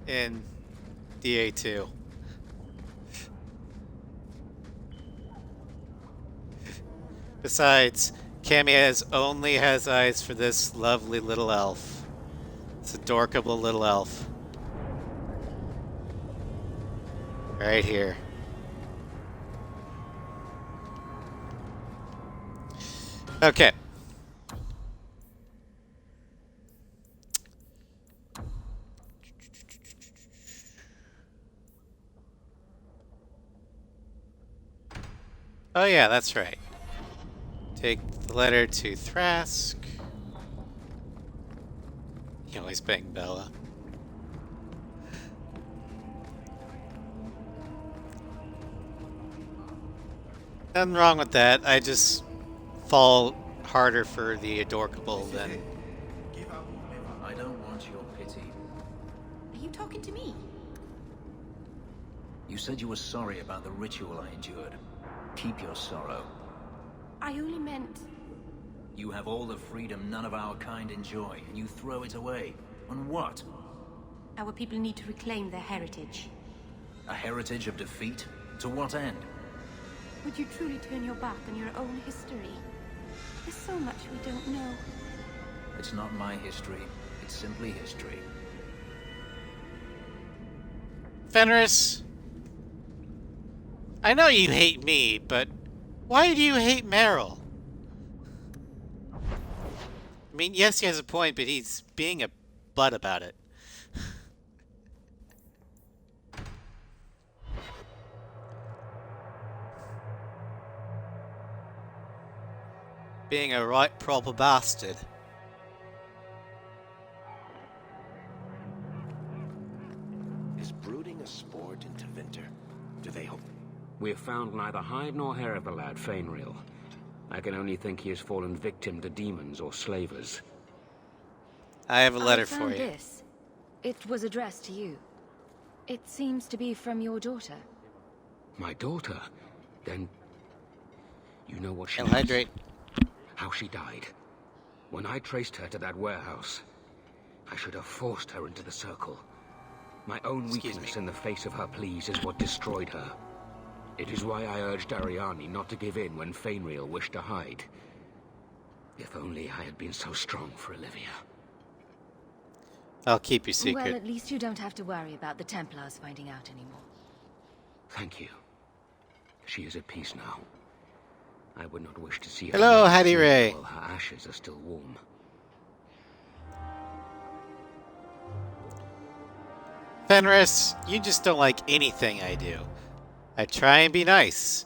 in DA2. Besides, Cammie only has eyes for this lovely little elf. This adorable little elf. Right here. Okay. Oh yeah, that's right. Take the letter to Thrask. You always bang Bella. Nothing wrong with that. I just fall harder for the adorable than... I don't want your pity. Are you talking to me? You said you were sorry about the ritual I endured. Keep your sorrow. I only meant... You have all the freedom none of our kind enjoy, and you throw it away. On what? Our people need to reclaim their heritage. A heritage of defeat? To what end? Would you truly turn your back on your own history? There's so much we don't know. It's not my history. It's simply history. Fenris, I know you hate me, but why do you hate Meryl? I mean, yes, he has a point, but he's being a butt about it. Being a right proper bastard. Is brooding a sport in Tevinter? Do they hope? We have found neither hide nor hair of the lad, Fainreal. I can only think he has fallen victim to demons or slavers. I have a letter I found for you. This. It was addressed to you. It seems to be from your daughter. My daughter? Then... you know what she Hydrate. How she died. When I traced her to that warehouse, I should have forced her into the circle. My own weakness in the face of her pleas is what destroyed her. It is why I urged Ariani not to give in when Fainreal wished to hide. If only I had been so strong for Olivia. I'll keep your secret. Well, at least you don't have to worry about the Templars finding out anymore. Thank you. She is at peace now. I would not wish to see her Hello, Hattie Ray. while her ashes are still warm. Fenris, you just don't like anything I do. I try and be nice.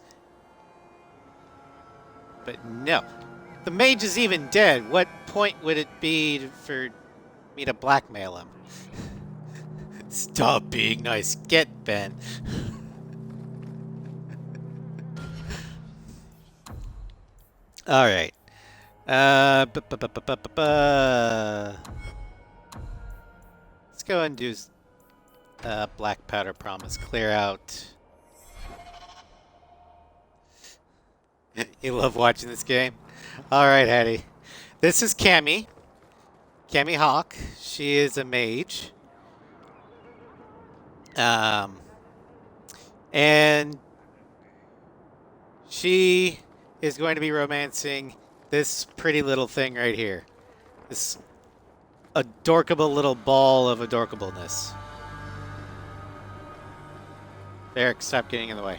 But no. The mage is even dead. What point would it be for me to blackmail him? Stop being nice. Get Ben. Alright. Let's go and do black powder promise. Clear out. You love watching this game? Alright, Hattie. This is Cammie. Cammie Hawke. She is a mage. And she is going to be romancing this pretty little thing right here. This adorkable little ball of adorkableness. Eric, stop getting in the way.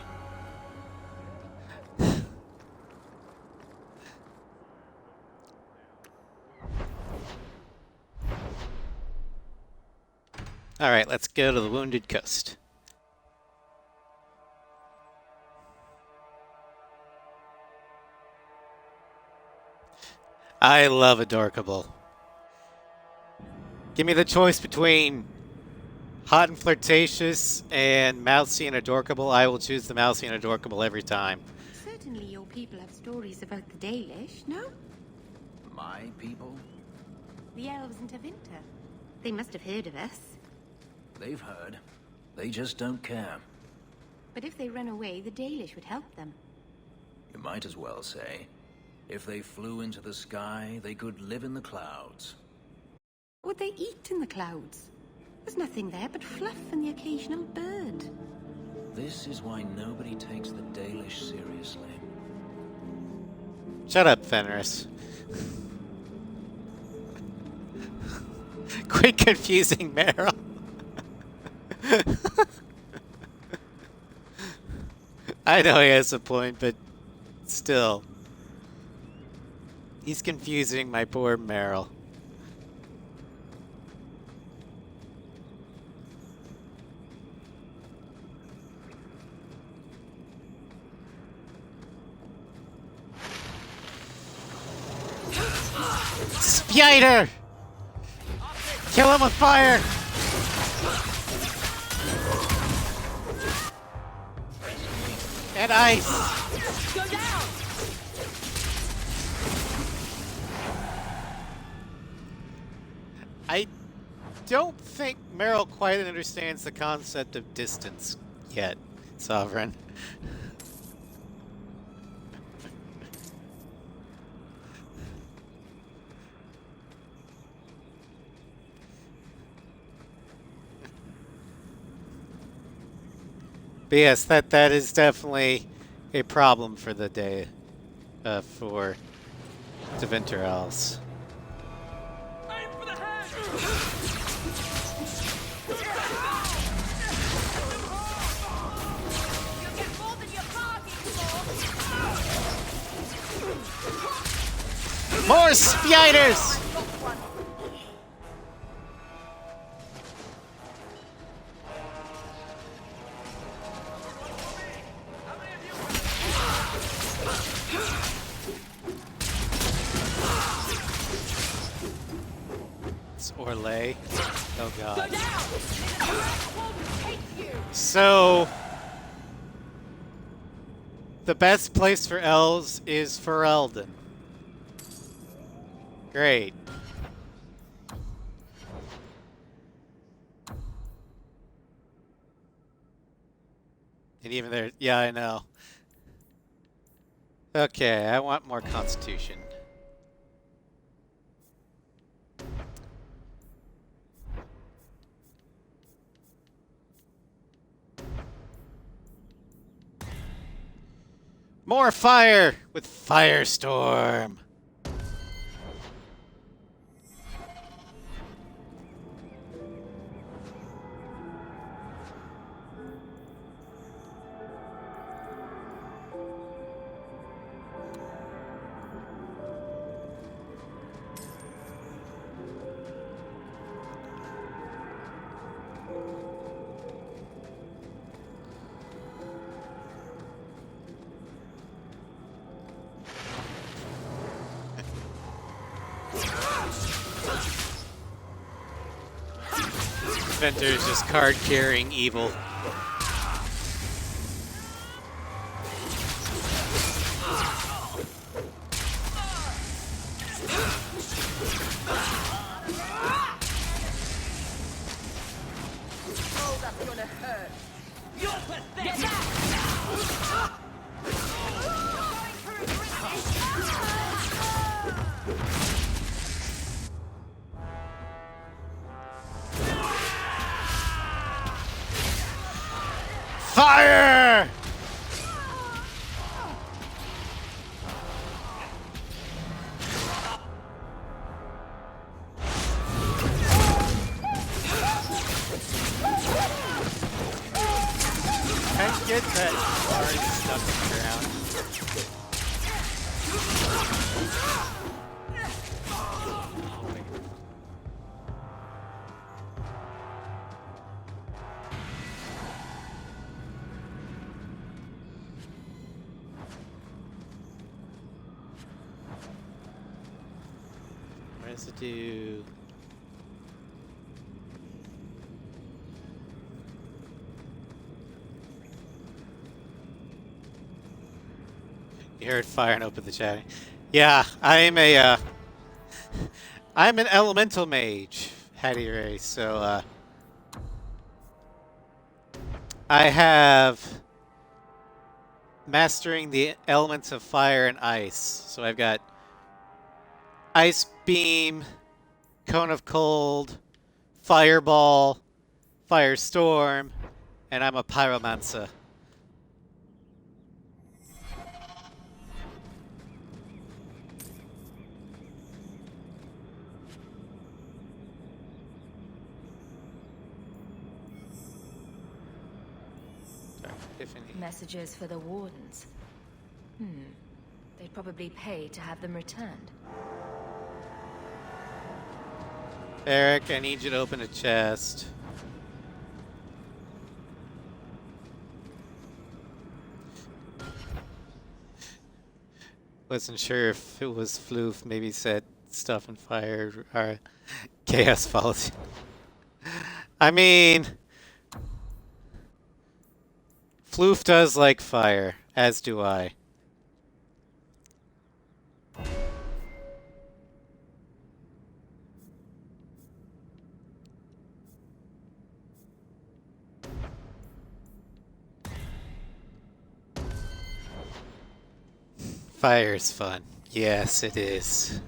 Alright, let's go to the Wounded Coast. I love Adorkable. Give me the choice between hot and flirtatious and mousy and adorkable. I will choose the mousy and adorkable every time. Certainly your people have stories about the Dalish, no? My people? The elves in Tevinter. They must have heard of us. They've heard. They just don't care. But if they run away, the Dalish would help them. You might as well say, if they flew into the sky, they could live in the clouds. Would they eat in the clouds? There's nothing there but fluff and the occasional bird. This is why nobody takes the Dalish seriously. Shut up, Fenris. Quit confusing Meryl. I know he has a point, but still. He's confusing my poor Meryl. Spider! Kill him with fire! And ice! Go down! I don't think Meryl quite understands the concept of distance yet, Sovereign. But yes, that is definitely a problem for the day for Deventer Elves. More spiders! It's Orlais. Oh god. So the best place for elves is Ferelden. Great. And even there, yeah, I know. Okay, I want more Constitution. More fire with Firestorm. Venter's just card-carrying evil. Oh, that's gonna hurt. You're pathetic. Fire! I get that already stuck in the ground. What does it do? You heard fire and opened the chat. Yeah, I'm an elemental mage, Hattie Ray, so I have mastering the elements of fire and ice. So I've got Ice Beam, Cone of Cold, Fireball, Firestorm, and I'm a Pyromancer. Messages for the Wardens. They'd probably pay to have them returned. Eric, I need you to open a chest. Wasn't sure if it was Floof, maybe set stuff on fire or chaos follows. I mean, Floof does like fire, as do I. Fire's fun. Yes, it is.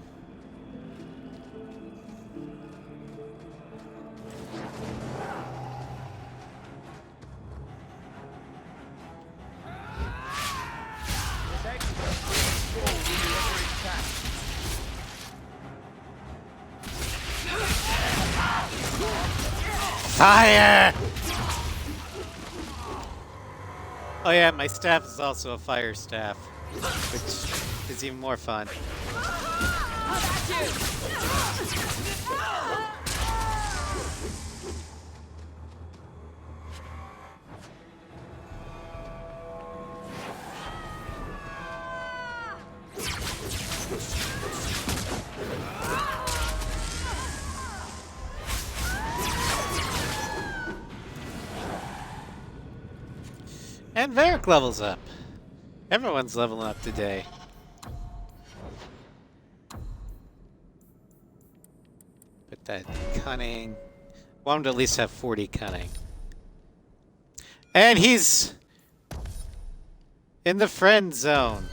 attack. Fire! Oh yeah, my staff is also a fire staff, which is even more fun. And Varric levels up. Everyone's leveling up today. But that cunning... Want him to at least have 40 cunning. And he's... in the friend zone.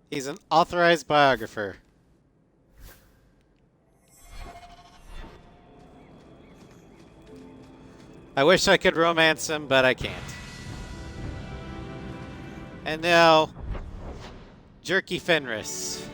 He's an authorized biographer. I wish I could romance him, but I can't. And now, Jerky Fenris.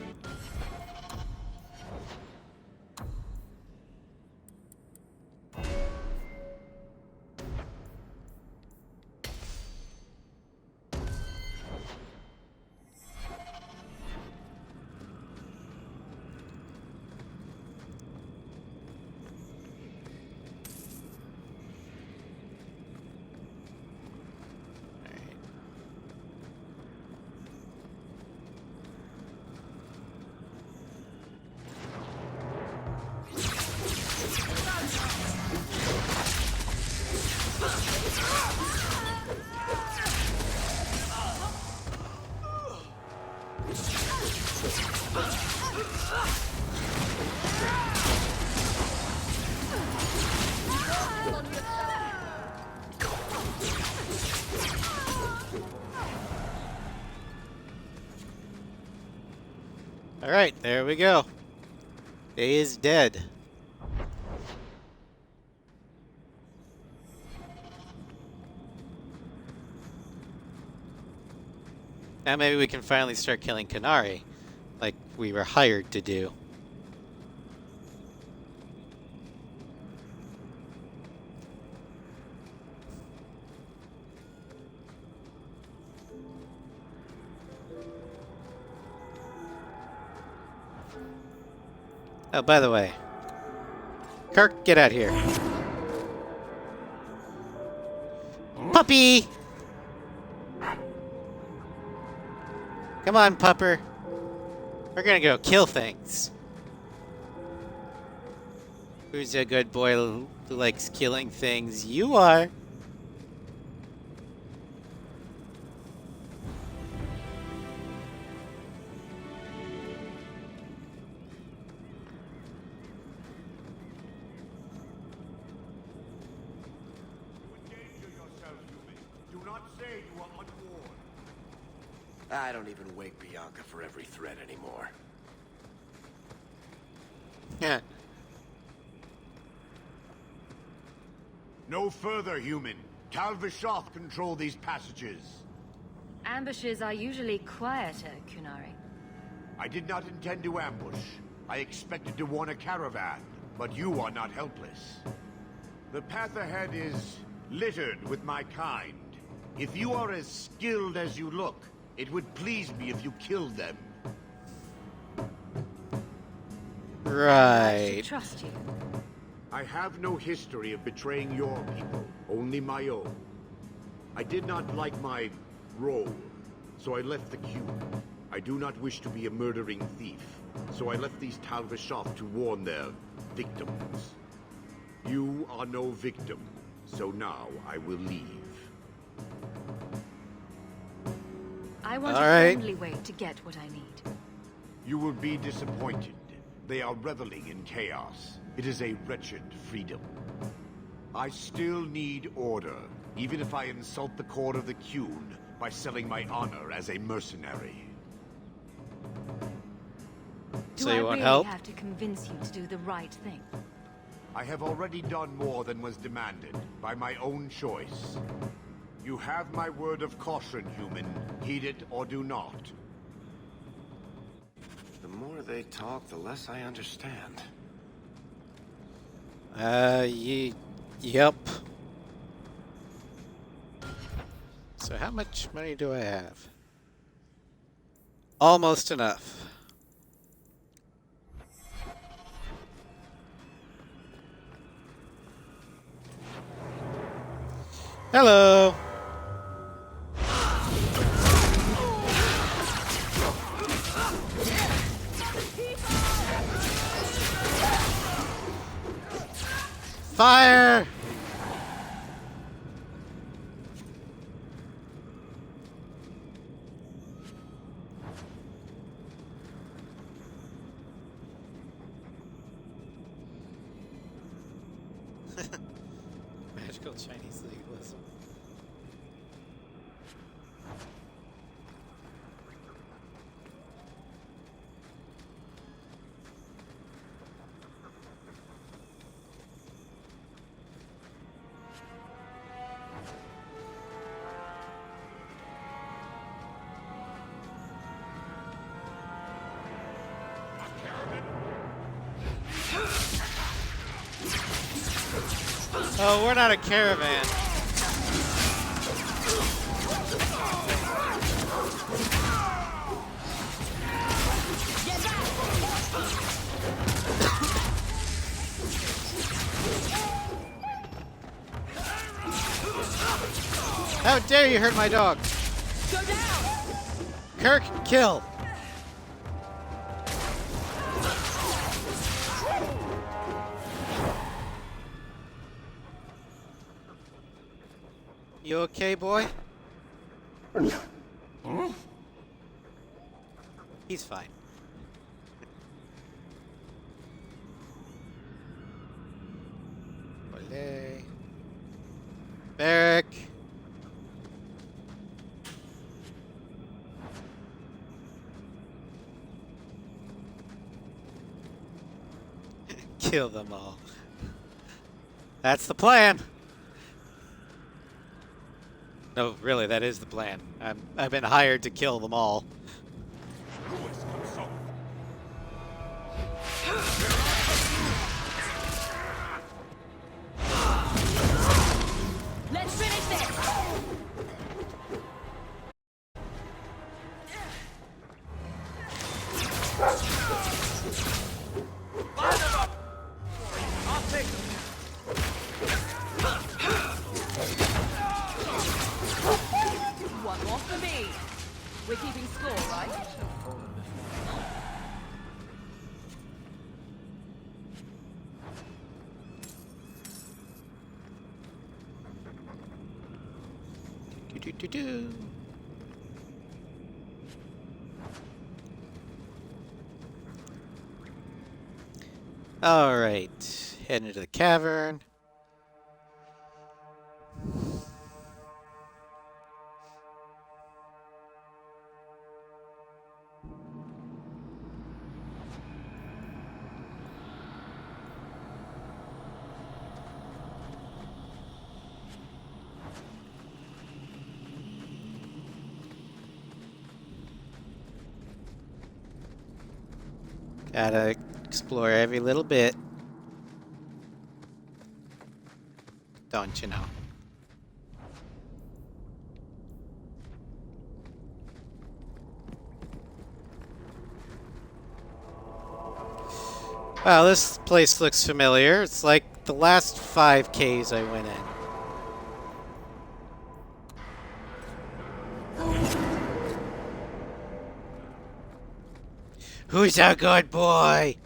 Alright, there we go. Day is dead. Now maybe we can finally start killing Qunari, like we were hired to do. Oh, by the way, Kirk, get out here. Puppy! Come on, pupper. We're gonna go kill things. Who's a good boy who likes killing things? You are. I don't even wake Bianca for every threat anymore. Yeah. No further, human. Cal Vishoth control these passages. Ambushes are usually quieter, Qunari. I did not intend to ambush. I expected to warn a caravan, but you are not helpless. The path ahead is littered with my kind. If you are as skilled as you look, it would please me if you killed them. Right. I trust you. I have no history of betraying your people, only my own. I did not like my role, so I left the cube. I do not wish to be a murdering thief, so I left these Tal Vishoth to warn their victims. You are no victim, so now I will leave. I want a friendly way to get what I need. You will be disappointed. They are reveling in chaos. It is a wretched freedom. I still need order, even if I insult the core of the Qun by selling my honor as a mercenary. Do I really have to convince you to do the right thing? I have already done more than was demanded, by my own choice. You have my word of caution, human. Heed it or do not. The more they talk, the less I understand. Yep. So how much money do I have? Almost enough. Hello. Fire! Magical Chinese legalism. Oh, we're not a caravan. How dare you hurt my dog? Go down! Kirk, kill! You okay, boy? He's fine. Olé. Barrack. Kill them all. That's the plan. No, really, that is the plan. I've been hired to kill them all. Let's finish this! Line them up! I'll take them. One more for me. We're keeping score, right? Do. All right, heading into the cavern. Gotta explore every little bit. Don't you know? Wow, this place looks familiar. It's like the last 5Ks I went in. Who's a good boy?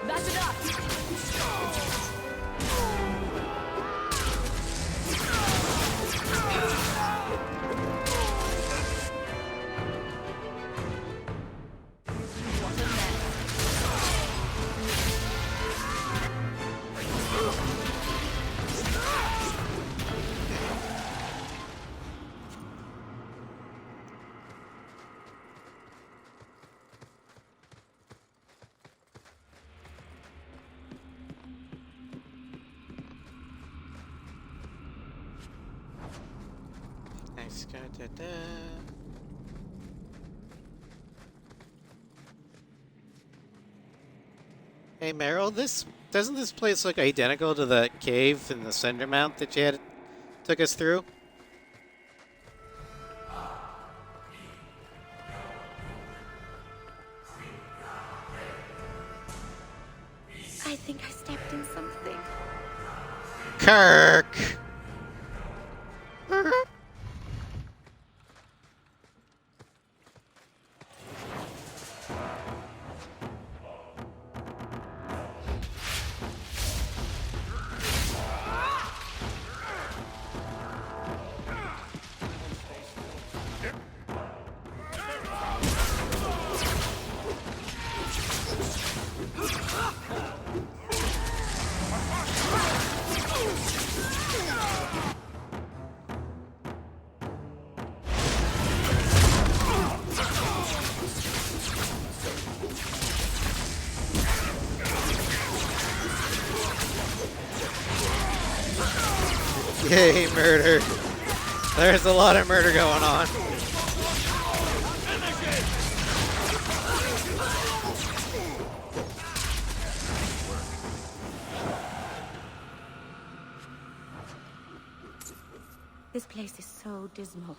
That's enough! What a mess. Nice. Da, da, da. Hey Meryl, doesn't this place look identical to the cave in the Cinder Mount that you took us through? I think I stepped in something. Kirk! Yay, murder. There's a lot of murder going on. This place is so dismal.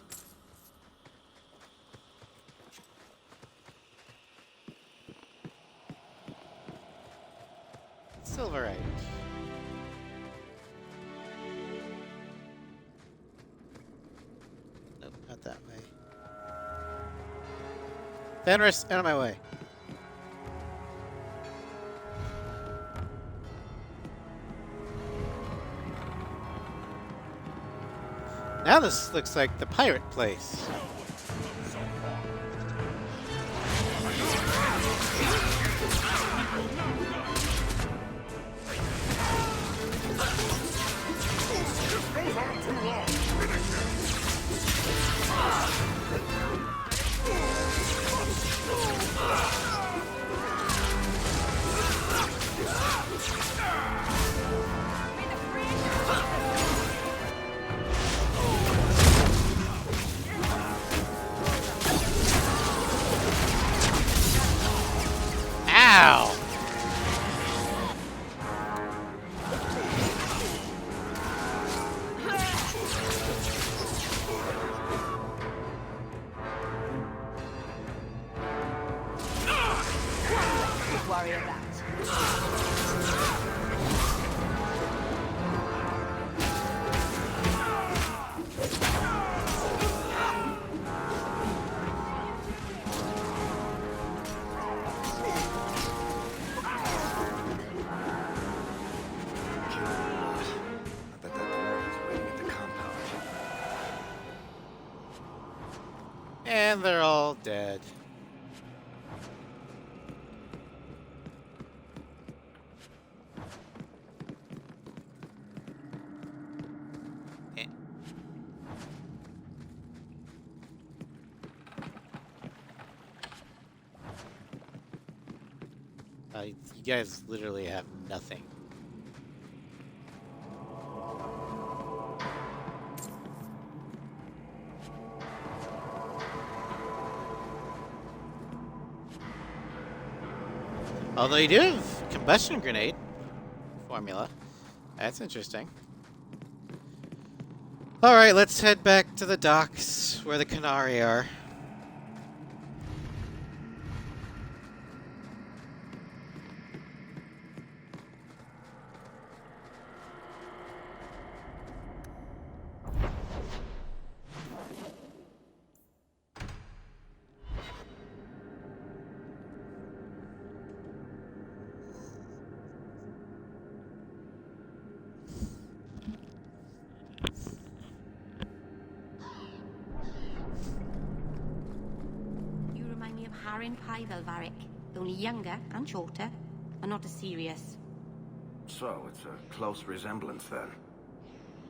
Silverite. Nope, not that way. Fenris, out of my way. Now this looks like the pirate place. Ow! Worry about. And they're all dead. You guys literally have nothing. Although you do have combustion grenade formula. That's interesting. Alright, let's head back to the docks where the Canary are. Harin Pyvel, Varric. Only younger and shorter, and not as serious. So, it's a close resemblance then.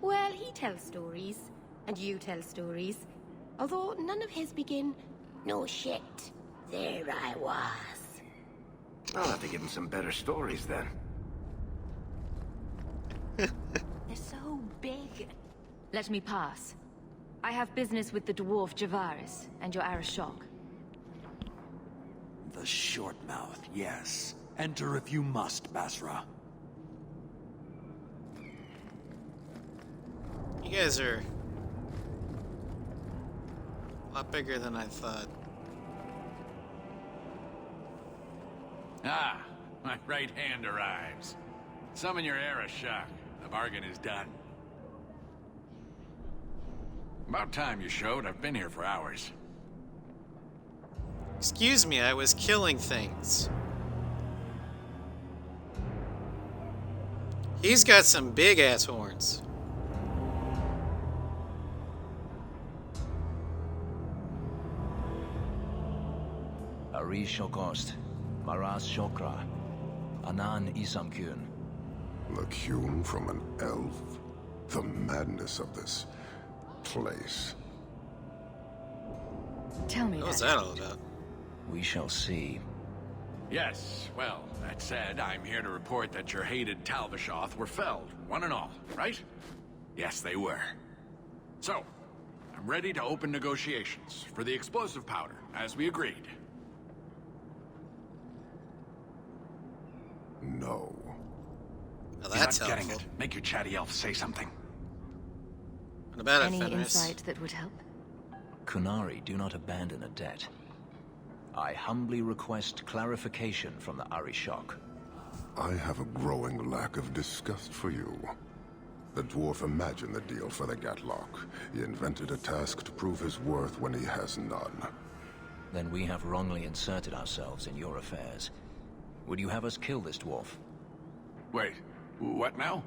Well, he tells stories, and you tell stories. Although none of his begin, "No shit, there I was." I'll have to give him some better stories then. They're so big. Let me pass. I have business with the dwarf Javaris and your Arashok. The short mouth, yes. Enter if you must, Basra. You guys are a lot bigger than I thought. Ah, my right hand arrives. Summon your era shock. The bargain is done. About time you showed. I've been here for hours. Excuse me, I was killing things. He's got some big ass horns. Ari Shokost, Maras Shokra, Anan Isamkun. Lacune from an elf? The madness of this place. Tell me what was that all about? We shall see. Yes, well, that said, I'm here to report that your hated Talvishoth were felled, one and all, right? Yes, they were. So, I'm ready to open negotiations for the explosive powder, as we agreed. No. Well, You're that's not getting helpful. it. Make your chatty elf say something. What about it, Any Fenris? insight that would help? Kunari do not abandon a debt. I humbly request clarification from the Arishok. I have a growing lack of disgust for you. The dwarf imagined the deal for the Gatlock. He invented a task to prove his worth when he has none. Then we have wrongly inserted ourselves in your affairs. Would you have us kill this dwarf? Wait, what now?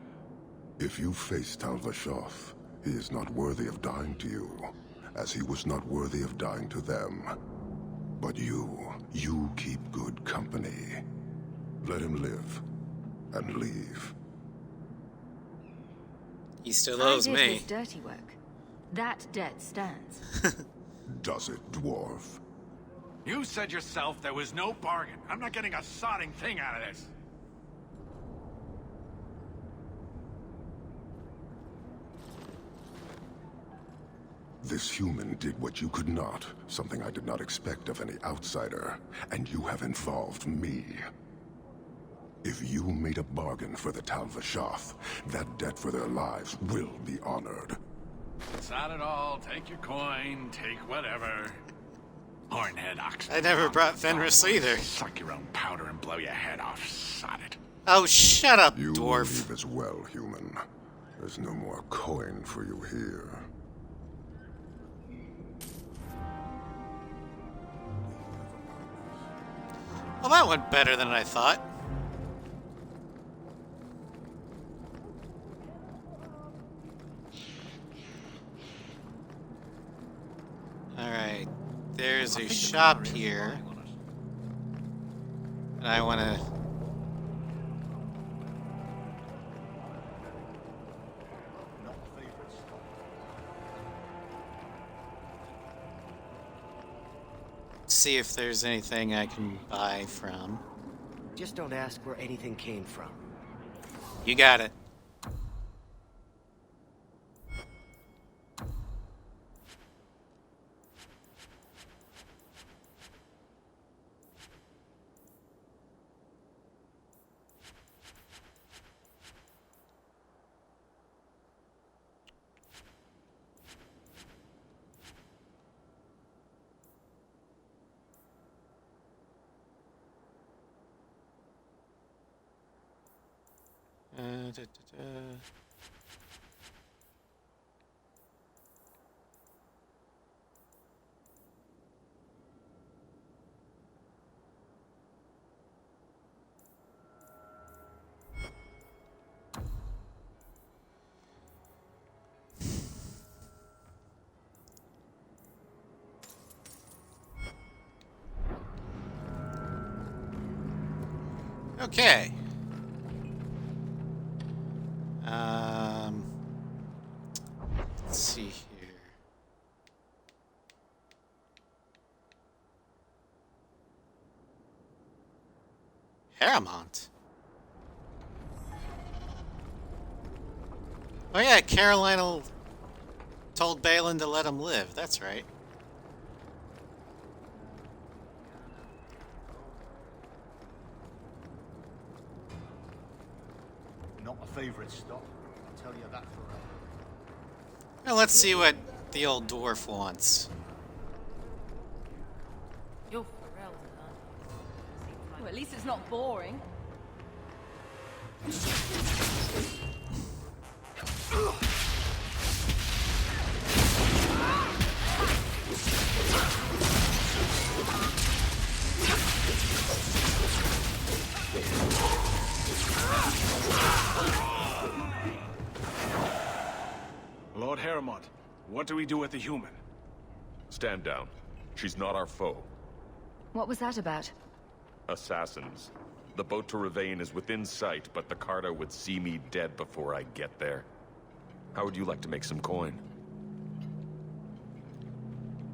If you face Talvishoth, he is not worthy of dying to you, as he was not worthy of dying to them. But you keep good company. Let him live, and leave. He still owes I did me. his dirty work. That debt stands. Does it, dwarf? You said yourself there was no bargain. I'm not getting a sodding thing out of this. This human did what you could not, something I did not expect of any outsider, and you have involved me. If you made a bargain for the Talvishoth, that debt for their lives will be honored. Sod it all. Take your coin. Take whatever. Hornhead ox. I never brought Fenris either. Suck your own powder and blow your head off. Sod it. Oh, shut up, You dwarf. leave as well, human. There's no more coin for you here. Well, that went better than I thought. Alright, there's a shop here. And I want to... see if there's anything I can buy from. Just don't ask where anything came from. You got it. Okay. Let's see here. Paramount. Oh yeah, Carolina told Balin to let him live. That's right. A favorite stop. I'll tell you that forever. Well, let's see what the old dwarf wants. You're Pharrell, well, at least it's not boring. Lord Harrimont, what do we do with the human? Stand down. She's not our foe. What was that about? Assassins. The boat to Ravane is within sight, but the Carter would see me dead before I get there. How would you like to make some coin?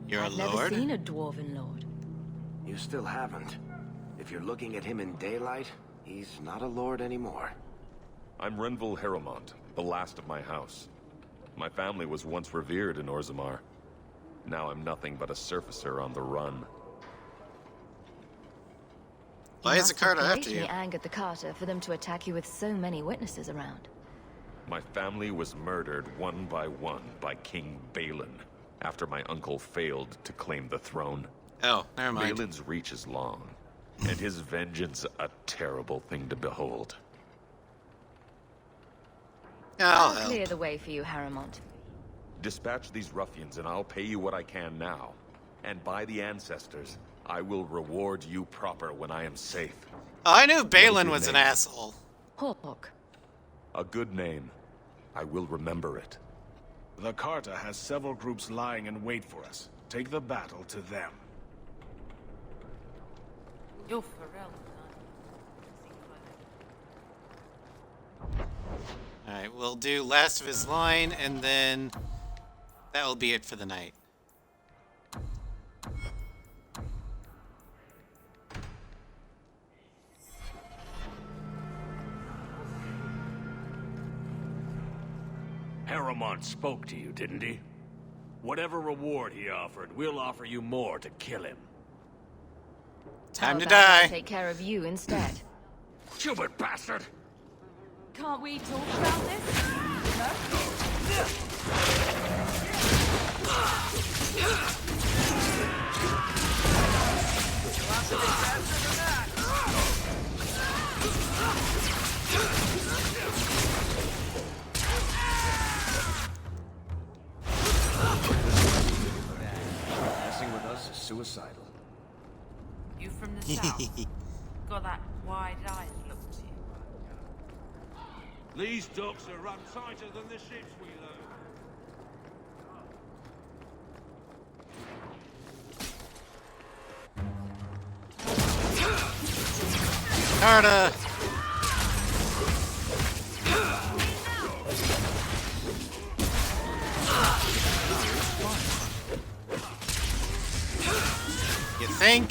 You're a I've lord? never seen a dwarven lord. You still haven't. If you're looking at him in daylight, he's not a lord anymore. I'm Renville Harrimont, the last of my house. My family was once revered in Orzammar. Now I'm nothing but a surfacer on the run. Why is the Carter after You you? must have angered the Carter for them to attack you with so many witnesses around. My family was murdered one by King Balin, after my uncle failed to claim the throne. Oh, never mind. Balin's reach is long, and his vengeance a terrible thing to behold. I'll clear the way for you, Harrimont. Dispatch these ruffians and I'll pay you what I can now. And by the ancestors, I will reward you proper when I am safe. Oh, I knew Balin was an asshole. Hawke. A good name. I will remember it. The Carter has several groups lying in wait for us. Take the battle to them. You're Pharrell. Alright, we'll do last of his line, and then that will be it for the night. Harrimont spoke to you, didn't he? Whatever reward he offered, we'll offer you more to kill him. Time to How about I die. take care of you instead. Stupid bastard! Can't we talk about this? Messing with us is suicidal. You from the south? Got that wide-eyed look to you. These docks are run tighter than the ships we load. Carter! You think,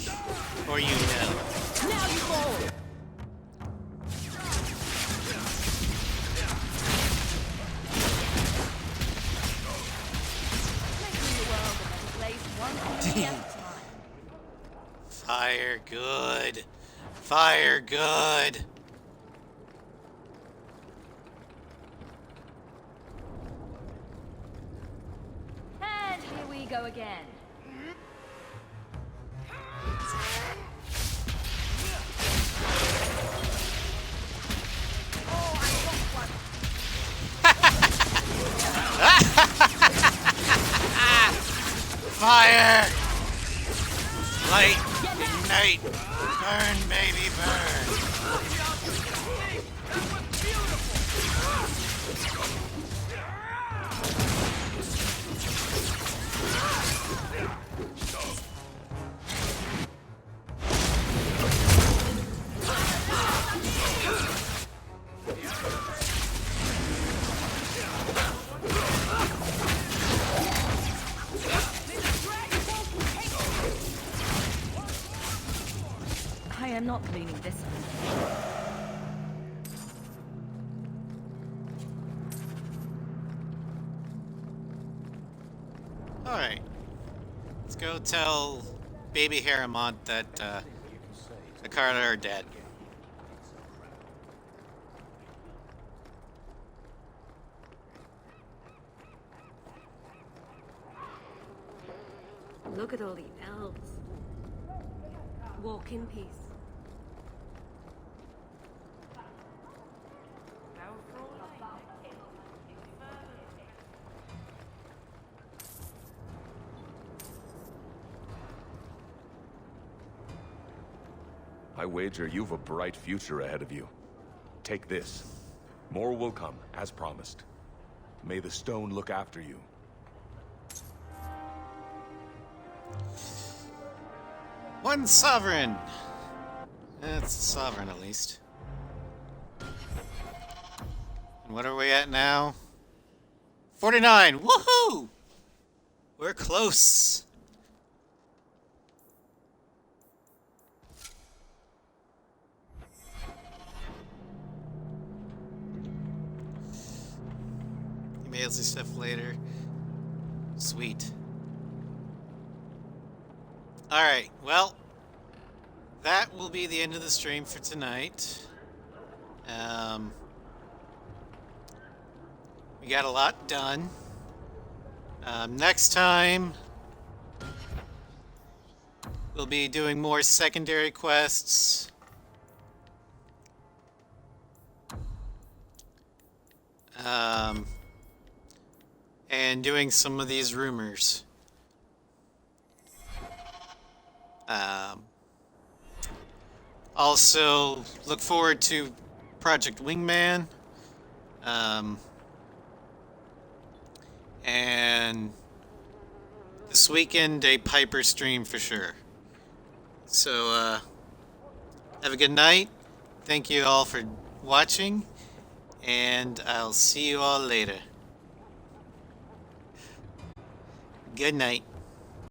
or you know? Now you fall! Making the world a better place one community at a time. Fire good. Fire good. And here we go again. Fire! Light, ignite, burn, baby, burn. I am not cleaning this one. Alright. Let's go tell baby Harrimont that the Carter are dead. Look at all the elves. Walk in peace. I wager you've a bright future ahead of you. Take this. More will come, as promised. May the stone look after you. One sovereign! That's a sovereign, at least. And what are we at now? 49! Woohoo! We're close! He mails his stuff later. Sweet. Alright, well, that will be the end of the stream for tonight. We got a lot done. Next time, we'll be doing more secondary quests. And doing some of these rumors. Also, look forward to Project Wingman. And this weekend, a Piper stream for sure. So, have a good night. Thank you all for watching. And I'll see you all later. Good night.